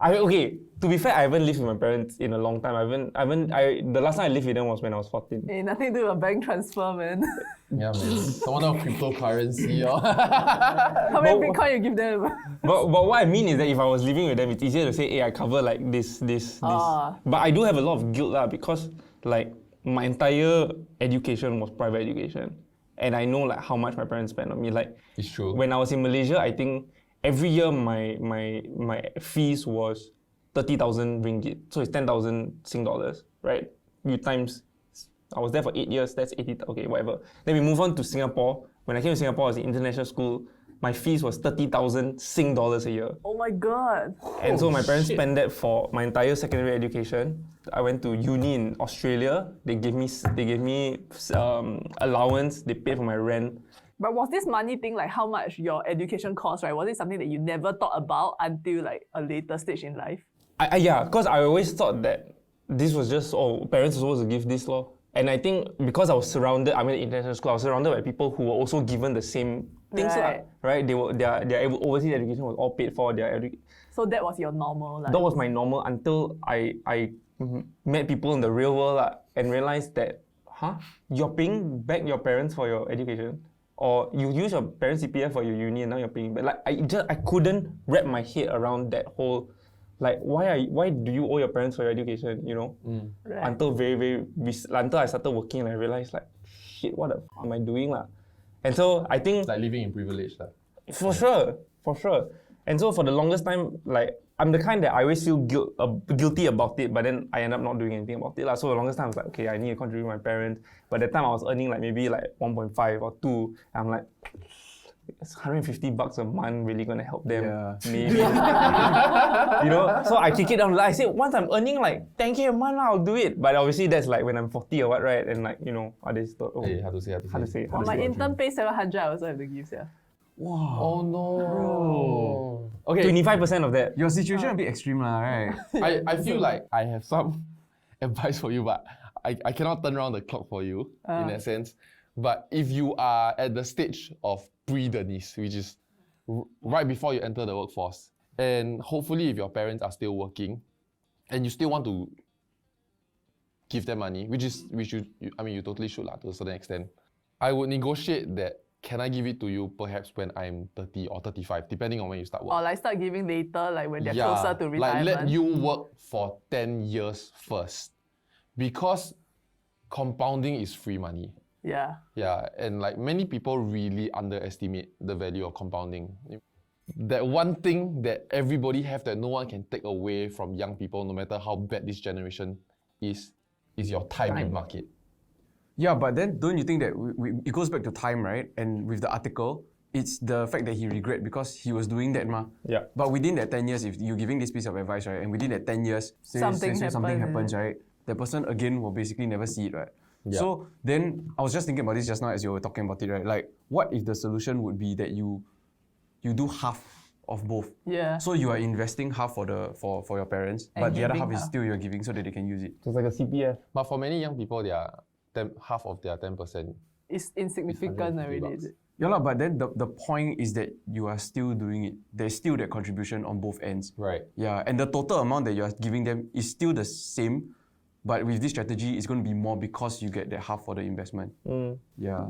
Okay, to be fair, I haven't lived with my parents in a long time. The last time I lived with them was when I was 14. Hey, nothing to do with a bank transfer, man. Yeah, man. Someone of cryptocurrency. How many Bitcoin you give them? But what I mean is that if I was living with them, it's easier to say, hey, I cover like this. But I do have a lot of guilt lah because like my entire education was private education. And I know like how much my parents spent on me. Like, it's true. When I was in Malaysia, I think every year my fees was 30,000 ringgit. So it's 10,000 Sing dollars, right? I was there for 8 years, that's 80, okay, whatever. Then we move on to Singapore. when I came to Singapore, I was in international school. My fees was 30,000 Sing dollars a year. Oh my god. And so my parents spent that for my entire secondary education. I went to uni in Australia. They gave me allowance. They paid for my rent. But was this money thing like how much your education cost, right? Was it something that you never thought about until like a later stage in life? Yeah, because I always thought that this was just, parents are supposed to give this law. And I think because I was surrounded, I went to international school, I was surrounded by people who were also given the same things, right? Their overseas education was all paid for. So that was your normal life? That was my normal until I met people in the real world and realized that, you're paying back your parents for your education? Or you use your parents' CPF for your uni and now you're paying back. Like I couldn't wrap my head around that whole, like why do you owe your parents for your education, you know? Right. Until until I started working and I realized like, shit, what the f am I doing lah? And so I think It's like living in privilege lah. For sure. And so for the longest time, like I'm the kind that I always feel guilty about it, but then I end up not doing anything about it lah. So the longest time I was like, okay, I need to contribute to my parents. But that time I was earning like maybe like 1.5 or 2. And I'm like, it's $150 a month really gonna help them? Yeah. Maybe. You know? So I kick it down. I said, once I'm earning like 10K a month, I'll do it. But obviously that's like when I'm 40 or what, right? And like, you know, others thought, How to say. My intern pays 700, I also have to give, yeah. Wow. Oh no. Okay. 25% of that. Your situation a bit extreme lah, right? I feel like I have some advice for you, but I cannot turn around the clock for you in that sense. But if you are at the stage of pre-Denise, which is right before you enter the workforce, and hopefully if your parents are still working, and you still want to give them money, you totally should lah, to a certain extent. I would negotiate that. Can I give it to you perhaps when I'm 30 or 35, depending on when you start work? Or like start giving later, like when they're closer to retirement. Like let you work for 10 years first. Because compounding is free money. Yeah. Yeah, and like many people really underestimate the value of compounding. That one thing that everybody have that no one can take away from young people, no matter how bad this generation is your time in market. Yeah, but then don't you think that it goes back to time, right? And with the article, it's the fact that he regret because he was doing that, ma. Yeah. But within that 10 years, if you're giving this piece of advice, right, and within that 10 years, something happens, right, the person again will basically never see it, right? Yeah. So then I was just thinking about this just now as you were talking about it, right? Like, what if the solution would be that you do half of both? Yeah. So you are investing half for your parents, And but the other giving half is half. still you're giving so that they can use it. So it's like a CPF. But for many young people, half of their 10% It's insignificant already, is it? Yeah, but then the point is that you are still doing it. There's still that contribution on both ends. Right. Yeah, and the total amount that you are giving them is still the same, but with this strategy, it's going to be more because you get that half for the investment. Yeah.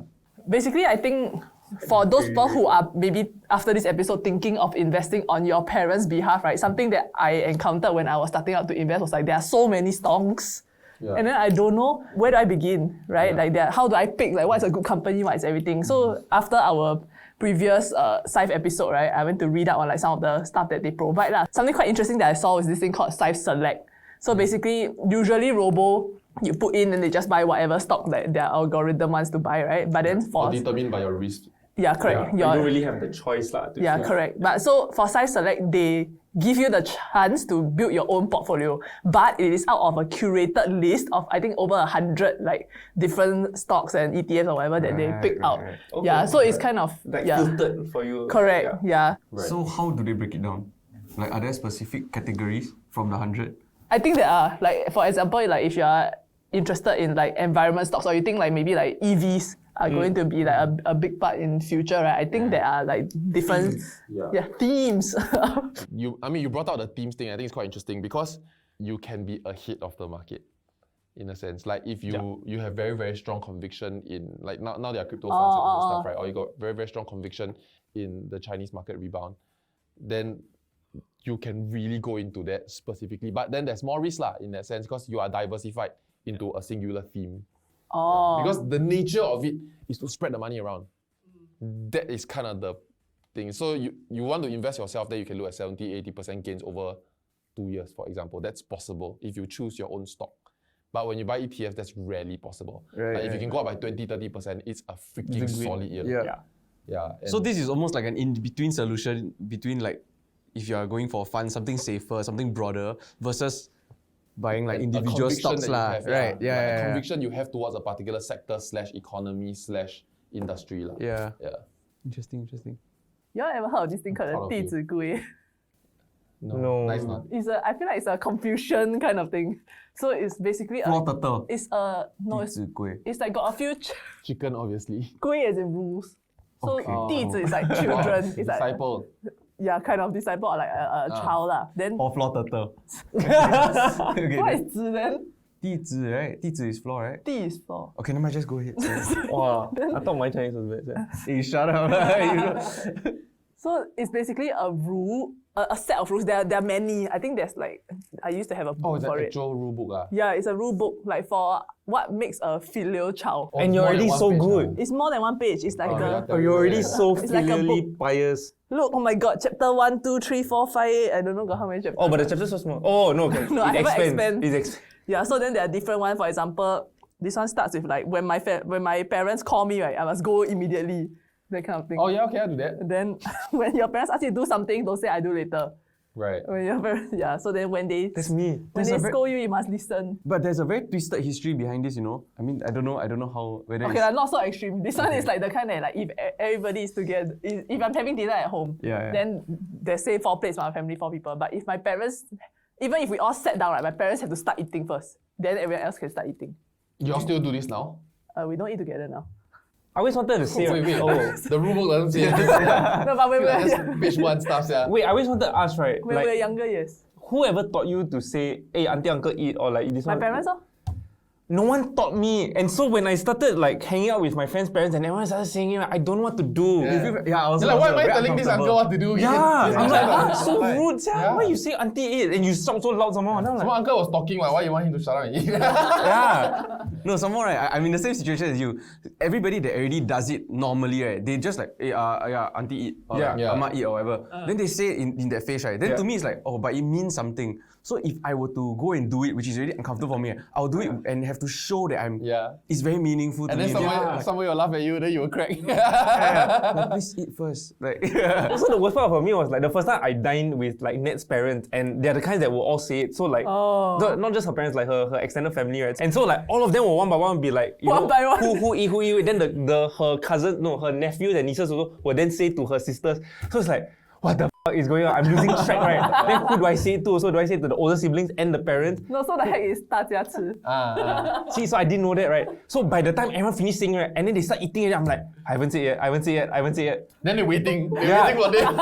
Basically, I think for those people who are maybe after this episode thinking of investing on your parents' behalf, right? Something that I encountered when I was starting out to invest was like there are so many stocks. Yeah. And then I don't know where do I begin, right? Yeah. Like how do I pick like what's a good company, what is everything? So after our previous Scythe episode, right, I went to read up on like some of the stuff that they provide lah. Something quite interesting that I saw was this thing called Scythe Select. So basically, usually Robo, you put in and they just buy whatever stock that their algorithm wants to buy, right? But then for determined by your risk. Yeah, correct. You don't really have the choice lah. Yeah, correct. But so for Scythe Select, they give you the chance to build your own portfolio, but it is out of a curated list of I think over 100 like different stocks and ETFs or whatever that they pick out. Okay. Yeah, so it's kind of like filtered for you. Correct. Yeah. Right. So how do they break it down? Like, are there specific categories from the 100? I think there are. Like for example, like if you are interested in like environment stocks, or you think like maybe like EVs are going to be like a big part in future, right? I think there are like different themes. You brought out the themes thing. I think it's quite interesting because you can be ahead of the market in a sense. Like if you have very, very strong conviction in like now there are crypto funds and all stuff, right? Or you got very, very strong conviction in the Chinese market rebound, then you can really go into that specifically. But then there's more risk lah in that sense because you are diversified into a singular theme. Because the nature of it is to spread the money around. That is kind of the thing. So you want to invest yourself, then you can look at 70-80% gains over 2 years, for example. That's possible if you choose your own stock. But when you buy ETF, that's rarely possible. Right, Like if you right. can go up by 20-30%, it's a freaking solid yield. Yeah. So and- this is almost like an in-between solution between like if you are going for fund, something safer, something broader versus buying like a individual conviction stocks that you lah. have, Right. Like Yeah. a conviction you have towards a particular sector / economy / industry lah. Yeah. Yeah. Interesting. You all ever heard of this thing called Proud of you. 弟子规? No. Nice not. I feel like it's a Confucian kind of thing. So it's basically Floor turtle. it's a no, it's, 弟子规. it's like got a few Chicken, obviously. 规 as in rules. So Okay. 弟子 is like children. It's like Disciple. yeah, kind of disciple or like a child lah. Then Or floor turtle. Okay. what is 子 then? 弟子, right? 弟子 is floor, right? 弟 is floor. Okay, never mind, just go ahead. Wow, I thought my Chinese was bad. Hey, shut up. So it's basically a rule, a set of rules. There are many. I think there's like I used to have a book Oh, it's an for it. actual rule book. Yeah, it's a rule book like for what makes a filial child. And you're more than already one so page, good. It's more than one page. It's like yeah, Oh, you're already so It's like a filially pious. look, oh my god, chapter 1, 2, 3, 4, 5, 8. I don't know got how many chapters. Oh, but the chapter's so small. Oh, no, okay. No, I it haven't expands. expand. Yeah, so then there are different ones. For example, this one starts with like when my parents call me, right, I must go immediately. That kind of thing. Oh yeah, okay, I'll do that. Then when your parents ask you to do something, don't say I do later. Right. When your parents, yeah. So then when they That's me. when they scold you, you must listen. But there's a very twisted history behind this, you know. I mean, I don't know how whether Okay, like, not so extreme. This one is like the kind that like if everybody is together, if I'm having dinner at home, Yeah. then there's say 4 plates for my family, 4 people. But if my parents, even if we all sat down, right, my parents have to start eating first. Then everyone else can start eating. You all still do this now? We don't eat together now. I always wanted to say. Wait. Oh. The rule book doesn't say this. No, but when we That's were page 1 stuff, yeah. Wait, I always wanted to ask, right? when we were younger, yes. Whoever taught you to say, hey, auntie, uncle, eat, or like this My one? parents, No one taught me. And so when I started like hanging out with my friends' parents and everyone started saying it, I don't know what to do. Yeah, I was You're like, why am I very telling this uncle what to do? Yeah, I'm like, that's so Like, rude. Yeah. Why you say auntie eat and you sound so loud somehow? And I'm Some like, uncle was talking, like, why you want him to shut up and eat? yeah. No, someone right. I'm in the same situation as you. Everybody that already does it normally, right? They just like, hey, yeah, auntie eat, or Yeah. like, ama eat, or whatever. Then they say it in that face, right? Then Yeah. to me it's like, oh, but it means something. So if I were to go and do it, which is really uncomfortable for me, I'll do it and have to show that I'm. Yeah. It's very meaningful to And then me. someone will laugh at you, then you will crack. Like, please eat first. Like, Also, the worst part for me was like the first time I dined with like Ned's parents, and they're the kinds that will all say it. So like, not just her parents, like her extended family, right? And so like all of them will one by one be like, you One know, by one. who eat. Then her cousins, no, her nephews and nieces also will then say to her sisters. So it's like, what the fuck is going on? I'm losing track, right? Then who do I say it to? So do I say it to the older siblings and the parents? no, so the heck is 大家吃. See, so I didn't know that, right? So by the time everyone finished singing, right, and then they start eating it, I'm like, I haven't said yet. Then they're waiting. They're Yeah. waiting for them.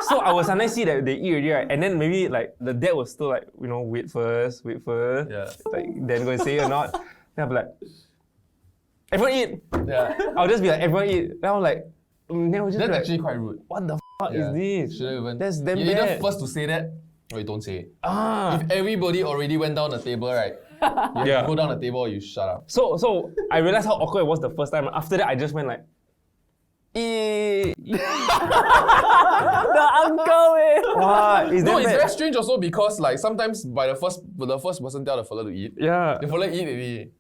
So I will sometimes see that they eat already, right? And then maybe like the dad was still like, you know, wait first. Yeah. Like, then going to say it or not. Then I'll be like, everyone eat. Yeah. I'll just be like, everyone eat. Then I'm like, then I'll just That's be like, actually quite rude. what the fuck Yeah. is this? Shouldn't even. That's damn You're either bad. first to say that, or you don't say it. Ah. If everybody already went down the table, right? You Yeah. go down the table, you shut up. So I realized how awkward it was the first time. After that, I just went like, eat. The uncle way. Wow, is No, that it's bad? very strange also because like sometimes by the first person tell the fella to eat, Yeah. the fella eat already.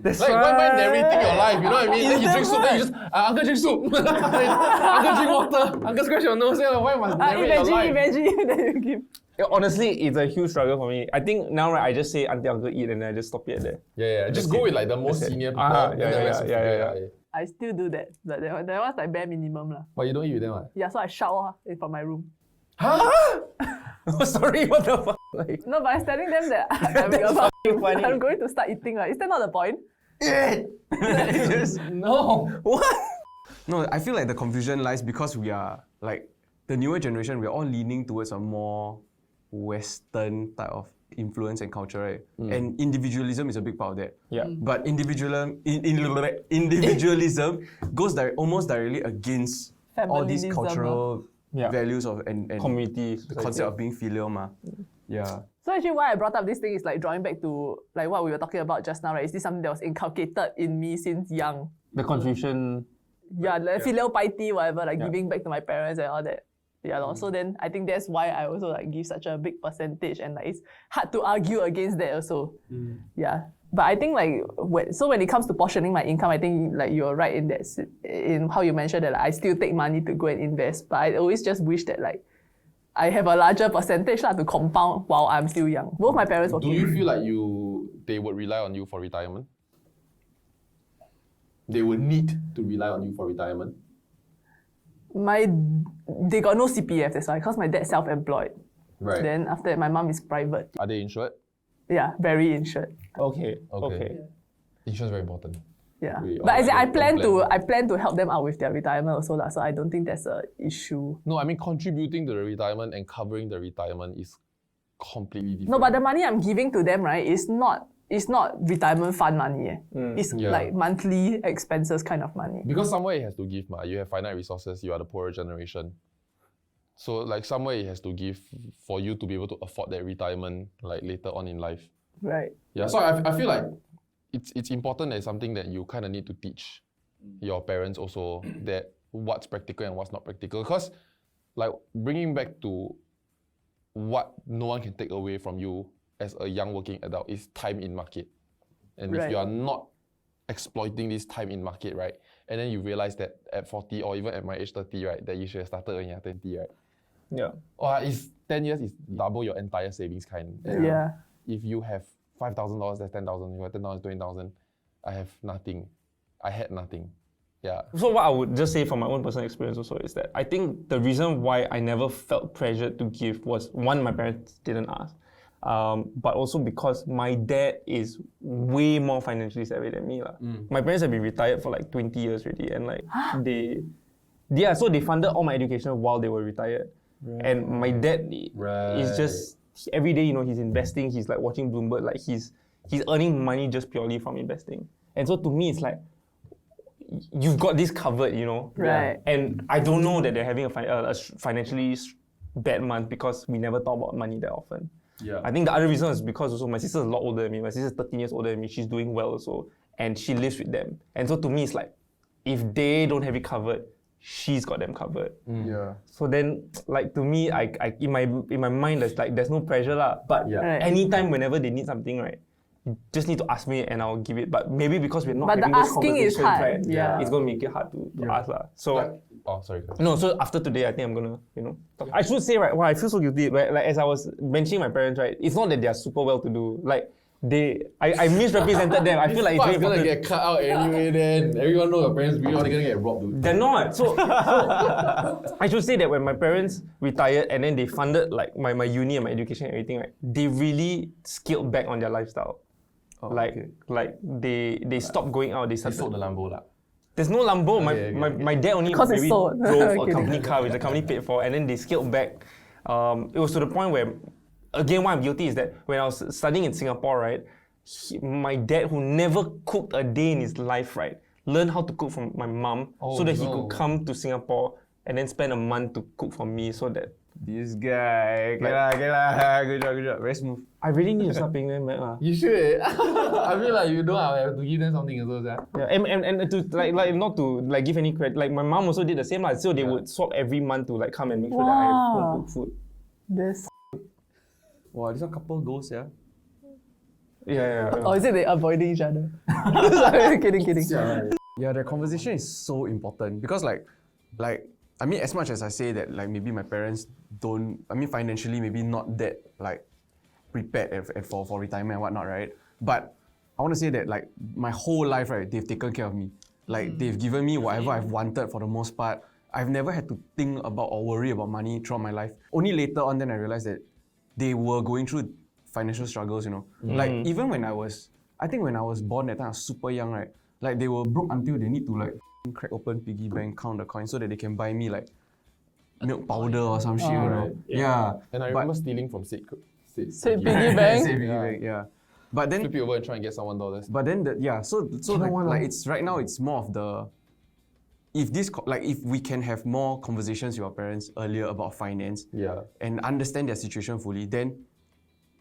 That's Like right. why narrating your life, you know what I mean? Then you drink soup, then you just uncle drink soup, uncle drink water, uncle scratch your nose. Why must narrate your life? Imagine then you give. Yeah, honestly, it's a huge struggle for me. I think now, right, I just say auntie, uncle, eat, and then I just stop it there. Yeah. Just go with like the most That's it. senior people. Yeah, then the rest will figure it out. I still do that, but that was like bare minimum lah. But you don't eat with them, what? Yeah, so I shout from my room. Sorry, what the fuck? Like, No, but I'm telling them that I'm going to start eating. Is that not the point? No. what? no, I feel like the confusion lies because we are like the newer generation. We're all leaning towards a more Western type of influence and culture, right? And individualism is a big part of that. Yeah. But individualism goes almost directly against all these Familism, cultural Yeah. values of and Community. the concept of being filial, ma. Yeah. So actually why I brought up this thing is like drawing back to like what we were talking about just now, right? Is this something that was inculcated in me since young? The confusion. Yeah, like filial piety, whatever, like giving back to my parents and all that. Yeah, so then I think that's why I also like give such a big percentage and like it's hard to argue against that also. Yeah. But I think like when it comes to portioning my income, I think like you're right in that in how you mentioned that like, I still take money to go and invest. But I always just wish that like I have a larger percentage to compound while I'm still young. Both my parents working. Do you feel like they would rely on you for retirement? They would need to rely on you for retirement? They got no CPF, that's why, because my dad's self-employed. Right. Then after that, my mom is private. Are they insured? Yeah, very insured. Okay. Yeah. Insurance is very important. Yeah, Really, but as in, I plan plan to help them out with their retirement also so I don't think that's an issue. No, I mean contributing to the retirement and covering the retirement is completely different. No, but the money I'm giving to them, right, is not retirement fund money. It's like monthly expenses kind of money. Because somewhere it has to give, you have finite resources, you are the poorer generation. So like somewhere it has to give for you to be able to afford that retirement like later on in life. Right. Yeah, so I feel like it's important as something that you kind of need to teach your parents also that what's practical and what's not practical. Because like bringing back to what no one can take away from you as a young working adult is time in market. And if you are not exploiting this time in market, right, and then you realize that at 40 or even at my age 30, right, that you should have started when you're 20, right? Yeah. Or it's 10 years is double your entire savings kind. Yeah. If you have $5,000, that's 10,000. You have 10,000, 20,000. I have nothing. I had nothing. Yeah. So what I would just say from my own personal experience also is that I think the reason why I never felt pressured to give was one, my parents didn't ask. But also because my dad is way more financially savvy than me. My parents have been retired for like 20 years already, and like so they funded all my education while they were retired. Right. And my dad is just every day, he's investing, he's like watching Bloomberg, like he's earning money just purely from investing. And so to me, it's like, you've got this covered, Right. And I don't know that they're having a financially bad month because we never talk about money that often. Yeah. I think the other reason is because also my sister's a lot older than me. My sister's 13 years older than me. She's doing well also. And she lives with them. And so to me, it's like, if they don't have it covered, she's got them covered. Yeah. So then, like to me, I in my mind, there's no pressure lah. But anytime, whenever they need something, right, you just need to ask me and I'll give it. But maybe because we're not having those conversations, right, it's going to make it hard to ask lah. So. Sorry. No, so after today, I think I'm gonna, talk. I should say, right, I feel so guilty. Right? Like as I was mentioning my parents, right, it's not that they are super well to do. Like I misrepresented them. I feel like it's gonna get cut out anyway. Then everyone knows your parents really are gonna get robbed, dude. They're not. So I should say that when my parents retired and then they funded like my uni and my education and everything, right, they really scaled back on their lifestyle. Like they stopped going out. They sold the Lambo lah. There's no Lambo. My dad only maybe drove a company car which the company paid for, and then they scaled back. It was to the point where, again, why I'm guilty is that when I was studying in Singapore, right, my dad, who never cooked a day in his life, right, learned how to cook from my mom so that he could come to Singapore and then spend a month to cook for me so that. This guy, good job, very smooth. I really need to start paying them back. You should. I feel like you don't have to give them something as well. Yeah, and to like not to like give any credit. Like my mom also did the same so they would swap every month to like come and make sure that I have home cooked food. This. Wow, this one couple goals, yeah. Yeah. Oh, is it they avoiding each other? Sorry, kidding. Yeah, the conversation is so important because like I mean, as much as I say that like maybe my parents don't, I mean financially maybe not that like prepared for retirement and whatnot, right? But I want to say that like my whole life, right, they've taken care of me. Like they've given me whatever I've wanted for the most part. I've never had to think about or worry about money throughout my life. Only later on then I realized that they were going through financial struggles, Like even when I was born that time, I was super young, right? Like they were broke until they need to like crack open piggy bank, count the coins so that they can buy me like milk powder or some shit, Yeah. And I remember stealing from said piggy bank. Piggy bank, yeah. But then flip it over and try and get some $1. But then so like it's right now it's more of the if we can have more conversations with our parents earlier about finance and understand their situation fully, then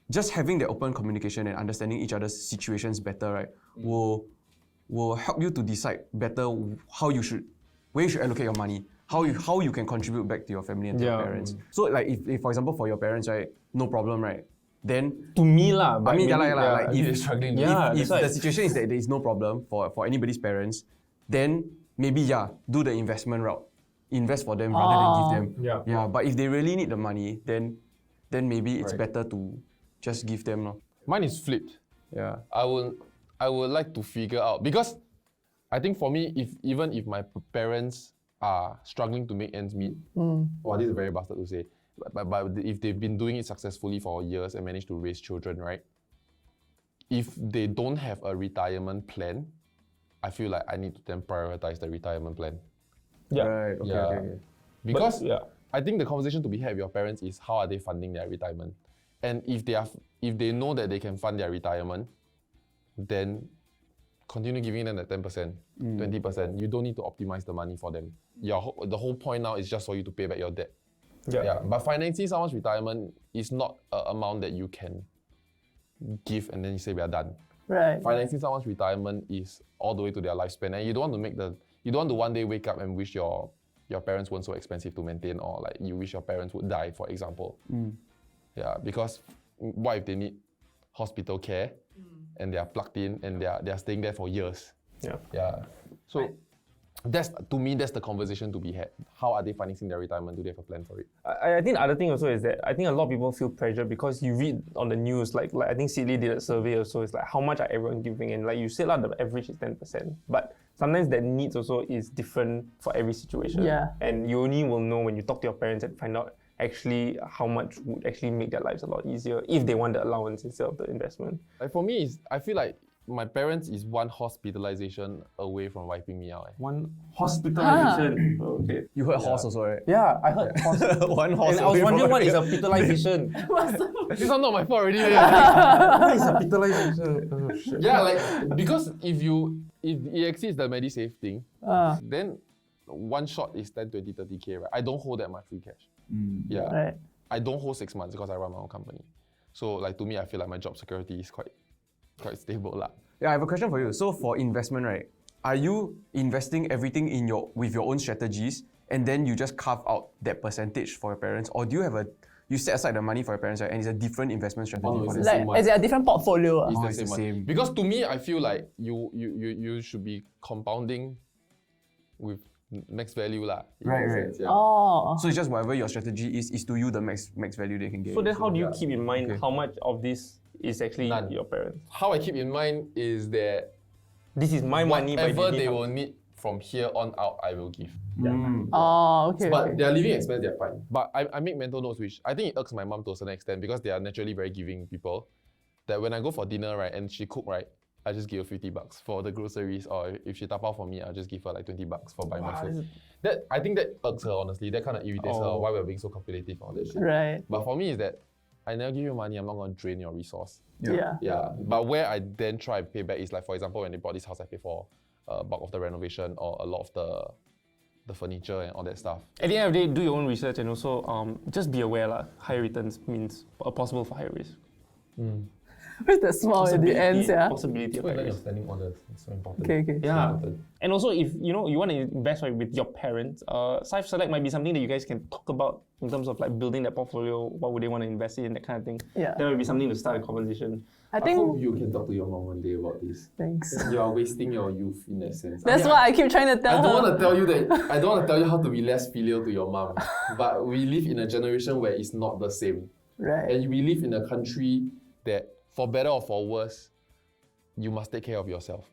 just having the open communication and understanding each other's situations better, right, will help you to decide better where you should allocate your money, how you can contribute back to your family and to your parents. So like if for example for your parents, right, no problem, right, then To me lah, but I mean, maybe, like if you're struggling, if that's why. the situation is that there is no problem for anybody's parents, then maybe do the investment route, invest for them rather than give them. Yeah. But if they really need the money, then maybe it's better to just give them. No? Mine is flipped. Yeah. I would like to figure out, because I think for me, even if my parents are struggling to make ends meet, well, this is very bastard to say, but if they've been doing it successfully for years and managed to raise children, right? If they don't have a retirement plan, I feel like I need to then prioritize the retirement plan. Yeah. Right. Okay. Yeah. Okay. Because I think the conversation to be had with your parents is how are they funding their retirement, and if they know that they can fund their retirement, then continue giving them that 10%, 20%. You don't need to optimize the money for them. The whole point now is just for you to pay back your debt. Yeah. But financing someone's retirement is not an amount that you can give and then you say we are done. Right. Financing someone's retirement is all the way to their lifespan, and you don't want to one day wake up and wish your parents weren't so expensive to maintain, or like you wish your parents would die, for example. Yeah, because what if they need hospital care and they are plugged in and they are staying there for years? Yeah. So that's the conversation to be had. How are they financing their retirement? Do they have a plan for it? I think the other thing also is that I think a lot of people feel pressure because you read on the news, like I think Sidley did a survey also, it's like how much are everyone giving, and like you said the average is 10%, but sometimes that needs also is different for every situation. Yeah. And you only will know when you talk to your parents and find out actually how much would actually make their lives a lot easier if they want the allowance instead of the investment. Like for me, I feel like my parents is one hospitalization away from wiping me out. One hospitalization. Okay. You heard horse also, right? Yeah, I heard horse. One horse. And I was wondering what is a hospitalization. This is not my fault already. What is a hospitalization? Oh, shit. Yeah, like because if it exceeds the MediSave thing, then one shot is 10, 20, 30K, right? I don't hold that much free cash. Yeah. Right. I don't hold 6 months because I run my own company. So like to me, I feel like my job security is quite stable lah. Yeah, I have a question for you. So for investment, right? Are you investing everything with your own strategies and then you just carve out that percentage for your parents, or do you set aside the money for your parents, right? And it's a different investment strategy for them? Like, is it a different portfolio? It's the same. Because to me, I feel like you should be compounding with max value lah. Right. Yeah. Oh. So it's just whatever your strategy is to you the max value they can get. So then how do you keep in mind how much of this is actually your parents? How I keep in mind is that this is my money, whatever they will need from here on out, I will give. Oh, okay. But their living expense, they're fine. But I make mental notes, which I think it irks my mom to a certain extent because they are naturally very giving people. That when I go for dinner, right, and she cook, right, I just give her $50 for the groceries, or if she tapao for me, I'll just give her like $20 for buying my food. I think that irks her, honestly. That kind of irritates her, why we're being so calculative on that shit. Right. But for me, is that I never give you money, I'm not going to drain your resource. Yeah. But where I then try to pay back is like, for example, when they bought this house, I pay for bulk of the renovation or a lot of the furniture and all that stuff. At the end of the day, do your own research and also just be aware higher returns means possible for higher risk. Where's the small at the end, yeah? Possibility of higher Your risk. standing orders, it's so important. Okay. Yeah. And also if you want to invest with your parents, Saif Select might be something that you guys can talk about in terms of like building that portfolio, what would they want to invest in, that kind of thing. Yeah. That would be something to start a conversation. I think hope you can talk to your mom one day about this. Thanks. You are wasting your youth in that sense. That's what I keep trying to tell I her. don't want to tell you how to be less filial to your mom, but we live in a generation where it's not the same. Right. And we live in a country that, for better or for worse, you must take care of yourself.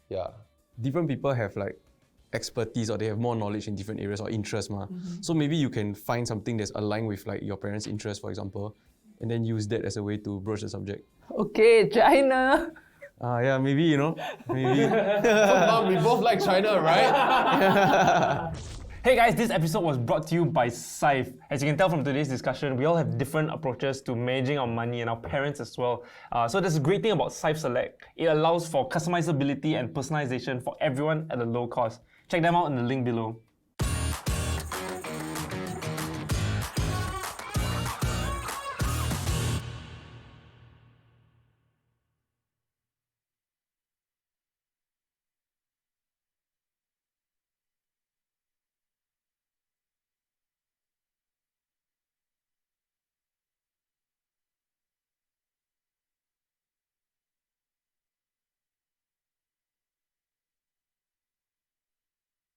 Yeah. Different people have like expertise, or they have more knowledge in different areas or interests. So maybe you can find something that's aligned with like your parents' interests, for example, and then use that as a way to broach the subject. Okay, China. Yeah, maybe, maybe. Mom, we both like China, right? Hey guys, this episode was brought to you by Saif. As you can tell from today's discussion, we all have different approaches to managing our money and our parents as well. So there's a great thing about Saif Select. It allows for customizability and personalization for everyone at a low cost. Check them out in the link below.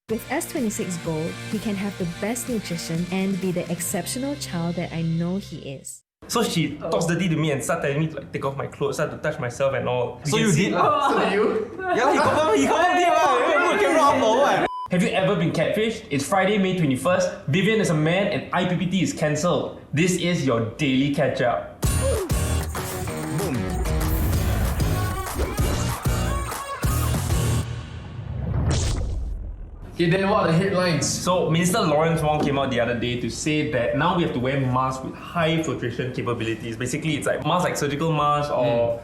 With S26 Gold, he can have the best nutrition and be the exceptional child that I know he is. So she talks dirty to me and started telling me to like take off my clothes, start to touch myself and all. So you did lah. So did you? Yeah, he confirm did lah. Camera off or what? Have you ever been catfished? It's Friday, May 21st. Vivian is a man and IPPT is cancelled. This is your daily catch up. Okay, then what are the headlines? So Minister Lawrence Wong came out the other day to say that now we have to wear masks with high filtration capabilities. Basically, it's like masks like surgical masks or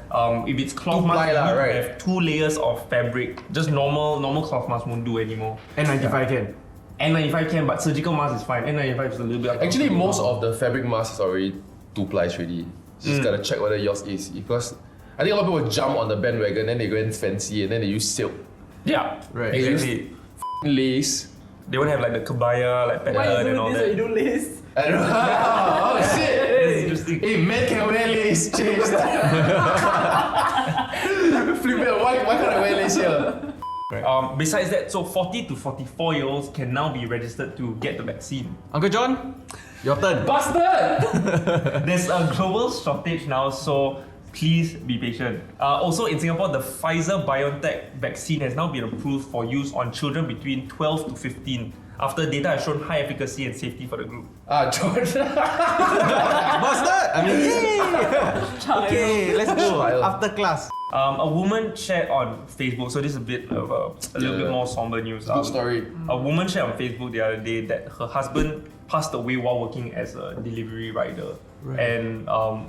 if it's cloth mask, you need to have 2 layers of fabric. Just normal cloth mask won't do anymore. N95 can. N95 can, but surgical mask is fine. N95 is a little bit. Actually, most of the fabric masks is already 2 plies already. Just gotta check whether yours is, because I think a lot of people jump on the bandwagon, then they go and fancy, and then they use silk. Yeah, right. Exactly. Lace. They won't have like the kebaya, like pattern and all that. You do lace. I don't know. Oh shit! That's interesting. Hey, men can wear lace. Change that. Flip it. Why can't I wear lace here? Right. Besides that, so 40 to 44-year-olds can now be registered to get the vaccine. Uncle John, your turn. Bastard! There's a global shortage now, so please be patient. Also in Singapore, the Pfizer-BioNTech vaccine has now been approved for use on children between 12 to 15 after data has shown high efficacy and safety for the group. George. Bastard! I mean, yay! Okay, let's go. After class. A woman shared on Facebook, so this is a bit of a little bit more somber news. Good story. A woman shared on Facebook the other day that her husband passed away while working as a delivery rider. Right. And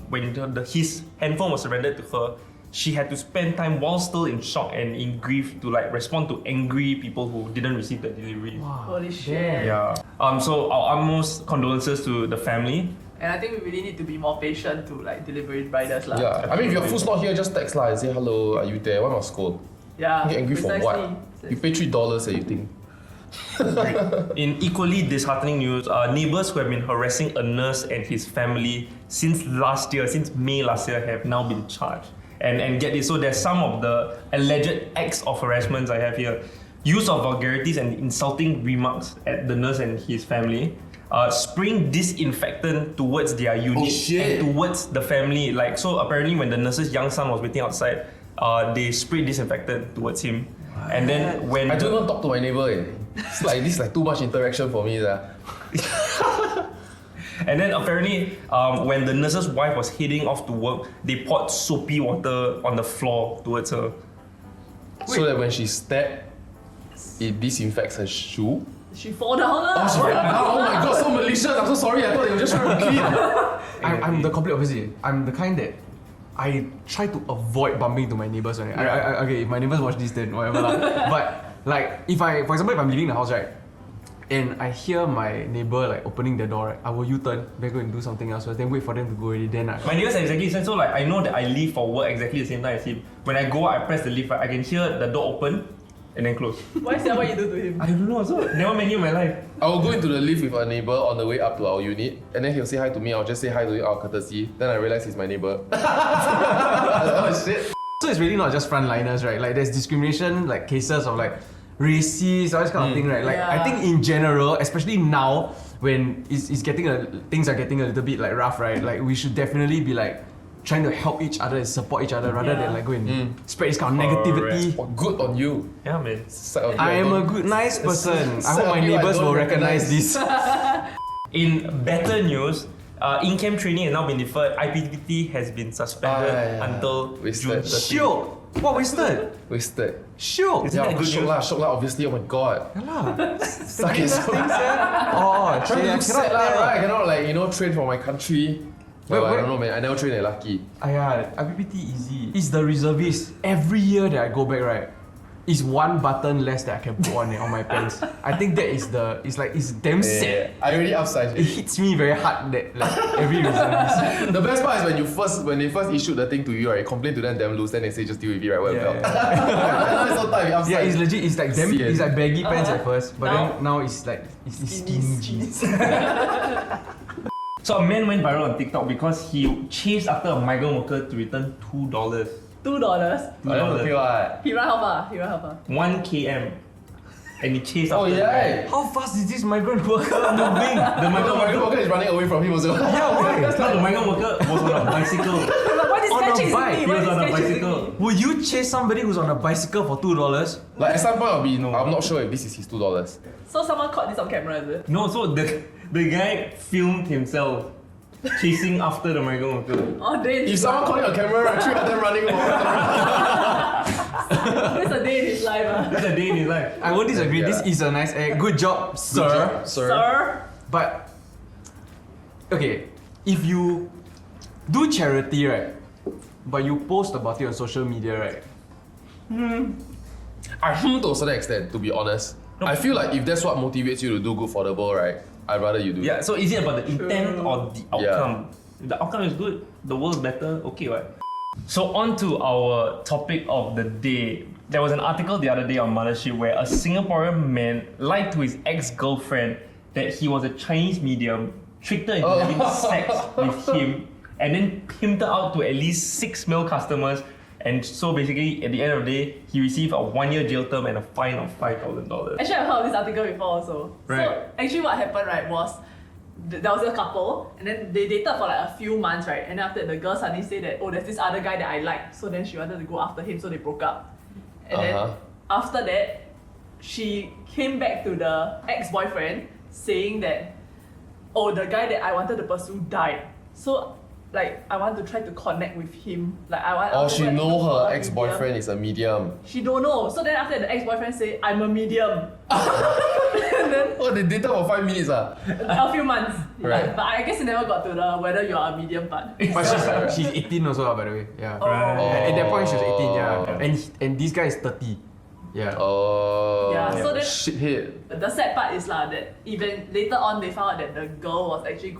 when his handphone was surrendered to her, she had to spend time while still in shock and in grief to like respond to angry people who didn't receive the delivery. Wow. Holy shit. Yeah. So our utmost condolences to the family. And I think we really need to be more patient to like delivery riders lah. Yeah. I mean, if your food's not here, just text lah and say hello. Are you there? Why must scold? Yeah. You get angry for what? You pay $3 and you think. In equally disheartening news, neighbors who have been harassing a nurse and his family since May last year, have now been charged. And get this, so there's some of the alleged acts of harassments I have here. Use of vulgarities and insulting remarks at the nurse and his family. Spraying disinfectant towards their unit and towards the family. Like, so apparently when the nurse's young son was waiting outside, they sprayed disinfectant towards him. And then when I don't even talk to my neighbor. It's like this is like too much interaction for me. And then apparently, when the nurse's wife was heading off to work, they poured soapy water on the floor towards her. So that when she stepped, it disinfects her shoe. She fall down lah. Oh, she fell down. Oh my god, so malicious. I'm so sorry. I thought they were just trying to clean. I'm the complete opposite. I'm the kind that I try to avoid bumping to my neighbors. Right? Okay, if my neighbors watch this, then whatever lah. But like, for example, if I'm leaving the house, right, and I hear my neighbor like opening the door, right, I will U-turn, then go and do something else first, then wait for them to go already, then My neighbors are exactly the same, so like I know that I leave for work exactly the same time as him. When I go out, I press the lift, right, I can hear the door open and then close. Why is that what you do to him? I don't know, so never met you in my life. I will go into the lift with a neighbor on the way up to our unit, and then he'll say hi to me. I'll just say hi to him out of courtesy. Then I realize he's my neighbor. Oh shit. So it's really not just frontliners, right? Like there's discrimination, like cases of like racist, all this kind of thing, right? Like I think in general, especially now when things are getting a little bit like rough, right? Like we should definitely be like trying to help each other and support each other rather than like go and spread this kind of negativity. Good on you. Yeah, man. I am a good, nice person. I hope my neighbors will recognize this. In better news, in-camp training has now been deferred. IPPT has been suspended until June 30th. Sure. What wasted? Wasted. Sure. Isn't that good shock news? lah, obviously. Oh my god. Suck it. Oh, trying to look sad lah, right? I cannot like, train for my country. Well, I don't know, man. I never train at Lucky. IPPT easy. It's the reservist. Every year that I go back, right, is one button less that I can put on my pants. I think that is it's damn sad. I already upsized it. It hits me very hard that like every reservist. The best part is when they first issued the thing to you, right, you complain to them damn loose, then they say just deal with it, right? Well, it's so tight, upsized. Yeah, it's legit. It's like damn. It's like baggy pants at first, but then now it's like it's skinny jeans. So a man went viral on TikTok because he chased after a migrant worker to return $2. $2? Okay, what? He run how far? 1 km. and he chased Oh after yeah. How fast is this migrant worker moving? the migrant worker is running away from him also. Yeah, why? It's not the migrant worker was on a bicycle. Why this On guy a chasing bike. me? He Why was this on a guy chasing bicycle. me? Would you chase somebody who's on a bicycle for $2? Like at some point I'll be I'm not sure if this is his $2. So someone caught this on camera, is it? No, so the guy filmed himself chasing after the migrant worker. Oh, day in If his someone life. caught you on camera, right, 3 of them running This is a day in his life. That's a day in his life. I won't disagree. Yeah. This is a nice act. Good job, sir. Sir. But okay, if you do charity, right, but you post about it on social media, right? I to a certain extent, to be honest. I feel like if that's what motivates you to do good for the world, right, I'd rather you do it. Yeah, so is it about the intent or the outcome? If the outcome is good, the world's better, okay, right? So on to our topic of the day. There was an article the other day on Mothership where a Singaporean man lied to his ex-girlfriend that he was a Chinese medium, tricked her into having sex with him, and then pimped her out to at least 6 male customers. And so basically, at the end of the day, he received a 1-year jail term and a fine of $5,000. Actually, I've heard of this article before also. Right. So actually what happened, right, was there was a couple and then they dated for like a few months, right? And then after that, the girl suddenly said that, oh, there's this other guy that I like. So then she wanted to go after him, so they broke up. And then after that, she came back to the ex-boyfriend saying that, oh, the guy that I wanted to pursue died. So like I want to try to connect with him. Like I want. Or I she want to know look for her a ex-boyfriend medium. is a medium. She don't know. So then after that, the ex-boyfriend say, I'm a medium. And then Oh, they dated for 5 minutes a few months. Right. But I guess it never got to the whether you are a medium part. But she's 18 also, by the way. Yeah. Right. At that point, she was 18. Yeah. And this guy is 30. Yeah. Oh. Yeah, so then- shithead. The sad part is that even later on they found out that the girl was actually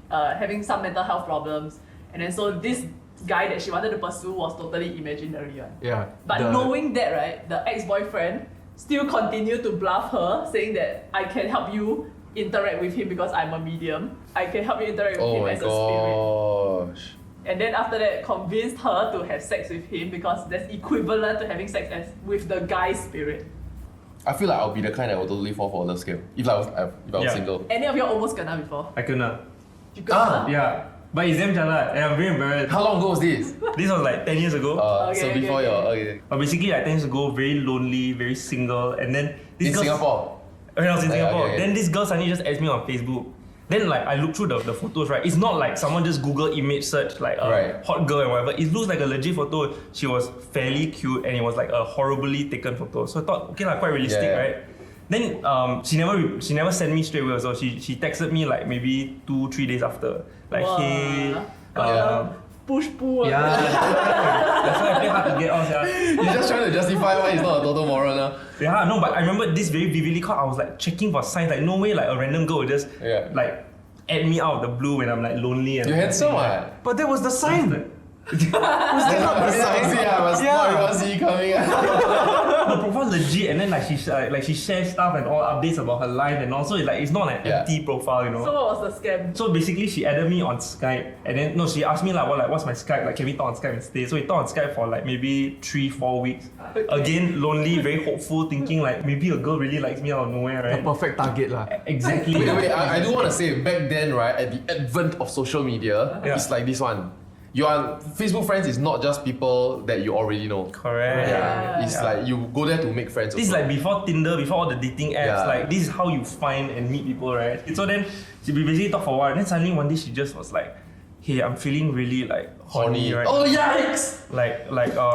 having some mental health problems, and then so this guy that she wanted to pursue was totally imaginary one. Yeah. But knowing that, right, the ex-boyfriend still continued to bluff her, saying that I can help you interact with him because I'm a medium. I can help you interact with Oh him my as a spirit. gosh. And then after that, convinced her to have sex with him because that's equivalent to having sex with the guy's spirit. I feel like I'll be the kind that will totally fall for a love scam if I was single. Any of you almost kena before? I kena. You kena? Yeah. But it's damn jalat and I'm very embarrassed. How long ago was this? This was like 10 years ago. So before your But basically like 10 years ago, very lonely, very single, and then this in girl- Singapore. When I was in Singapore, okay. then this girl suddenly just adds me on Facebook. Then like I look through the photos, right? It's not like someone just Google image search like a hot girl and whatever. It looks like a legit photo. She was fairly cute and it was like a horribly taken photo. So I thought, okay, like quite realistic, right? Then she never sent me straight away. So she texted me like maybe 2-3 days after, like Wow. hey. Push pull. Yeah, that's why I play hard to get off. Yeah. You're just trying to justify why it's not a total moron now. Yeah, no, but I remember this very vividly because I was like checking for signs. Like no way, like a random girl would just like add me out of the blue when I'm like lonely and. You're handsome, what? But that was the sign. Was that not the sign? Not everyone see you coming. Her profile legit, and then like she shares stuff and all updates about her life and also it's not an empty profile, you know. So what was the scam? So basically, she added me on Skype, and then no, she asked me like, what's my Skype? Like, can we talk on Skype instead? So we talked on Skype for like maybe 3-4 weeks. Again, lonely, very hopeful, thinking like maybe a girl really likes me out of nowhere, right? The perfect target lah. Exactly. Wait, I do want to say back then, right, at the advent of social media, it's like this one. Your Facebook friends is not just people that you already know. Correct. It's like you go there to make friends. This is like before Tinder, before all the dating apps. Yeah. Like this is how you find and meet people, right? So then we basically talked for a while, and then suddenly one day she just was like, "Hey, I'm feeling really like horny right Oh now. yikes!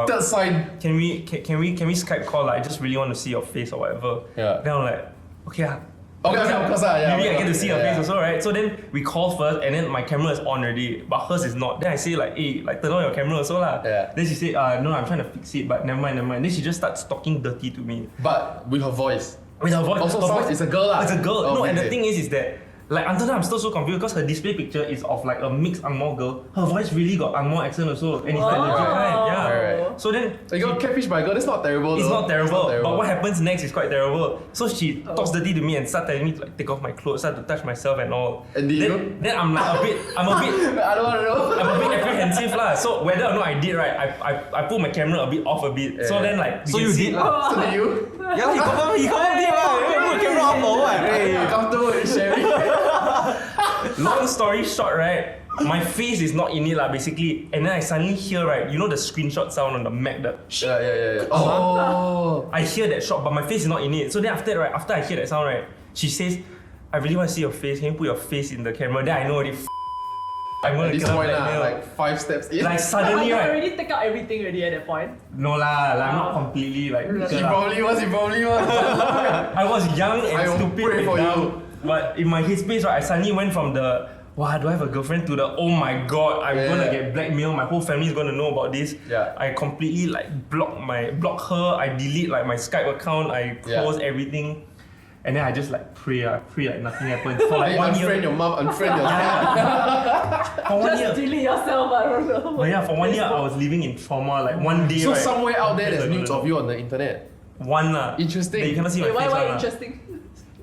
That sign. Can we Skype call? Like, I just really want to see your face or whatever." Yeah. Then I'm like, okay. Okay, of course, yeah. Maybe I get to see her face also, right? So then we call first, and then my camera is on already, but hers is not. Then I say like, hey, like turn on your camera also lah. Yeah. Then she say, no, I'm trying to fix it, but never mind. Then she just starts talking dirty to me. But with her voice. With her voice. Also, her sounds voice- it's a girl lah. It's a girl. Oh, no, and okay. the thing is that Like until now I'm still so confused because her display picture is of like a mixed Angmo girl. Her voice really got Angmo accent also, and it's like legit kind. Yeah. Right. So then You got catfish by a girl. That's not terrible. it's though. not terrible. But what happens next is quite terrible. So she talks dirty to me and start telling me to like take off my clothes, start to touch myself and all. And then I'm like I'm a bit I don't want to know. I'm a bit apprehensive lah. So whether or not I did right, I put my camera a bit off a bit. So then like So you did lah. So did you? Yeah, he confirm did lah. You put camera off or what? Hey, comfortable with sharing. Long story short, right? My face is not in it lah, basically. And then I suddenly hear, right, you know the screenshot sound on the Mac, the Yeah. Oh. I hear that shot, but my face is not in it. So then after that, right, after I hear that sound, right, she says, I really want to see your face. Can you put your face in the camera? Then I know already. I'm gonna At this kill point, blackmail. like 5 steps in. Like suddenly, You right? already take out everything already at that point. No lah, like I'm not completely like. He probably was. I was young and I will stupid pray and for dumb. you. But in my headspace, right, I suddenly went from the wow, do I have a girlfriend to the oh my god, I'm gonna get blackmailed. My whole family is gonna know about this. Yeah. I completely like block her. I delete like my Skype account. I close everything, and then I just like pray like nothing happened for like 1 year. Unfriend your mom, unfriend your dad. For 1 year. Just delete yourself, I don't know. But yeah, for 1 year I was living in trauma. Like one day, So right, somewhere out there, there's nudes of you on the internet. One lah. Interesting. You cannot see my Wait, face. why one lah. interesting?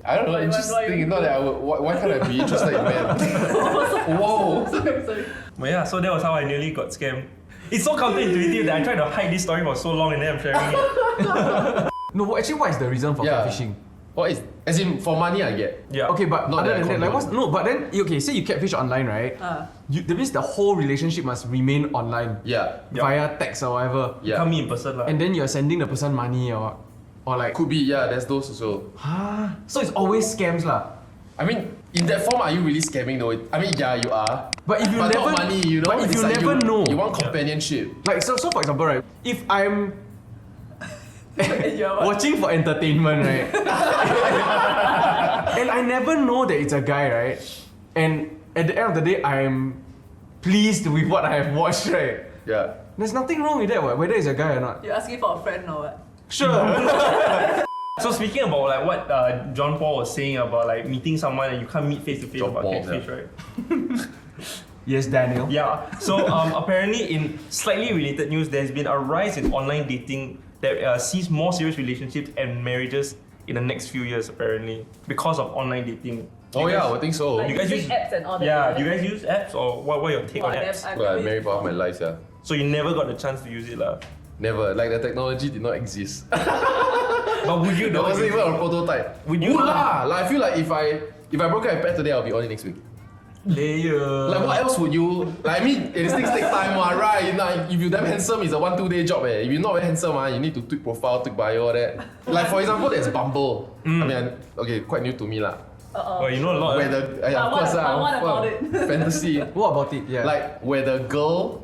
I don't know, Why interesting. Not that I would. Why can't I be interested in men? Whoa. Sorry. But yeah, so that was how I nearly got scammed. It's so counterintuitive that I tried to hide this story for so long and then I'm sharing it. No, actually, what is the reason for catfishing? What is? As in, for money, I get. Yeah. Okay, but Not other that than that, like common. what's no? But then okay, say you catfish online, right? That means the whole relationship must remain online Yeah. via text or whatever. Yeah. Come in person lah. And then you're sending the person money or like. Could be, yeah, there's those also. So it's always scams lah. I mean, in that form, are you really scamming though? I mean, yeah, you are. But if you but never not money, you know. but if It's you like never know, you want companionship. like so for example, right? If I'm watching for entertainment, right? And I never know that it's a guy, right? And at the end of the day, I'm pleased with what I have watched, right? Yeah. There's nothing wrong with that, whether it's a guy or not. You're asking for a friend or what? Sure. So speaking about like what John Paul was saying about like meeting someone and you can't meet face to face about catfish, right? Yes, Daniel. Yeah. So apparently, in slightly related news, there's been a rise in online dating that sees more serious relationships and marriages in the next few years. Apparently, because of online dating. Oh yeah, I think so. Like You guys using use apps and all that. Yeah. Do you guys use apps or what are your take on apps? Well, I'm married for half my life, yeah. So you never got the chance to use it lah. Never. Like the technology did not exist. But would you? There wasn't even a prototype. Would you? lah? Like I feel like if I broke up a pet today, I'll be on it next week. Layer. Like what else would you? Like I mean, things take time, right? You know, if you're damn handsome, it's a 1-2 day job. If you're not very handsome, you need to tweak profile, tweak bio, all that. Like for example, there's Bumble. I mean, okay, quite new to me lah. Oh, you know a lot. Where the of course what about it? fantasy. What about it? Yeah. Like where the girl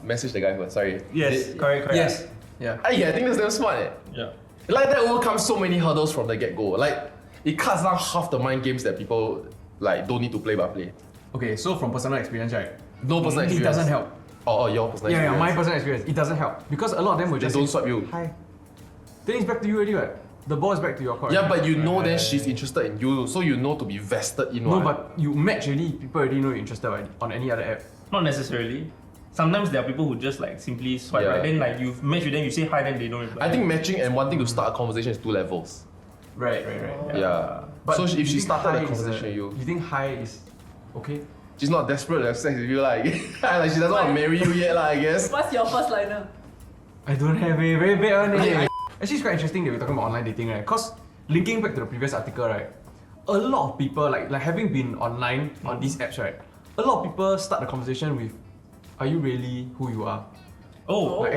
message the guy first. Sorry. Yes, correct. Yes. Yeah. Yeah, I think that's damn smart. Yeah. Like that overcomes so many hurdles from the get go. Like it cuts down half the mind games that people like don't need to play but play. Okay, so from personal experience, right? No personal It experience. doesn't help. Oh, your personal Yeah, experience. my personal experience. It doesn't help because a lot of them will Then just don't say, swipe you. Hi. Then it's back to you already, right? The ball is back to your court. Yeah, but you know then she's interested in you, so you know to be vested in No, what. but you match already. People already know you're interested right, on any other app. Not necessarily. Sometimes there are people who just like simply swipe Yeah. right. Then like you match with them, you say hi, then they don't reply. I think matching and wanting to start a conversation is 2 levels. Right. Yeah. But so if you she think started hi a is conversation with you, you think hi is okay? she's not desperate to have sex with you, like like she doesn't want to marry you yet, I guess. What's your first liner? I don't have a very bad one. Actually, it's quite interesting that we're talking about online dating, right? Because linking back to the previous article, right? A lot of people like having been online on these apps, right? A lot of people start the conversation with, "Are you really who you are?" Oh. Like,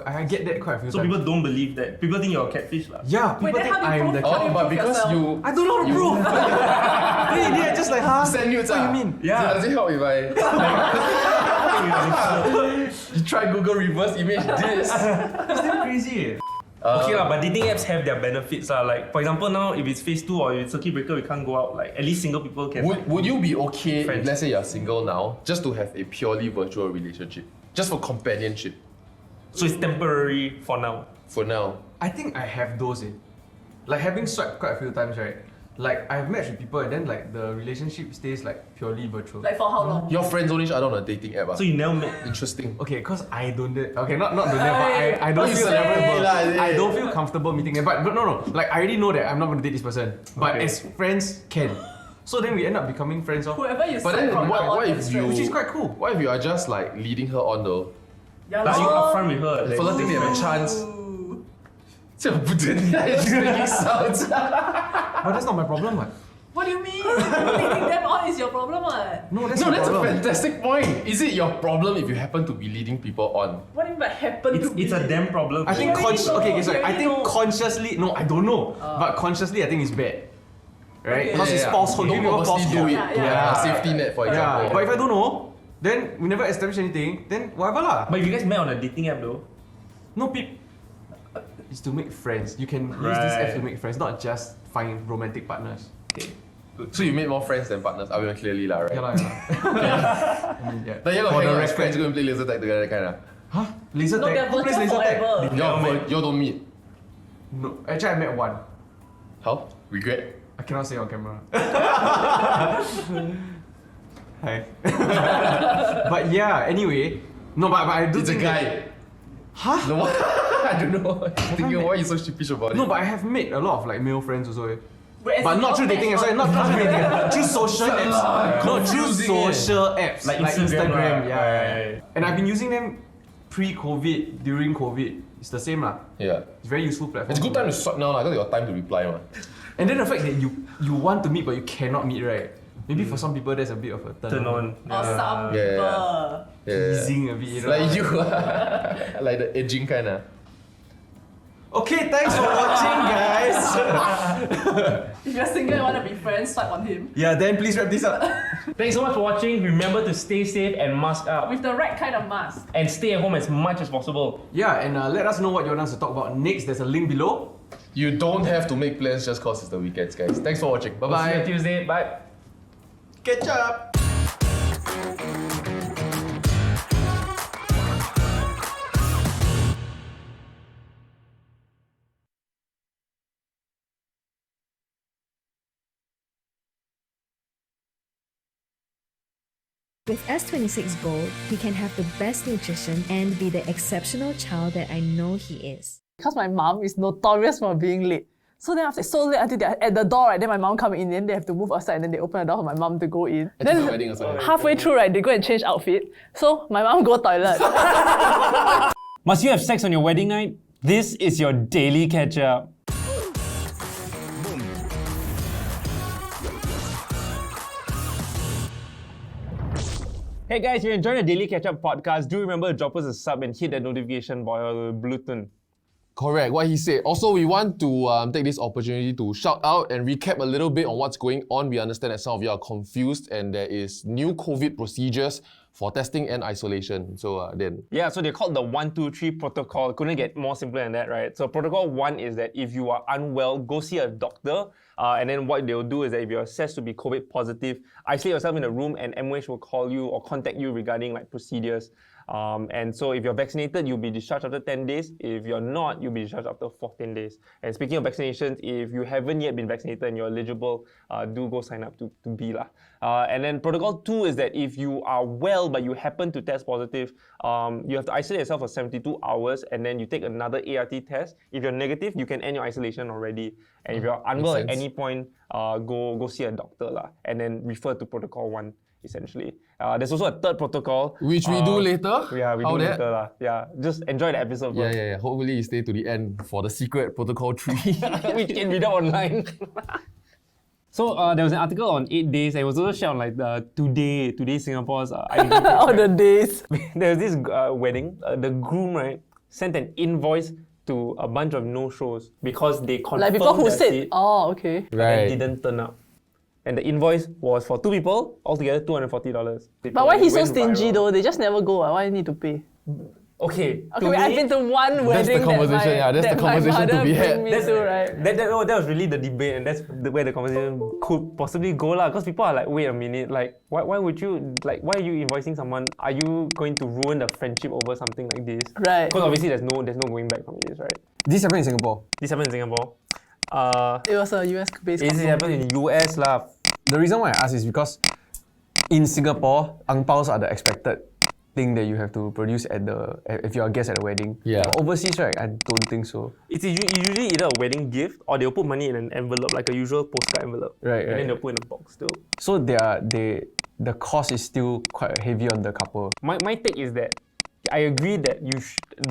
I get that quite a few So times. people don't believe that. People think you're a catfish lah. Yeah, people Wait, then think how do you I'm the prove- Oh, but because yourself? you I don't know how to prove. They just like, huh? send nudes, What do you mean? Yeah. Does it help if I you try Google reverse image this? It's damn crazy. Okay lah, but dating apps have their benefits lah. Like for example now, if it's phase 2 or if it's circuit breaker, we can't go out. Like at least single people can. Would you be okay Friends. if let's say you're single now, just to have a purely virtual relationship? Just for companionship So it's temporary for now. for now. I think I have those. Like having swiped quite a few times, right? Like I've matched with people and then like the relationship stays like purely virtual. Like for how long? Your friends only each other on a dating app. So you never met. Interesting. Okay, cause I don't date. Okay, not don't date, but I don't you feel celebrity lah, is it? I don't feel comfortable meeting them. But no. Like I already know that I'm not gonna date this person. But Okay. as friends can. So then we end up becoming friends. Whoever you But set then from what, now on what is if you... Which is quite cool. What if you are just like leading her on though? Yeah, Like you lor. upfront with her. Like, Flirting, they have a chance. Ooh. It's just making sounds. But that's not my problem, what? What do you mean? Leading them on is your problem, what? No, that's No, my that's a problem. fantastic point. Is it your problem if you happen to be leading people on? What do you mean by happen to be? it's a damn problem. I think You already know, okay, sorry. you I already think know. consciously, no, I don't know. But consciously, I think it's bad. Right? Okay. Because it's falsehood. Don't Giving people purposely false do it hope. to have a safety net, for example. Yeah, but if I don't know, then we never establish anything, then whatever lah. But if you guys met on a dating app though, No, it's to make friends. You can use this app to Right. make friends, not just find romantic partners. okay. So you made more friends than partners. I mean, clearly lah, right? Yeah lah, yeah. I mean, yeah. Then you For have the hang out as respect. friends, go and play laser tag together, that kind of. Huh? Laser No, tag? they're Who plays virtual laser tag? forever. You don't meet. No, actually I met one. How? Regret? I cannot say on camera. Hi. But yeah, anyway. No, but I do It's a think that- guy. Huh? No, what? I don't know. Thinking, why are you so sheepish about it? No, but I have made a lot of like male friends also. Wait, as But in not your through dating match apps, on- not through dating apps, through social apps. No, through confusing it. social apps. Like Like Instagram, Instagram, right? yeah. Right. And I've been using them pre-COVID, during COVID. It's the same lah. Yeah. It's a very useful platform. It's a good time to swipe now, because you got time to reply. Ma. And then the fact that you want to meet but you cannot meet, right? Maybe for some people that's a bit of a turn, Turn on. Or some Yeah, people. Yeah. Teasing a bit, you know. Like you, like the edging kind of. Okay, thanks for watching, guys. If you're single and want to be friends, swipe on him. Yeah, then please wrap this up. Thanks so much for watching. Remember to stay safe and mask up. With the right kind of mask. And stay at home as much as possible. Yeah, and let us know what you want us to talk about next. There's a link below. You don't have to make plans just cause it's the weekends, guys. Thanks for watching. Bye See you on bye. Tuesday. Bye. Catch up. With S26 Gold, he can have the best nutrition and be the exceptional child that I know he is. Because my mom is notorious for being late. So then after so late until they're at the door, right? Then my mom come in, then they have to move aside, and then they open the door for my mom to go in. Actually, Then my wedding also. halfway through, right, they go and change outfit. So my mom go toilet. Must you have sex on your wedding night? This is your daily catch up. Hey guys, if you're enjoying the Daily Catch Up podcast, do remember to drop us a sub and hit that notification bell button. Correct, what he said. Also, we want to take this opportunity to shout out and recap a little bit on what's going on. We understand that some of you are confused and there is new COVID procedures for testing and isolation. So then. Yeah, so they're called the 1-2-3 protocol. Couldn't get more simple than that, right? So protocol 1 is that if you are unwell, go see a doctor. And then what they'll do is that if you're assessed to be COVID positive, isolate yourself in a room and MOH will call you or contact you regarding like procedures. And so if you're vaccinated, you'll be discharged after 10 days. If you're not, you'll be discharged after 14 days. And speaking of vaccinations, if you haven't yet been vaccinated and you're eligible, do go sign up to be lah. And then protocol 2 is that if you are well but you happen to test positive, you have to isolate yourself for 72 hours and then you take another ART test. If you're negative, you can end your isolation already. And if you're unwell at any point, go see a doctor lah, and then refer to protocol 1. Essentially. There's also a third protocol. Which we do later. Yeah, we How do that? later lah. Yeah, just enjoy the episode Yeah, first. yeah. Hopefully you stay to the end for the secret protocol 3. Which can read out online. So there was an article on 8 days and it was also shared on like the Today Singapore's identity. All the days. There was this wedding. The groom, right, sent an invoice to a bunch of no-shows because they confirmed Like people who their said, seat oh, okay. and didn't turn up. And the invoice was for 2 people, altogether $240. But why he's so Went stingy viral. though? They just never go. Why need to pay? Okay. Okay, wait, I've been to one wedding conversation, yeah, that's the conversation to be had. That was really the debate, and that's where the conversation could possibly go lah. Because people are like, wait a minute, like, why would you, like, why are you invoicing someone? Are you going to ruin the friendship over something like this? Right. Because obviously there's no going back from this, right? This happened in Singapore. This happened in Singapore. It was a US-based It happened in US lah. The reason why I ask is because in Singapore, ang paos are the expected thing that you have to produce if you're a guest at a wedding. Yeah. But overseas, right? I don't think so. It's usually either a wedding gift or they'll put money in an envelope, like a usual postcard envelope. Right, And right. then they'll put in a box still. So the cost is still quite heavy on the couple. My take is that I agree that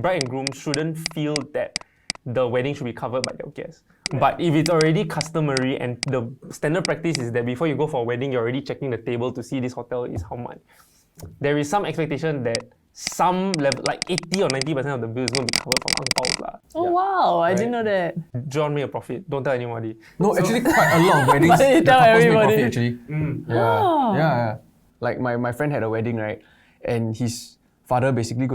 bride and groom shouldn't feel that the wedding should be covered by their guests. But if it's already customary and the standard practice is that before you go for a wedding, you're already checking the table to see this hotel is how much. There is some expectation that some level, like 80 or 90% of the bill is going to be covered from ang paos lah. Oh wow, I didn't know that. John made a profit. Don't tell anybody. No, actually quite a lot of weddings. But you the tell couples make everybody. profit actually. Yeah. Oh. Yeah. Like my friend had a wedding, right? And his father basically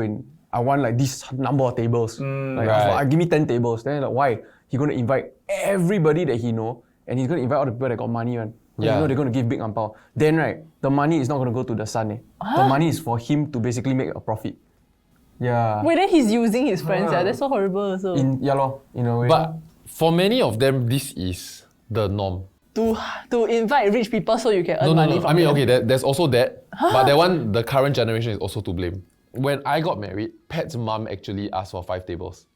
I want like this number of tables. Like, Right. give me 10 tables. Then like, why? He's going to invite everybody that he know, and he's going to invite all the people that got money, man. Yeah. You know they're going to give big ang pao. Then right, the money is not going to go to the son. The money is for him to basically make a profit. Yeah. Wait, then he's using his friends, yeah? That's so horrible also. In a way. But for many of them, this is the norm. To invite rich people so you can earn money from I mean, them. okay, there's also that. But that one, the current generation is also to blame. When I got married, Pat's mom actually asked for 5 tables.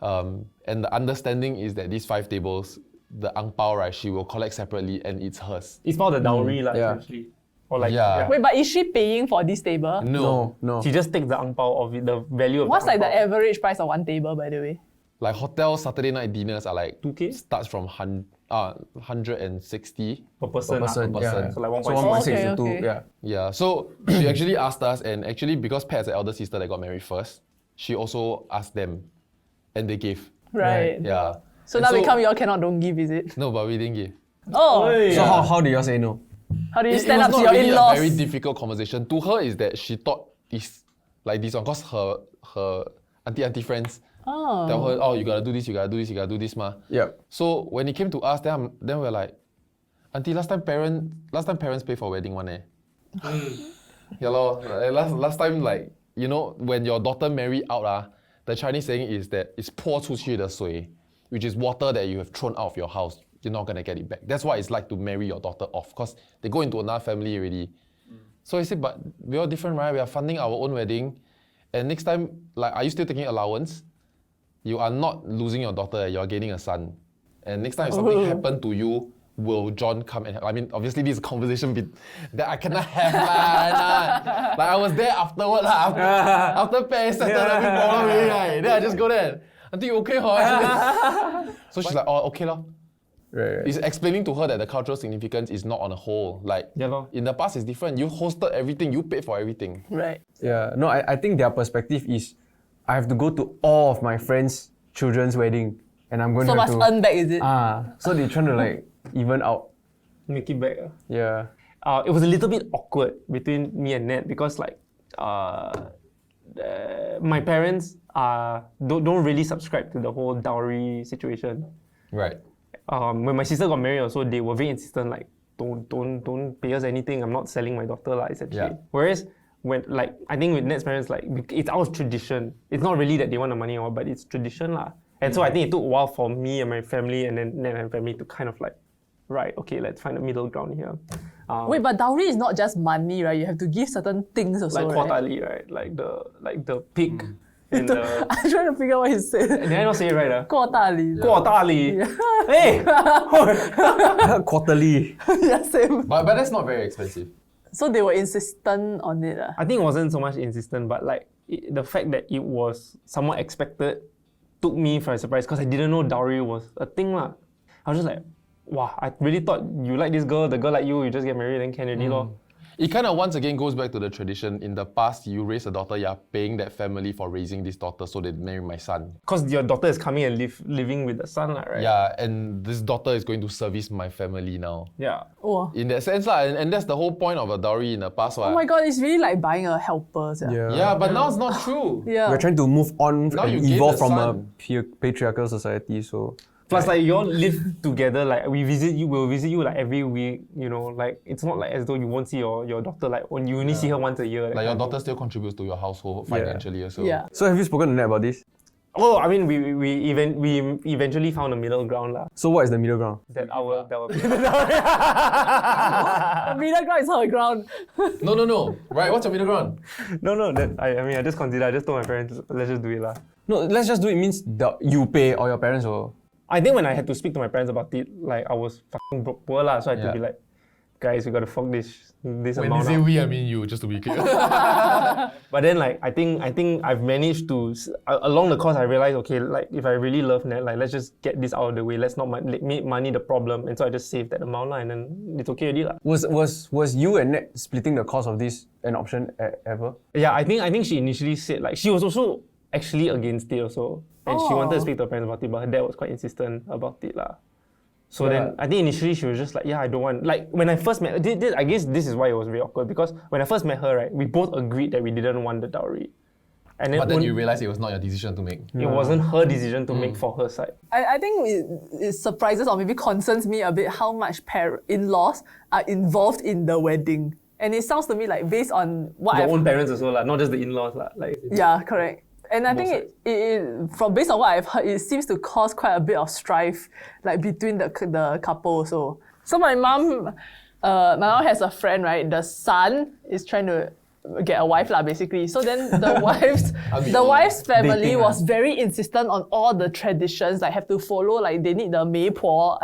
And the understanding is that these 5 tables, the ang pao, right, she will collect separately and it's hers. It's not the dowry lah, Yeah. essentially. Or like, Yeah. Wait, but is she paying for this table? No. She just takes the ang pao of it, the value of What's the like the ang pao. average price of one table, by the way? Like hotel Saturday night dinners are like 2K? starts from 160 per person. person, Per yeah. person. So like 1.6. So 1.6 Okay, to 2, okay. yeah. Yeah, so she actually asked us, and actually because Pat has an elder sister that got married first, she also asked them, and they gave. Right. Yeah. So And now become you all cannot don't give, is it? No, but we didn't give. Oh, So how do you all say no? how do you It stand was up to not your really in-laws? a very difficult conversation. To her is that she thought it's like this one, because her auntie friends tell her, oh, you gotta do this, you gotta do this, you gotta do this, ma. Yep. So when it came to us, then we're like, auntie, last time parents pay for wedding one, eh? Yeah lor. Like, last time, like, you know, when your daughter marry out, the Chinese saying is that it's 泼出去的水, which is water that you have thrown out of your house. You're not gonna get it back. That's what it's like to marry your daughter off, because they go into another family already. So I said, but we're all different, right? We are funding our own wedding. And next time, like, are you still taking allowance? You are not losing your daughter, you're gaining a son. And next time if something happened to you, will John come and help? I mean, obviously this is a conversation that I cannot have lah. Like I was there afterward lah. After Pat settled every problem already, right? Then I just go there. Auntie, you okay, huh? So she's like, oh, okay lah. Right. It's explaining to her that the cultural significance is not on a whole. Like, Yeah lor. in the past it's different. You hosted everything, you paid for everything. Right. Yeah. No, I think their perspective is I have to go to all of my friends' children's wedding, and I'm going So to have must to earn back, is it? so they're trying to like even out. Make it back. Yeah. It was a little bit awkward between me and Ned because like my parents don't really subscribe to the whole dowry situation. Right. When my sister got married also, they were very insistent like don't pay us anything. I'm not selling my daughter lah, essentially. Yeah. Whereas when like I think with Ned's parents, like it's our tradition. It's not really that they want the money or, but it's tradition lah. And so I think it took a while for me and my family and then Ned and my family to kind of like, right, okay, let's find a middle ground here. Wait, but dowry is not just money, right? You have to give certain things also, like right? quarterly, right? Like the pig. And the, I'm trying to figure out what he said. did I not say it right? 过大礼. 过大礼. Hey! Quarterly. Yeah, same. But that's not very expensive. So they were insistent on it. I think it wasn't so much insistent, but like the fact that it was somewhat expected took me for a surprise because I didn't know dowry was a thing lah. I was just like, wow, I really thought you like this girl, the girl like you just get married and can already lor. It kind of once again goes back to the tradition. In the past, you raise a daughter, you're paying that family for raising this daughter so they marry my son. Because your daughter is coming and living with the son, right? Yeah, and this daughter is going to service my family now. Yeah. Oh. In that sense, and that's the whole point of a dowry in the past. Oh my god, it's really like buying a helper. Yeah, but now it's not true. Yeah. We're trying to move on Now you and gain evolve the from son. a patriarchal society, so... Plus, like, you all live together, like, we'll visit you, like, every week, you know, like, it's not like as though you won't see your daughter, like, when you only see her once a year. Like your daughter still contributes to your household financially also. Yeah. So have you spoken to Ned about this? Oh, I mean, we eventually found a middle ground lah. So what is the middle ground? That our The middle ground is her ground. No. Right, what's your middle ground? no. That I just consider. I just told my parents, let's just do it lah. No, let's just do it means that you pay or your parents will. I think when I had to speak to my parents about it, like I was fucking poor lah, so I had to be like, guys, we gotta fuck this When amount. they say we, I mean you, just to be clear. But then like I think I've managed to along the course I realized, okay, like if I really love net, like let's just get this out of the way. Let's not make money the problem, and so I just saved that amount lah, and then it's okay already lah. Was you and Net splitting the cost of this an option ever? Yeah, I think she initially said like she was also actually against it also, and she wanted to speak to her parents about it, but her dad was quite insistent about it lah. So then I think initially she was just like, yeah, I don't want. Like when I first met her, I guess this is why it was very awkward, because when I first met her, right, we both agreed that we didn't want the dowry. And then But then you realized it was not your decision to make. It wasn't her decision to make for her side. I think it surprises or maybe concerns me a bit how much in-laws are involved in the wedding. And it sounds to me like based on what Your I've own parents also lah, not just the in-laws lah. Like Yeah, correct. And I think from based on what I've heard, it seems to cause quite a bit of strife, like between the couple also. So my mom has a friend, right? The son is trying to get a wife lah, basically. So then the wife's family was very insistent on all the traditions, like have to follow, like they need the maypo,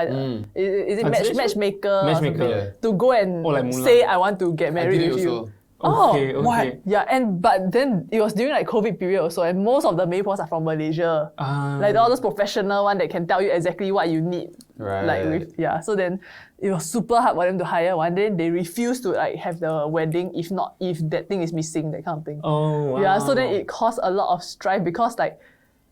is it matchmaker to go and say I want to get married with you. Okay. What? Yeah, but then it was during like COVID period also, and most of the maypos are from Malaysia. Like all those professional one that can tell you exactly what you need. Right. So then it was super hard for them to hire one. Then they refused to like have the wedding if that thing is missing, that kind of thing. Oh wow. Yeah, so then it caused a lot of strife because like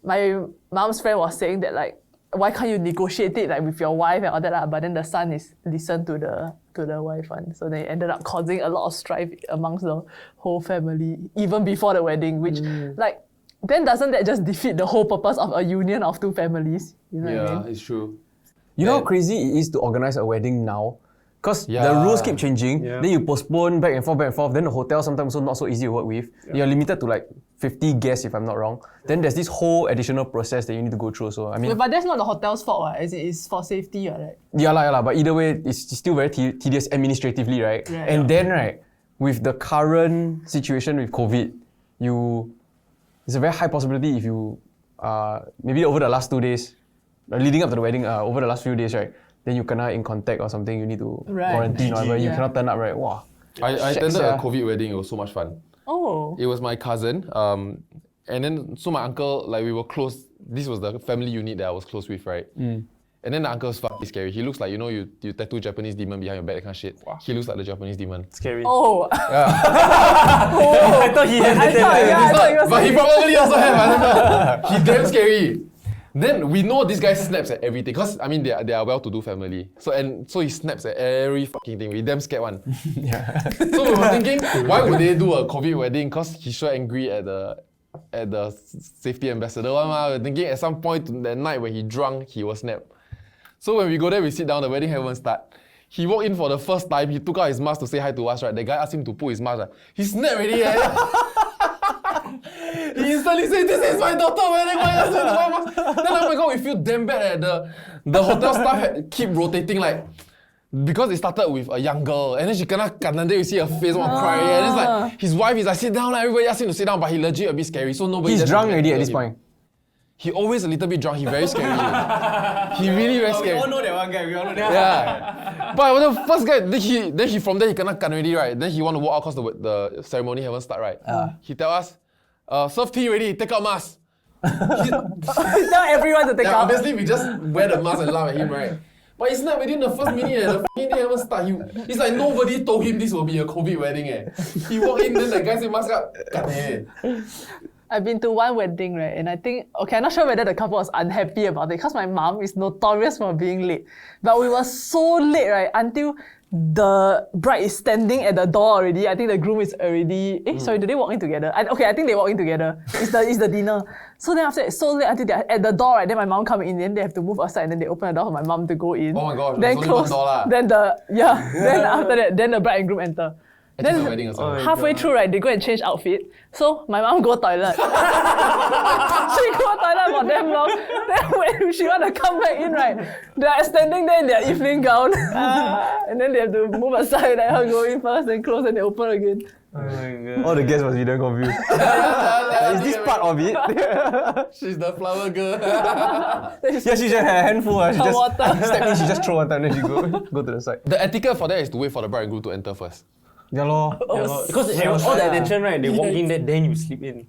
my mom's friend was saying that like, why can't you negotiate it like with your wife and all that lah? But then the son is listened to the wife one, so they ended up causing a lot of strife amongst the whole family even before the wedding. Which like then doesn't that just defeat the whole purpose of a union of two families? You know what I mean? It's true. You know how crazy it is to organize a wedding now? Because the rules keep changing, then you postpone back and forth, then the hotel sometimes also not so easy to work with. You're limited to like 50 guests if I'm not wrong. Then there's this whole additional process that you need to go through. So I mean, but that's not the hotel's fault, right? It's for safety, right? Yeah, but either way, it's still very tedious administratively, right? And then right, with the current situation with COVID, it's a very high possibility if you maybe over the last 2 days, leading up to the wedding, over the last few days, right? Then you cannot in contact or something, you need to quarantine or whatever, you cannot turn up, right? Wow. I attended a COVID wedding, it was so much fun. Oh. It was my cousin, and then so my uncle, like we were close, this was the family unit that I was close with, right? And then the uncle was fucking scary. He looks like, you know, you tattoo Japanese demon behind your back, that kind of shit. Wow. He looks like the Japanese demon. Scary. Oh. I thought he had it. But he probably also have, I don't know. He's damn scary. Then we know this guy snaps at everything, because I mean they are well-to-do family. So he snaps at every fucking thing. We damn scared one. So we were thinking, why would they do a COVID wedding? Because he's so angry at the safety ambassador one. We were thinking at some point that night when he drunk, he will snap. So when we go there, we sit down, the wedding haven't start. He walked in for the first time, he took out his mask to say hi to us, right? The guy asked him to put his mask. He snapped already. He instantly said, "This is my daughter wedding, why are you saying my mask?" Then oh my god, we feel damn bad. The hotel staff keep rotating like, because it started with a young girl, and then she kena cut, and then you see her face one crying, and it's like his wife is like, sit down, everybody asked him to sit down, but he legit a bit scary, so nobody. He's drunk already at this point. He always a little bit drunk. He very scary. He really very scary. We all know that one guy. We all know that. Yeah. But the first guy, then he from there he kena cut already, right? Then he want to walk out because the ceremony haven't start, right? He tell us, serve tea ready, take out mask. Tell everyone to take out. Obviously, we just wear the mask and laugh at him, right? But it's not within the first minute, the fucking thing haven't started. It's like nobody told him this will be a COVID wedding. He walked in, then the guy said, mask up. I've been to one wedding, right? And I think, okay, I'm not sure whether the couple was unhappy about it because my mom is notorious for being late. But we were so late, right? Until the bride is standing at the door already. I think the groom is already... Sorry, did they walk in together? I think they walk in together. It's the dinner. So then after that, it's so late until they're at the door, right? Then my mom come in, then they have to move aside, and then they open the door for my mom to go in. Oh my gosh, then there's close. only one door lah. Then then after that, then the bride and groom enter. Actually, my wedding also. halfway through, right, they go and change outfit. So my mom go toilet. She go toilet for damn long. Then when she want to come back in, right, they are standing there in their evening gown. And then they have to move aside, like her go in first, then close, and they open again. Oh my god. All the guests must be damn confused. Is this part of it? She's the flower girl. Yeah, she just had a handful. She Her just water. step in, she just throw one time, then she go to the side. The etiquette for that is to wait for the bride and groom to enter first. Yeah, lor. Because all the attention, right? They walk in there, then you sleep in.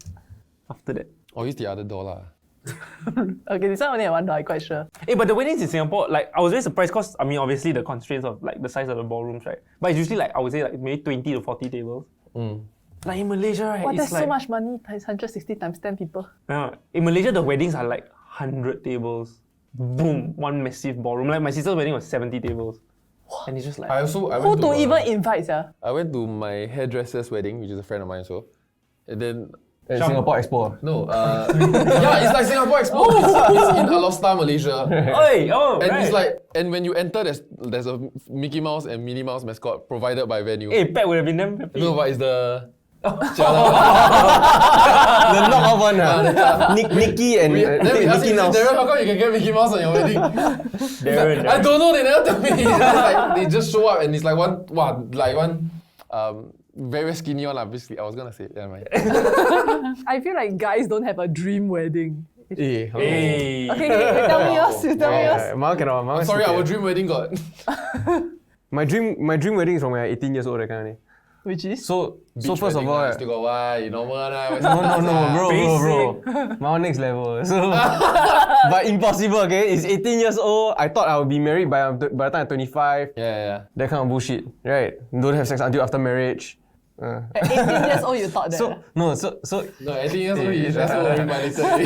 After that. Or use the other door lah. Okay, this one only had one door, I'm quite sure. Hey, but the weddings in Singapore, like I was very surprised because I mean obviously the constraints of like the size of the ballrooms, right? But it's usually like I would say like maybe 20 to 40 tables. Like in Malaysia, right? Wow, it's that's like, so much money. It's 160 times 10 people. In Malaysia, the weddings are like 100 tables. Boom, one massive ballroom. Like my sister's wedding was 70 tables. And it's just like I Who went to to even invite, yeah? I went to my hairdresser's wedding, which is a friend of mine also. And then Singapore Expo. no, yeah, it's like Singapore Expo. It's in Alostar, Malaysia. and it's like, and when you enter, there's a Mickey Mouse and Minnie Mouse mascot provided by venue. Hey, Pat would have been damn happy. No, but it's the The knock-off one, Nicky and Mickey Mouse. Darren, how come you can get Mickey Mouse on your wedding? Darren, I don't know, they never tell me. It's just like, they just show up and it's like one very skinny one, basically. I was gonna say, yeah, man. I feel like guys don't have a dream wedding. Hey, Okay, tell me yours. Tell me yours. Mama cannot. Mama Sorry, our dream wedding got. My dream wedding is from when I'm 18 years old, that kind of thing. Which is? So first of all, still got why, you normal lah. no, bro. My one next level. So, but impossible, okay? It's 18 years old. I thought I would be married by the time I'm 25. Yeah. That kind of bullshit, right? Don't have sex until after marriage. At 18 years old, you thought that. No, 18 years old, he's just worried by literally.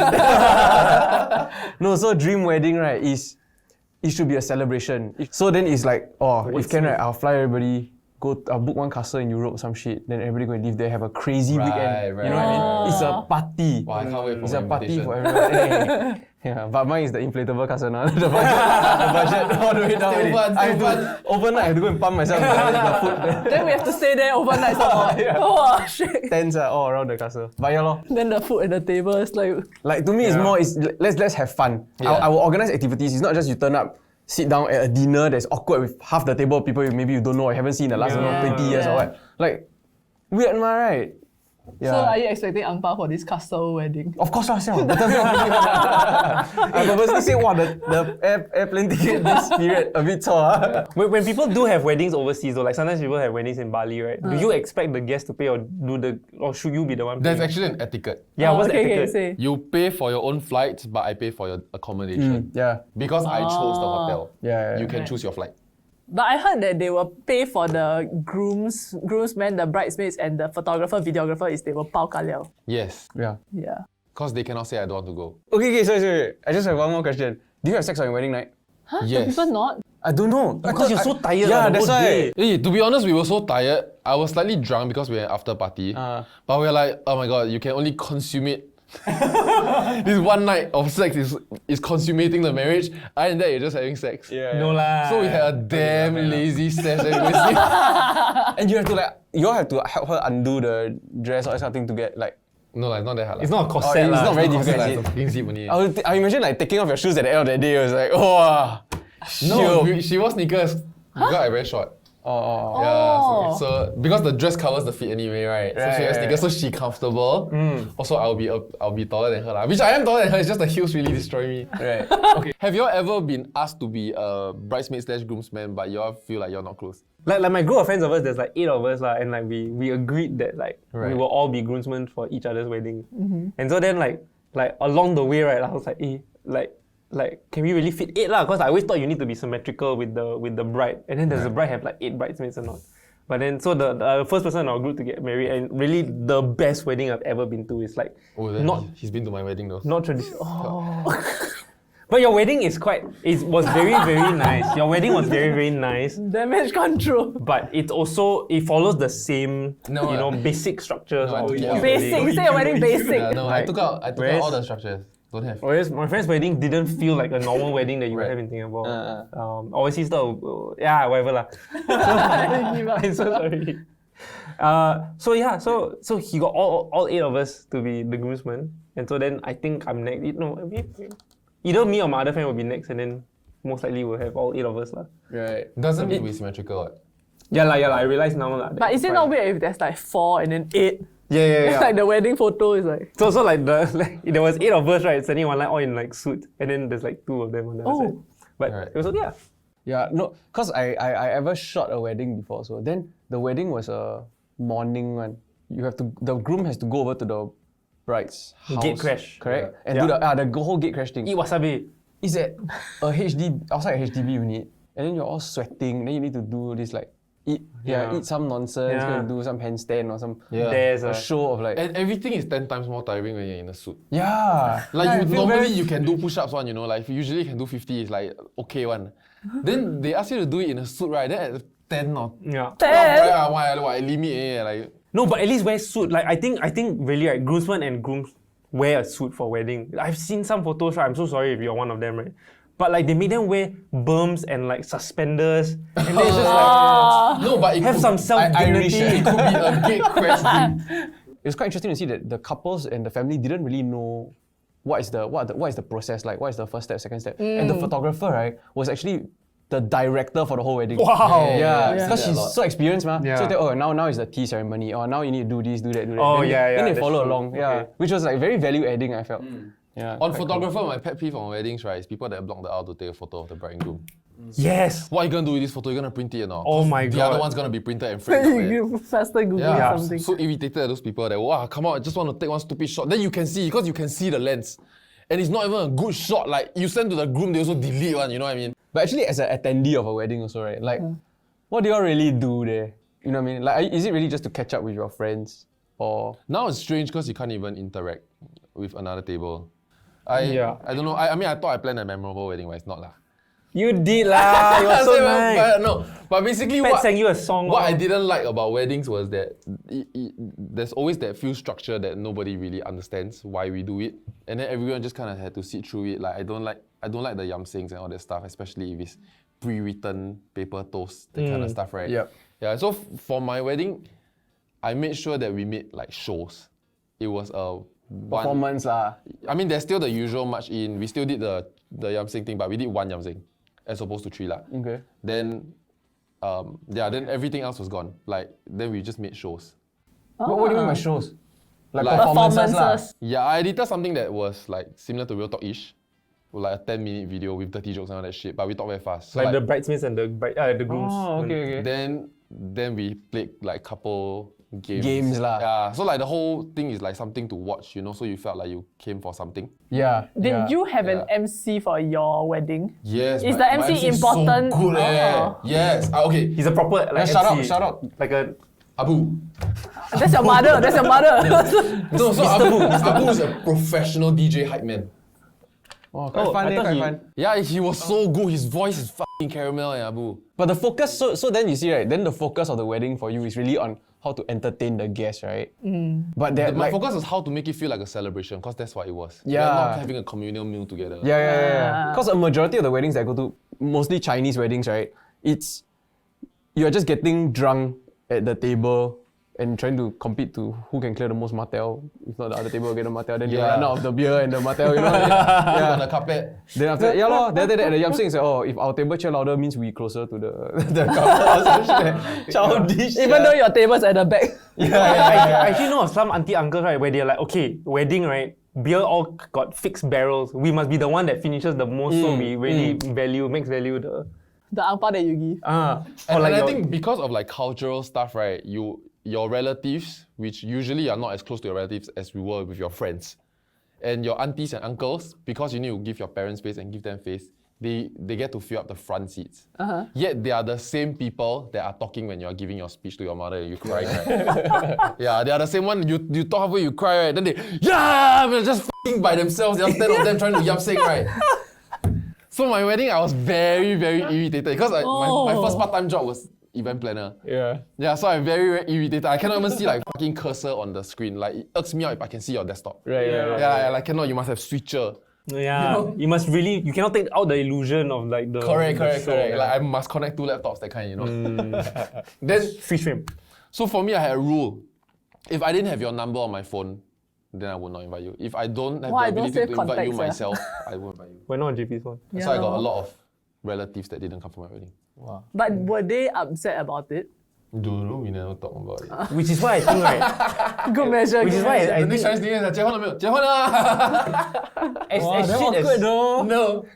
No, so dream wedding, right, it should be a celebration. So then it's like, if can, right, I'll fly everybody, I'll book one castle in Europe or some shit, then everybody go and live there, have a crazy weekend. You know what I mean? It's a party. Wow, I can't wait for It's my a party invitation. for everyone. Yeah, but mine is the inflatable castle now. The budget all the way down. Still fun, I have to, overnight, I have to go and pump myself with the food. Then we have to stay there overnight. Oh, shit. Tents are all around the castle. But yeah, lor. Then the food at the table is like to me, it's more, let's have fun. Yeah. I will organize activities. It's not just you turn up, sit down at a dinner that's awkward with half the table of people maybe you don't know or haven't seen in the last 20 years or what. Like, weird, right? Yeah. So are you expecting ang pao for this castle wedding? Of course, I purposely say, the airplane ticket this period a bit tall. When people do have weddings overseas though, like sometimes people have weddings in Bali, right? Do you expect the guests to pay or should you be the one paying? There's actually an etiquette. Yeah, what's the okay, etiquette? say. You pay for your own flights, but I pay for your accommodation. Yeah. Because I chose the hotel. Yeah. You can choose your flight. But I heard that they will pay for the groomsmen, the bridesmaids, and the photographer, videographer is they will pao ka liao. Yes. Yeah. Yeah. Because they cannot say I don't want to go. Okay, sorry. I just have one more question. Do you have sex on your wedding night? Huh? Yes. Do people not? I don't know. Because you're so tired. Yeah, the that's whole why. day. Hey, to be honest, we were so tired. I was slightly drunk because we were after party. But we were like, oh my god, you can only consummate. This one night of sex is consummating the marriage. Other than that, you're just having sex. Yeah. No lah. So we had a damn lazy sesh. And you all have to help her undo the dress or something to get like. No, it's not that hard. It's not a corset. It's not very difficult. It's a fucking zip only. I imagine like taking off your shoes at the end of the day. It was like, oh. No, she wore sneakers because I very short. Oh. Yeah, so because the dress covers the feet anyway, right? So she has sneakers, so she comfortable. Also, I'll be taller than her lah. Which I am taller than her. It's just the heels really destroy me. Right. Okay. Have you all ever been asked to be a bridesmaid/groomsman, but you all feel like you're not close? Like my group of friends of us, there's like 8 of us lah, and like we agreed that like we will all be groomsmen for each other's wedding. And so then like along the way, right, I was like, like can we really fit 8 lah? Because I always thought you need to be symmetrical with the bride, and then does the bride have like 8 bridesmaids or not? But then so the first person in our group to get married, and really the best wedding I've ever been to is like he's been to my wedding though. Not traditional. Oh. But your wedding was very, very nice. Your wedding was very, very nice. Damage control. But it follows the same, basic structures. Basic. You say your wedding basic. I took out all the structures. Don't have. Whereas my friend's wedding didn't feel like a normal wedding that you would have in Singapore. Overseas, whatever lah. I'm so sorry. So yeah, so he got all 8 of us to be the groomsmen, and so then I think I'm next. Either me or my other friend will be next, and then most likely we'll have all 8 of us lah. Right. Doesn't need to be symmetrical. What? Yeah. I realize now lah. But is it not weird if there's like 4 and then 8? Yeah. Like the wedding photo is like. So like there was 8 of us, right? Sending one line all in like suit, and then there's like 2 of them on the other side. But it was okay. Yeah, no, cause I ever shot a wedding before, so then the wedding was a morning one. The groom has to go over to the bride's house. Gate crash. Correct? And do the whole gate crash thing. Eat wasabi. It's at outside a HDB unit, and then you're all sweating, then you need to do this like eat some nonsense, go and do some handstand or some there's a show of like, and everything is 10 times more tiring when you're in a suit. Yeah. Like normally you can do push-ups one, you know, like usually you can do 50, it's like okay one. Then they ask you to do it in a suit, right? Then at 10 or 10? why limit like. No, but at least wear suit. Like I think really right, groomsmen and grooms wear a suit for wedding. I've seen some photos, right? I'm so sorry if you're one of them, right? But like they make them wear berms and like suspenders, and then it's just like no, but it have some self-dignity. It could be a gate crash thing. It's quite interesting to see that the couples and the family didn't really know what is the process like, what is the first step, second step. And the photographer, right, was actually the director for the whole wedding. Wow. Yeah, because she's so experienced, ma. Yeah. So they, now is the tea ceremony. Or now you need to do this, do that, do that. Oh, then they follow true. along. Yeah, which was like very value adding, I felt. Yeah. On photographer, my pet peeve on weddings, right, is people that block the aisle to take a photo of the bride and groom. Yes. What are you gonna do with this photo? You're gonna print it or not? Oh my the god. The other one's gonna be printed and framed. Faster Google something. So irritated at those people that, wow, come on, I just want to take one stupid shot. Then you can see, because you can see the lens. And it's not even a good shot. Like, you send to the groom, they also delete one, you know what I mean? But actually, as an attendee of a wedding also, right, like, what do y'all really do there? You know what I mean? Like, is it really just to catch up with your friends? Or now it's strange because you can't even interact with another table. I don't know. I mean, I thought I planned a memorable wedding, but it's not lah. You did lah. You were so nice. But basically, Pat sang you a song. What I didn't like about weddings was that there's always that few structure that nobody really understands why we do it, and then everyone just kind of had to sit through it. Like I don't like the yamsings and all that stuff, especially if it's pre-written paper toast, that kind of stuff, right? Yep. Yeah. So for my wedding, I made sure that we made like shows. It was a performance lah. I mean, there's still the usual march in. We still did the yamsing thing, but we did one yamsing as opposed to 3 lah. Okay. Then, then everything else was gone. Like, then we just made shows. What do you mean by shows? Like performances lah. Yeah, I edited something that was like similar to Real Talk-ish. Like a 10-minute video with dirty jokes and all that shit, but we talk very fast. So like the bridesmaids and the grooms. Oh, okay. Then we played like couple games. Games lah. Yeah, so like the whole thing is like something to watch, you know, so you felt like you came for something. Yeah. Did you have an MC for your wedding? Yes. Is the MC important? So good, Yes. Okay. He's a proper like shout out. Like a Abu. That's your mother. No, so Abu is a professional DJ hype man. Oh, quite fun. Yeah, he was so good. His voice is fucking caramel, Abu. But the focus, so then you see, right, then the focus of the wedding for you is really on how to entertain the guests, right? But my focus is how to make it feel like a celebration, because that's what it was. Yeah. We're not having a communal meal together. Yeah. Because a majority of the weddings that I go to, mostly Chinese weddings, right, you're just getting drunk at the table and trying to compete to who can clear the most Martel. If not, the other table will get the Martel. Then you run out of the beer and the Martel, you know. On the carpet. Then after that, then after that, the yamsing is like, if our table cheer louder means we closer to the couple or some shit. Childish. Even though your table's at the back. I actually know of some auntie uncles, right, where they're like, okay, wedding, right, beer all got fixed barrels. We must be the one that finishes the most, so we really max value the angpao that you give. And I think because of like cultural stuff, right, your relatives, which usually are not as close to your relatives as we were with your friends, and your aunties and uncles, because you need to give your parents space and give them face, they get to fill up the front seats. Yet they are the same people that are talking when you are giving your speech to your mother and you crying, right? Yeah, they are the same one. You talk halfway, you cry, right? Then they just f***ing by themselves. There are 10 of them trying to yam-sing, right? So my wedding, I was very, very irritated because my first part-time job was event planner. Yeah, so I'm very, very irritated. I cannot even see like fucking cursor on the screen. Like it irks me out if I can see your desktop. Yeah, like cannot, you must have switcher. Yeah, you must really, you cannot take out the illusion of like the... Correct. Like I must connect 2 laptops, that kind, you know. Then free stream. So for me, I had a rule. If I didn't have your number on my phone, then I would not invite you. If I don't have the ability to invite you myself, I won't invite you. We're not on JP's phone. So I got a lot of relatives that didn't come for my wedding. Wow. But were they upset about it? Don't know, we never talk about it. Which is why I think, right? Good measure. Which is why I The next think. Chinese New Year is 结婚了没有？结婚了。As shit as No.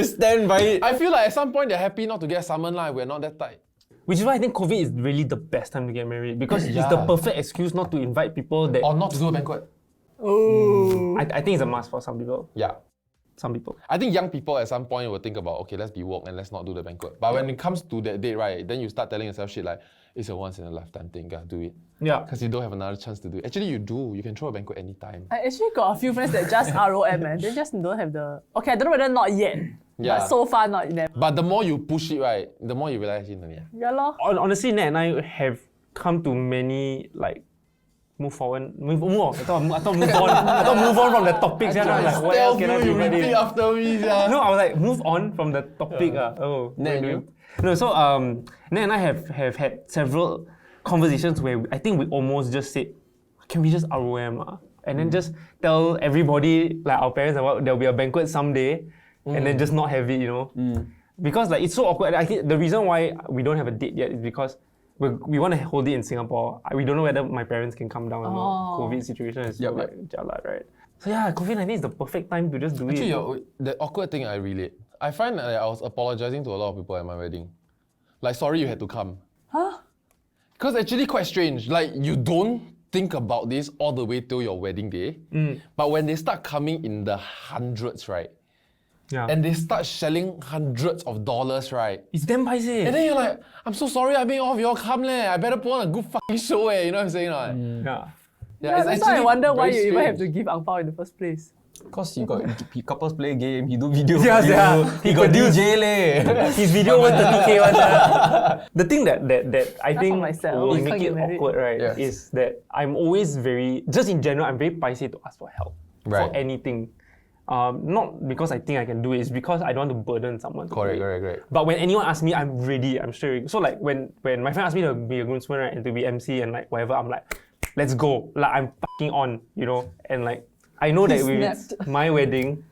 stand by it. I feel like at some point they're happy not to get summoned lah. We're not that tight. Which is why I think COVID is really the best time to get married because it's the perfect excuse not to invite people that. Or not to do a banquet. Oh. I think it's a must for some people. Yeah. Some people. I think young people at some point will think about, okay, let's be woke and let's not do the banquet. But when it comes to that date, right, then you start telling yourself shit like, it's a once in a lifetime thing, gotta do it. Yeah. Because you don't have another chance to do it. Actually, you do. You can throw a banquet anytime. I actually got a few friends that just ROM, man. They just don't have the. Okay, I don't know whether not yet. Yeah. But so far, not never. But the more you push it, right, the more you realize, Yeah, lor. Honestly, Nat and I have come to many like move on. I thought move on. I thought move on from the topics. Yeah, like, what else can I do? Repeat after me, yeah. No, I was like move on from the topic. Oh, no. So Nat and I have had several conversations where I think we almost just said, can we just ROM? And then just tell everybody, like our parents, about there'll be a banquet someday, and then just not have it, you know. Because like it's so awkward. I think the reason why we don't have a date yet is because we want to hold it in Singapore. We don't know whether my parents can come down or not. COVID situation is so like jalat, right? So yeah, COVID-19 is the perfect time to just do it. Actually, the awkward thing I relate. I find that I was apologizing to a lot of people at my wedding. Like, sorry you had to come. Huh? Because actually quite strange. Like, you don't think about this all the way till your wedding day. But when they start coming in the hundreds, right? Yeah. And they start shelling hundreds of dollars, right? It's damn pricey. And then you're like, I'm so sorry I made all of y'all come leh. I better put on a good fucking show eh. You know what I'm saying? Yeah. Yeah, it's that's why I actually wonder why very you even have strange. to give ang pao in the first place. Because he got couples play game, he do video. He got DJ leh. His video was 30K one. The thing that I Not think for myself. will You make can't it get married. awkward, right, is that I'm always just in general, I'm very pricey to ask for help Right. for anything. Not because I think I can do it, it's because I don't want to burden someone. to do it. Correct. But when anyone asks me, I'm ready, I'm straight. So like when my friend asked me to be a groomsman, right, and to be MC and like whatever, I'm like, let's go. Like I'm fucking on, you know? And like, I know that with my wedding,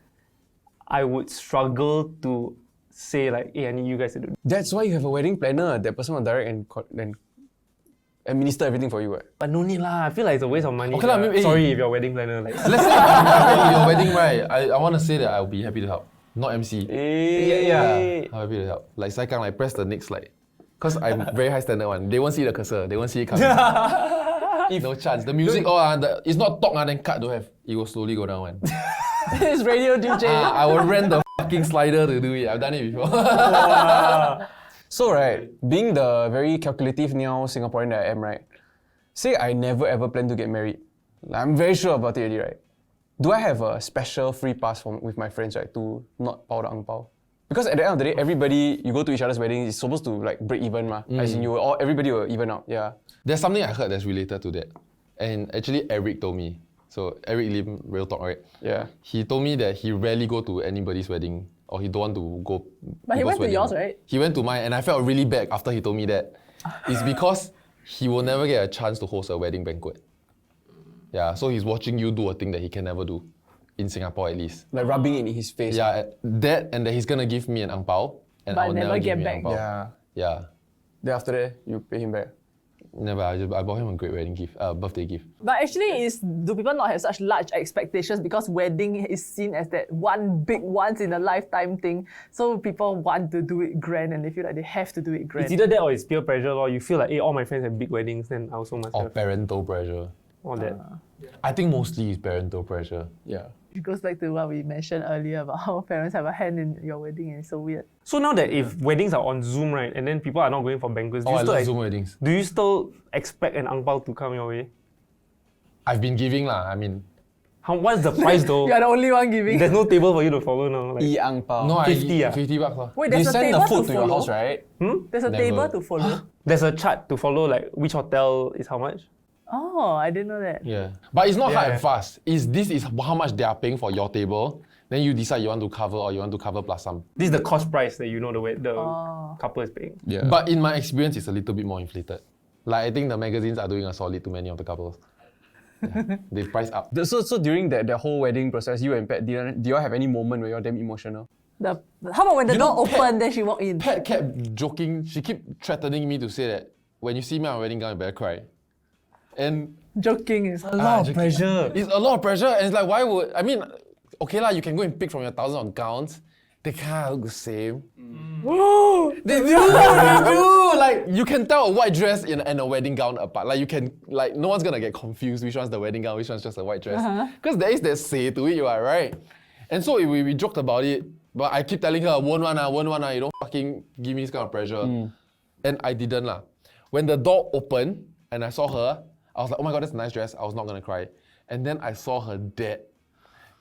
I would struggle to say like, hey, I need you guys to do. That's why you have a wedding planner. That person will direct and administer everything for you. Right? But no need lah. I feel like it's a waste of money. Okay lah, maybe- Sorry if you're a wedding planner. Like, Let's say I'm your wedding, right? I want to say that I'll be happy to help. Not MC. yeah. I'm happy to help. Like Saikang, like press the next slide. Because I'm very high standard one. They won't see the cursor. They won't see it coming. No chance. The music, it's not talk, then cut, don't have. It will slowly go down one. It's radio DJ. I will rent the fucking slider to do it. I've done it before. So right, being the very calculative now Singaporean that I am, right? Say I never ever plan to get married. I'm very sure about it already, right? Do I have a special free pass with my friends, right, to not pao the ang pao? Because at the end of the day, everybody, you go to each other's wedding, it's supposed to like break even, ma. As in everybody will even out, yeah. There's something I heard that's related to that. And actually Eric told me. So Eric Lim, Real Talk, right? Yeah. He told me that he rarely go to anybody's wedding or he don't want to go. But he went to yours, right? He went to mine and I felt really bad after he told me that. It's because he will never get a chance to host a wedding banquet. Yeah, so he's watching you do a thing that he can never do. In Singapore at least. Like rubbing it in his face. Yeah, that and that he's gonna give me an ang pao and But I'll never never get give me back. ang pao. Yeah. Yeah. Then after that, you pay him back. Never, I bought him a great wedding gift, birthday gift. But actually, do people not have such large expectations because wedding is seen as that one big once in a lifetime thing? So people want to do it grand and they feel like they have to do it grand. It's either that or it's peer pressure, or you feel like, hey, all my friends have big weddings, then I also must Or have parental pressure. all that. I think mostly it's parental pressure. Yeah. It goes back to what we mentioned earlier about how parents have a hand in your wedding and it's so weird. So now that if weddings are on Zoom, right, and then people are not going for banquets, I love Zoom weddings. do you still expect an ang pao to come your way? I've been giving lah, I mean. What's the price though? You're the only one giving. There's no table for you to follow now. Like, E-ang pao. No, 50 50 bucks lah. Wait, They there's a send table the food to to your follow? house, right? There's a Never. table to follow? there's a chart to follow, like which hotel is how much. Oh, I didn't know that. Yeah. But it's not hard Yeah. and fast. This is how much they are paying for your table. Then you decide you want to cover or you want to cover plus some. This is the cost price that you know the couple is paying. Yeah. But in my experience, it's a little bit more inflated. Like I think the magazines are doing a solid to many of the couples. Yeah. They price up. So during that whole wedding process, you and Pat, do you all have any moment where you're damn emotional? How about when the door opened, Pat, then she walked in? Pat kept joking. She kept threatening me to say that when you see me on wedding gown, you better cry. And joking is a lot of pressure. It's a lot of pressure, and it's like, why would I mean? Okay lah, you can go and pick from your thousands of gowns. They kind of look the same. They do. Like you can tell a white dress and a wedding gown apart. Like you can, like no one's gonna get confused which one's the wedding gown, which one's just a white dress. Because there is that say to it, you are right. And so we joked about it, but I keep telling her, won't wanna, you don't fucking give me this kind of pressure. And I didn't lah. When the door opened and I saw her, I was like, oh my god, that's a nice dress. I was not gonna cry. And then I saw her dad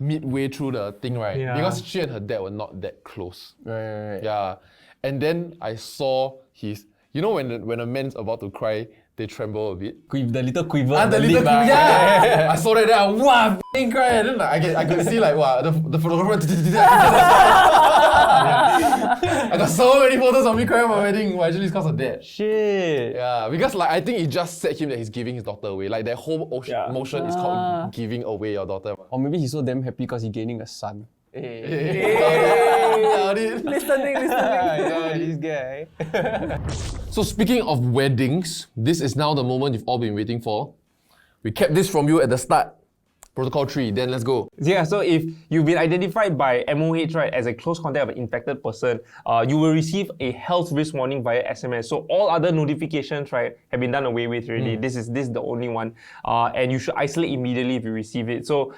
midway through the thing, right? Yeah. Because she and her dad were not that close. Right. Yeah. And then I saw his, you know when a man's about to cry, they tremble a bit. The little quiver. The little quiver, yeah. I saw that there, wow, f***ing cry. And then I could see like, wow, the photographer. I got so many photos of me crying at my wedding. Well, actually, it's because of that. Shit. Yeah, because like I think it just set him that he's giving his daughter away. Like that whole motion is called giving away your daughter. Or maybe he's so damn happy because he's gaining a son. Listening. This guy. So speaking of weddings, this is now the moment you've all been waiting for. We kept this from you at the start. Protocol 3, then let's go. Yeah, so if you've been identified by MOH, right, as a close contact of an infected person, you will receive a health risk warning via SMS. So all other notifications, right, have been done away with already. This is the only one. And you should isolate immediately if you receive it. So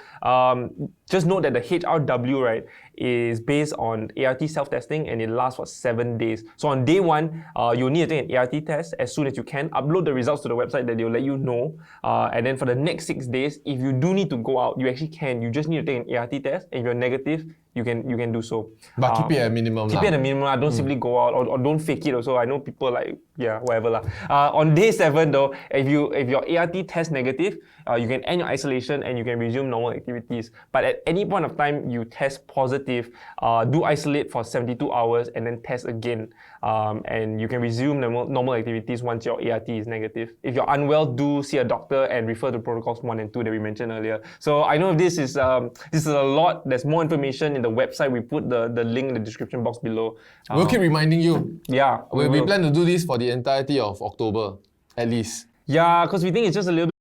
just note that the HRW, right, is based on ART self-testing and it lasts for 7 days. So on day 1, you'll need to take an ART test as soon as you can. Upload the results to the website that they'll let you know. And then for the next 6 days, if you do need to go out, you actually can. You just need to take an ART test, and if you're negative, you can do so. But keep it at a minimum. Keep it at a minimum. Don't simply go out or don't fake it also. I know people like, yeah, whatever lah. On day 7 though, if your ART test negative, you can end your isolation and you can resume normal activities. But at any point of time you test positive, do isolate for 72 hours and then test again. And you can resume normal activities once your ART is negative. If you're unwell, do see a doctor and refer to protocols 1 and 2 that we mentioned earlier. So I know this is a lot. There's more information in the website. We put the link in the description box below. We'll keep reminding you. Yeah. We plan to do this for the entirety of October, at least. Yeah, because we think it's just a little bit